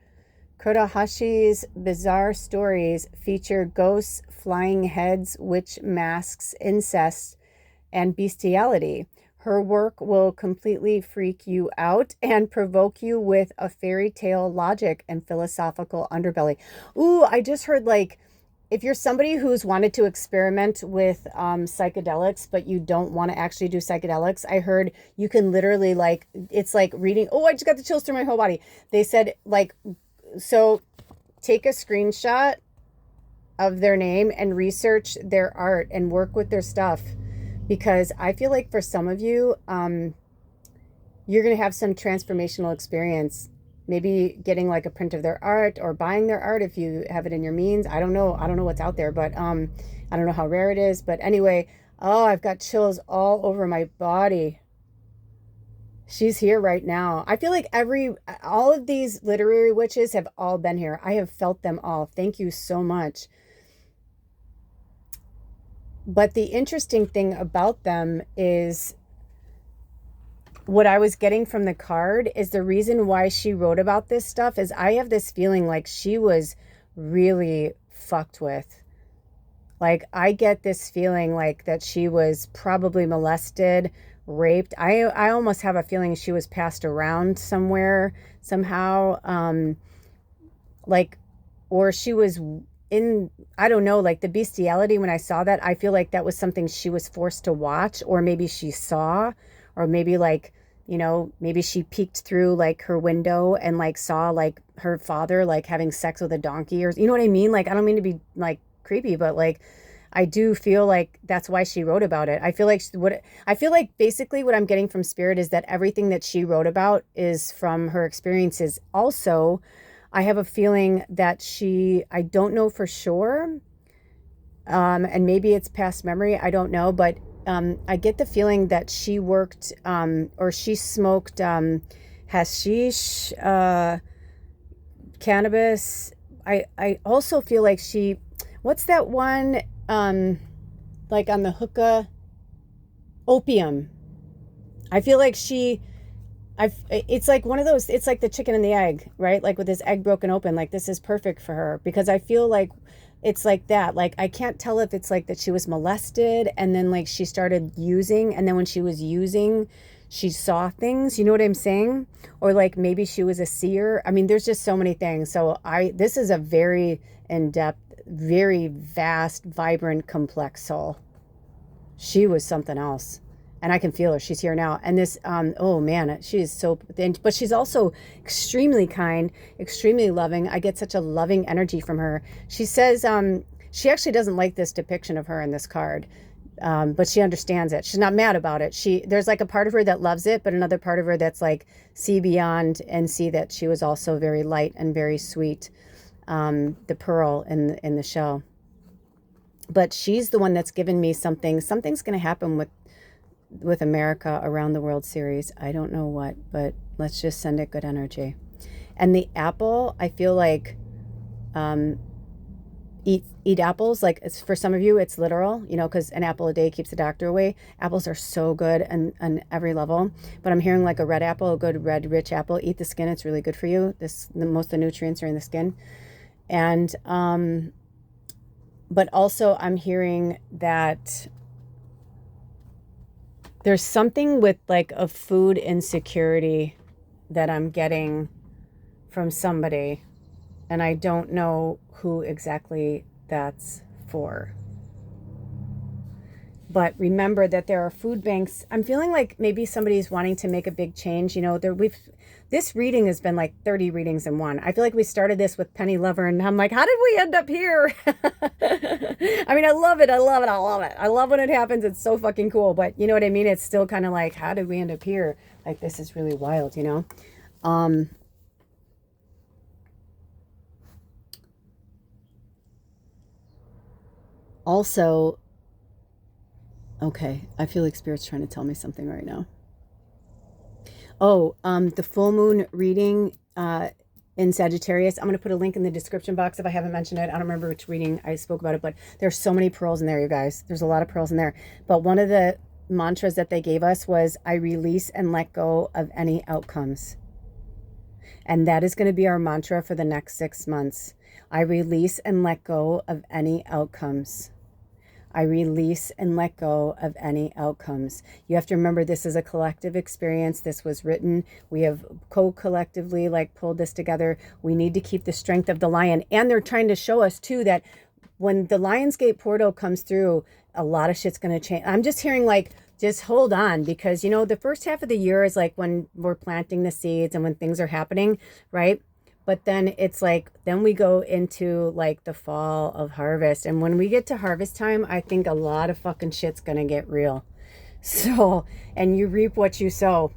Kodahashi's bizarre stories feature ghosts, flying heads, witch masks, incest, and bestiality. Her work will completely freak you out and provoke you with a fairy tale logic and philosophical underbelly. Ooh, I just heard, like, if you're somebody who's wanted to experiment with psychedelics, but you don't want to actually do psychedelics, I heard you can literally, like, it's like reading. Oh, I just got the chills through my whole body. They said, like, so take a screenshot of their name and research their art and work with their stuff. Because I feel like for some of you, you're going to have some transformational experience. Maybe getting like a print of their art or buying their art if you have it in your means. I don't know. I don't know what's out there, but I don't know how rare it is. But anyway, oh, I've got chills all over my body. She's here right now. I feel like all of these literary witches have all been here. I have felt them all. Thank you so much. But the interesting thing about them is what I was getting from the card is the reason why she wrote about this stuff is I have this feeling like she was really fucked with Like, I get this feeling like that she was probably molested, raped. I almost have a feeling she was passed around somewhere, somehow. Like, or she was in, I don't know, like the bestiality. When I saw that, I feel like that was something she was forced to watch, or maybe she saw, or maybe like, you know, maybe she peeked through like her window and like saw like her father like having sex with a donkey, or you know what I mean? Like, I don't mean to be like creepy, but like, I do feel like that's why she wrote about it. I feel like basically what I'm getting from Spirit is that everything that she wrote about is from her experiences. Also, I have a feeling that I don't know for sure, and maybe it's past memory, I don't know, but I get the feeling that she worked, or she smoked hashish, cannabis. I also feel like what's that one, like on the hookah, opium. I feel like it's like one of those, it's like the chicken and the egg, right? Like with this egg broken open, like this is perfect for her, because I feel like it's like that. Like, I can't tell if it's like that she was molested and then like she started using, and then when she was using, she saw things, you know what I'm saying? Or like maybe she was a seer. I mean, there's just so many things. So this is a very in-depth, very vast, vibrant, complex soul. She was something else. And I can feel her. She's here now. And this, oh man, she is so, but she's also extremely kind, extremely loving. I get such a loving energy from her. She says, she actually doesn't like this depiction of her in this card. But she understands it. She's not mad about it. There's like a part of her that loves it, but another part of her that's like, see beyond and see that she was also very light and very sweet. The pearl in the shell. But she's the one that's given me something's going to happen with America around the World Series. I don't know what, but let's just send it good energy. And the apple, I feel like, eat apples. Like, it's, for some of you, it's literal, you know, because an apple a day keeps the doctor away. Apples are so good on every level. But I'm hearing like a red apple, a good red, rich apple. Most the skin. It's really good for you. Most of the nutrients are in the skin. And, but also I'm hearing that there's something with like a food insecurity that I'm getting from somebody, and I don't know who exactly that's for. But remember that there are food banks. I'm feeling like maybe somebody's wanting to make a big change. You know, this reading has been like 30 readings in one. I feel like we started this with Penny Lover, and I'm like, how did we end up here? I mean, I love it. I love it. I love it. I love when it happens. It's so fucking cool. But you know what I mean? It's still kind of like, how did we end up here? Like, this is really wild, you know? Also, okay, I feel like Spirit's trying to tell me something right now. Oh, the full moon reading in Sagittarius. I'm going to put a link in the description box if I haven't mentioned it. I don't remember which reading I spoke about it, but there's so many pearls in there, you guys. There's a lot of pearls in there. But one of the mantras that they gave us was, I release and let go of any outcomes. And that is going to be our mantra for the next 6 months. I release and let go of any outcomes. I release and let go of any outcomes. You have to remember, this is a collective experience. This was written. We have collectively like pulled this together. We need to keep the strength of the lion. And they're trying to show us too that when the Lionsgate portal comes through, a lot of shit's going to change. I'm just hearing like, just hold on, because you know, the first half of the year is like when we're planting the seeds and when things are happening, right? But then it's like, then we go into like the fall of harvest. And when we get to harvest time, I think a lot of fucking shit's going to get real. So, and you reap what you sow.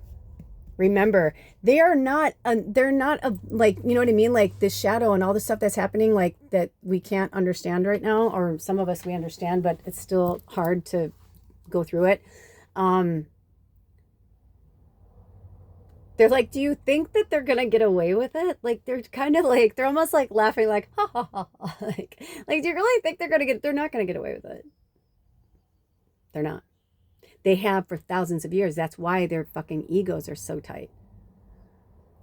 Remember, they're not like, you know what I mean? Like this shadow and all the stuff that's happening, like that we can't understand right now, or some of us we understand, but it's still hard to go through it. They're like, do you think that they're gonna get away with it? Like, they're kind of like, they're almost like laughing, like, ha ha ha, like, do you really think they're not gonna get away with it? They're not. They have for thousands of years. That's why their fucking egos are so tight.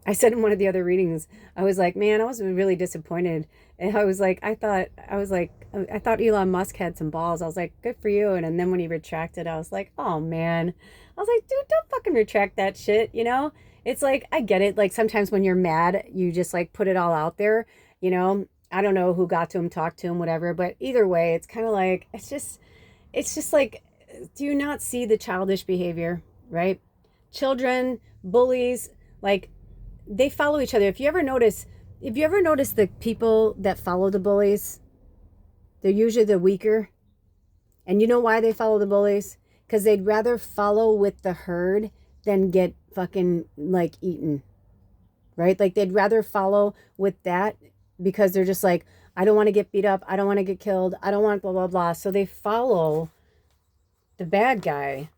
I said in one of the other readings, I was like, man, I was really disappointed. And I was like, I thought Elon Musk had some balls. I was like, good for you. And then when he retracted, I was like, oh man. I was like, dude, don't fucking retract that shit, you know? It's like, I get it. Like sometimes when you're mad, you just like put it all out there, you know? I don't know who got to him, talked to him, whatever. But either way, it's kind of like, it's just like, do you not see the childish behavior, right? Children, bullies, like they follow each other. If you ever notice the people that follow the bullies, they're usually the weaker. And you know why they follow the bullies? Because they'd rather follow with the herd than get fucking like eaten, right? Like they'd rather follow with that because they're just like, I don't want to get beat up. I don't want to get killed. I don't want blah, blah, blah. So they follow the bad guy.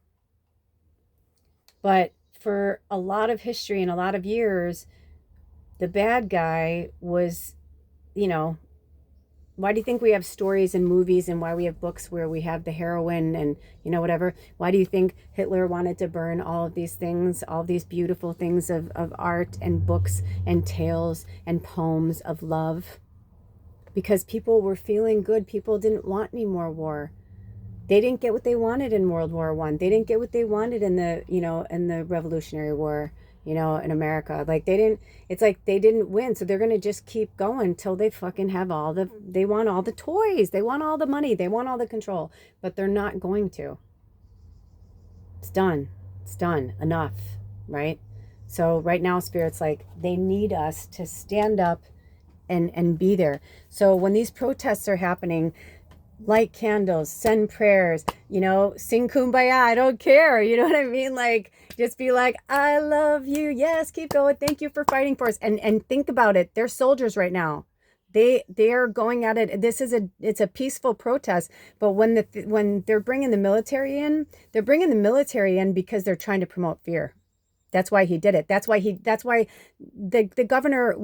But for a lot of history and a lot of years, the bad guy was, you know, why do you think we have stories and movies and why we have books where we have the heroine and, you know, whatever? Why do you think Hitler wanted to burn all of these things, all these beautiful things of art and books and tales and poems of love? Because people were feeling good. People didn't want any more war. They didn't get what they wanted in World War One. They didn't get what they wanted in the, you know, in the Revolutionary War, you know, in America. Like they didn't, it's like they didn't win. So they're going to just keep going until they fucking have they want all the toys. They want all the money. They want all the control, but they're not going to. It's done. It's done. Enough. Right? So right now, Spirit's like, they need us to stand up and be there. So when these protests are happening, light candles, send prayers, you know, sing kumbaya, I don't care. You know what I mean? Like, just be like, I love you. Yes, keep going. Thank you for fighting for us. And think about it. They're soldiers right now. They're going at it. It's a peaceful protest. But when they're bringing the military in, they're bringing the military in because they're trying to promote fear. That's why he did it. That's why the governor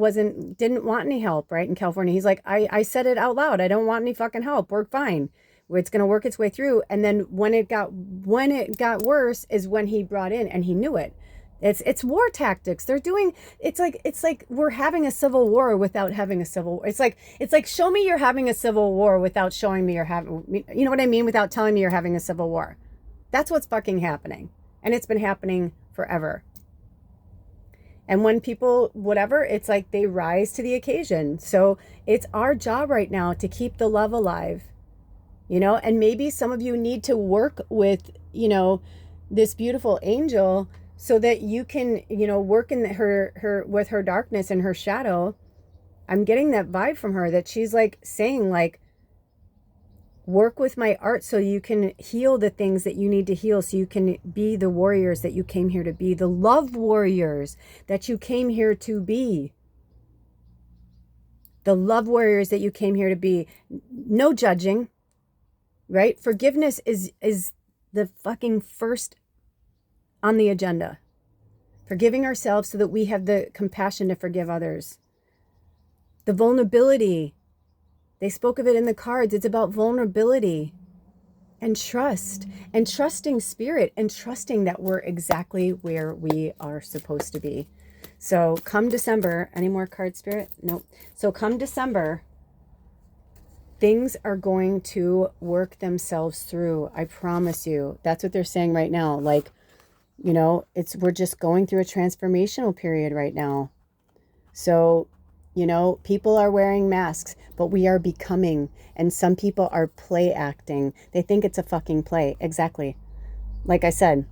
didn't want any help, right? In California. He's like, I said it out loud. I don't want any fucking help. We're fine. It's going to work its way through. And then when it got worse is when he brought in, and he knew it. It's war tactics. They're doing, it's like we're having a civil war without having a civil war. It's like show me you're having a civil war without showing me you're having, you know what I mean? Without telling me you're having a civil war. That's what's fucking happening. And it's been happening forever. And when people, whatever, it's like they rise to the occasion. So it's our job right now to keep the love alive, you know, and maybe some of you need to work with, you know, this beautiful angel so that you can, you know, work in her with her darkness and her shadow. I'm getting that vibe from her that she's like saying like, work with my art so you can heal the things that you need to heal, so you can be the warriors that you came here to be, the love warriors that you came here to be, the love warriors that you came here to be. No judging, right? Forgiveness is the fucking first on the agenda. Forgiving ourselves so that we have the compassion to forgive others. The vulnerability. They spoke of it in the cards. It's about vulnerability and trust and trusting spirit and trusting that we're exactly where we are supposed to be. So come December, any more card spirit? Nope. So come December, things are going to work themselves through. I promise you. That's what they're saying right now. Like, you know, we're just going through a transformational period right now. So, you know, people are wearing masks, but we are becoming, and some people are play acting. They think it's a fucking play. Exactly. Like I said,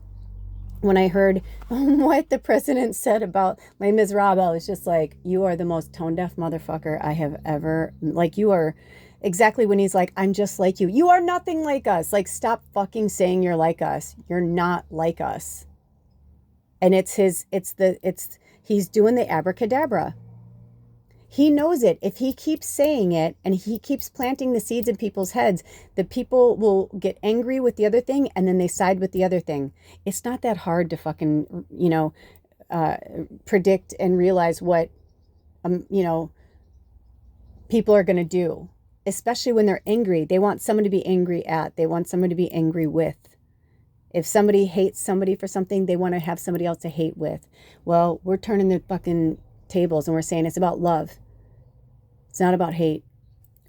when I heard what the president said about Les Miserables, I was just like, you are the most tone deaf motherfucker I have ever, like, you are exactly when he's like, I'm just like you. You are nothing like us. Like, stop fucking saying you're like us. You're not like us. And he's doing the abracadabra. He knows it. If he keeps saying it and he keeps planting the seeds in people's heads, the people will get angry with the other thing and then they side with the other thing. It's not that hard to fucking, you know, predict and realize what, you know, people are going to do, especially when they're angry. They want someone to be angry at. They want someone to be angry with. If somebody hates somebody for something, they want to have somebody else to hate with. Well, we're turning the fucking tables and we're saying it's about love. It's not about hate.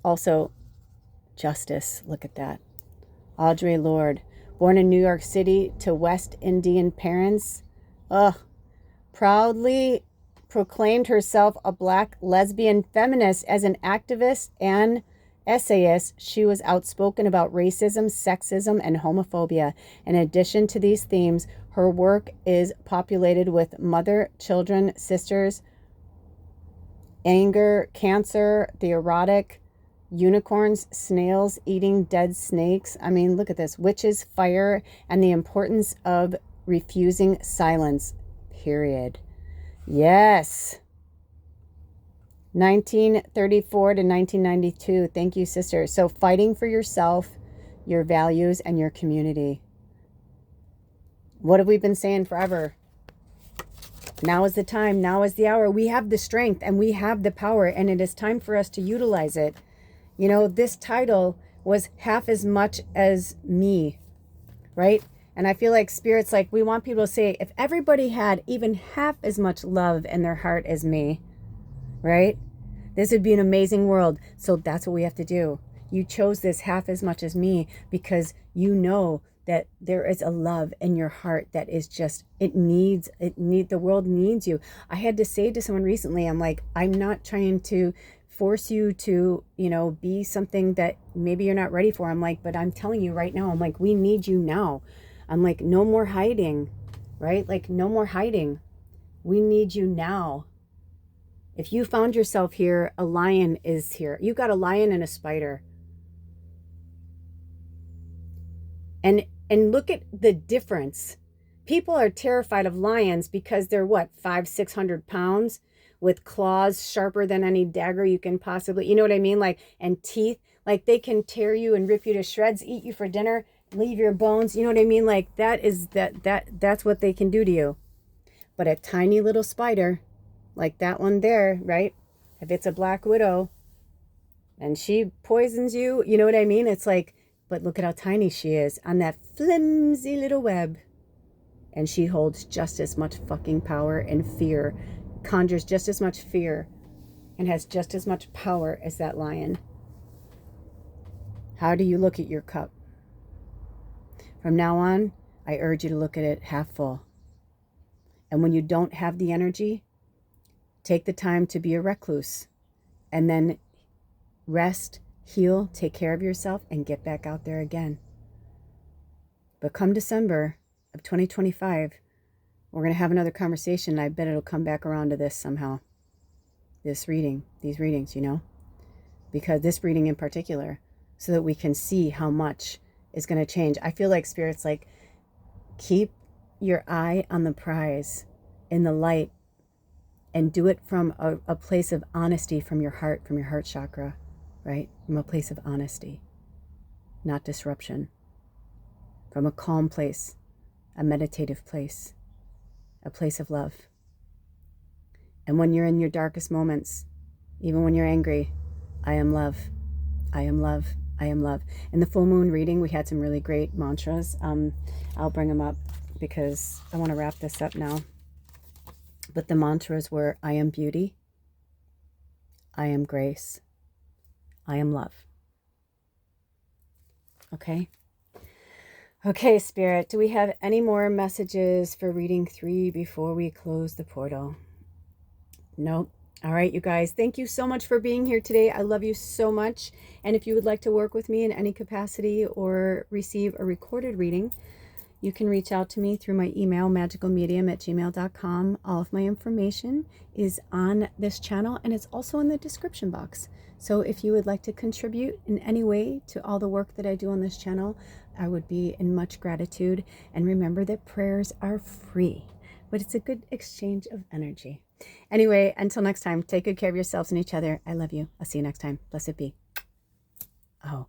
Also, justice. Look at that. Audre Lorde, born in New York City to West Indian parents. Proudly proclaimed herself a Black lesbian feminist. As an activist and essayist, she was outspoken about racism, sexism, and homophobia. In addition to these themes, her work is populated with mother, children, sisters, anger, cancer, the erotic, unicorns, snails, eating dead snakes. I mean, look at this. Witches, fire, and the importance of refusing silence. Period. Yes. 1934 to 1992. Thank you, sister. So fighting for yourself, your values, and your community. What have we been saying forever? Now is the time. Now is the hour. We have the strength and we have the power, and it is time for us to utilize it. You know, this title was half as much as me, right? And I feel like Spirit's like, we want people to say, if everybody had even half as much love in their heart as me, right? This would be an amazing world. So that's what we have to do. You chose this half as much as me because you know that there is a love in your heart that is just, the world needs you. I had to say to someone recently, I'm like, I'm not trying to force you to, be something that maybe you're not ready for. I'm like, but I'm telling you right now, I'm like, we need you now. I'm like, no more hiding, right? Like, no more hiding. We need you now. If you found yourself here, a lion is here. You got a lion and a spider. And look at the difference. People are terrified of lions because they're what, 500-600 pounds with claws sharper than any dagger you can possibly, you know what I mean? Like, and teeth, like they can tear you and rip you to shreds, eat you for dinner, leave your bones. You know what I mean? Like that's what they can do to you. But a tiny little spider, like that one there, right? If it's a black widow and she poisons you, you know what I mean? It's like, but look at how tiny she is on that flimsy little web. And she holds just as much fucking power and fear, conjures just as much fear, and has just as much power as that lion. How do you look at your cup? From now on, I urge you to look at it half full. And when you don't have the energy, take the time to be a recluse and then rest, heal, take care of yourself, and get back out there again. But come December of 2025, we're going to have another conversation. I bet it'll come back around to this somehow. These readings, because this reading in particular, so that we can see how much is going to change. I feel like Spirit's like, keep your eye on the prize in the light and do it from a place of honesty from your heart chakra, right? From a place of honesty, not disruption. From a calm place, a meditative place, a place of love. And when you're in your darkest moments, even when you're angry, I am love. I am love. I am love. In the full moon reading, we had some really great mantras. I'll bring them up because I want to wrap this up now. But the mantras were, I am beauty. I am grace. I am love. Okay? Okay, Spirit, do we have any more messages for reading 3 before we close the portal? Nope. All right, you guys, thank you so much for being here today. I love you so much. And if you would like to work with me in any capacity or receive a recorded reading, you can reach out to me through my email, magicalmedium@gmail.com. All of my information is on this channel, and it's also in the description box. So if you would like to contribute in any way to all the work that I do on this channel, I would be in much gratitude. And remember that prayers are free, but it's a good exchange of energy. Anyway, until next time, take good care of yourselves and each other. I love you. I'll see you next time. Blessed be. Oh.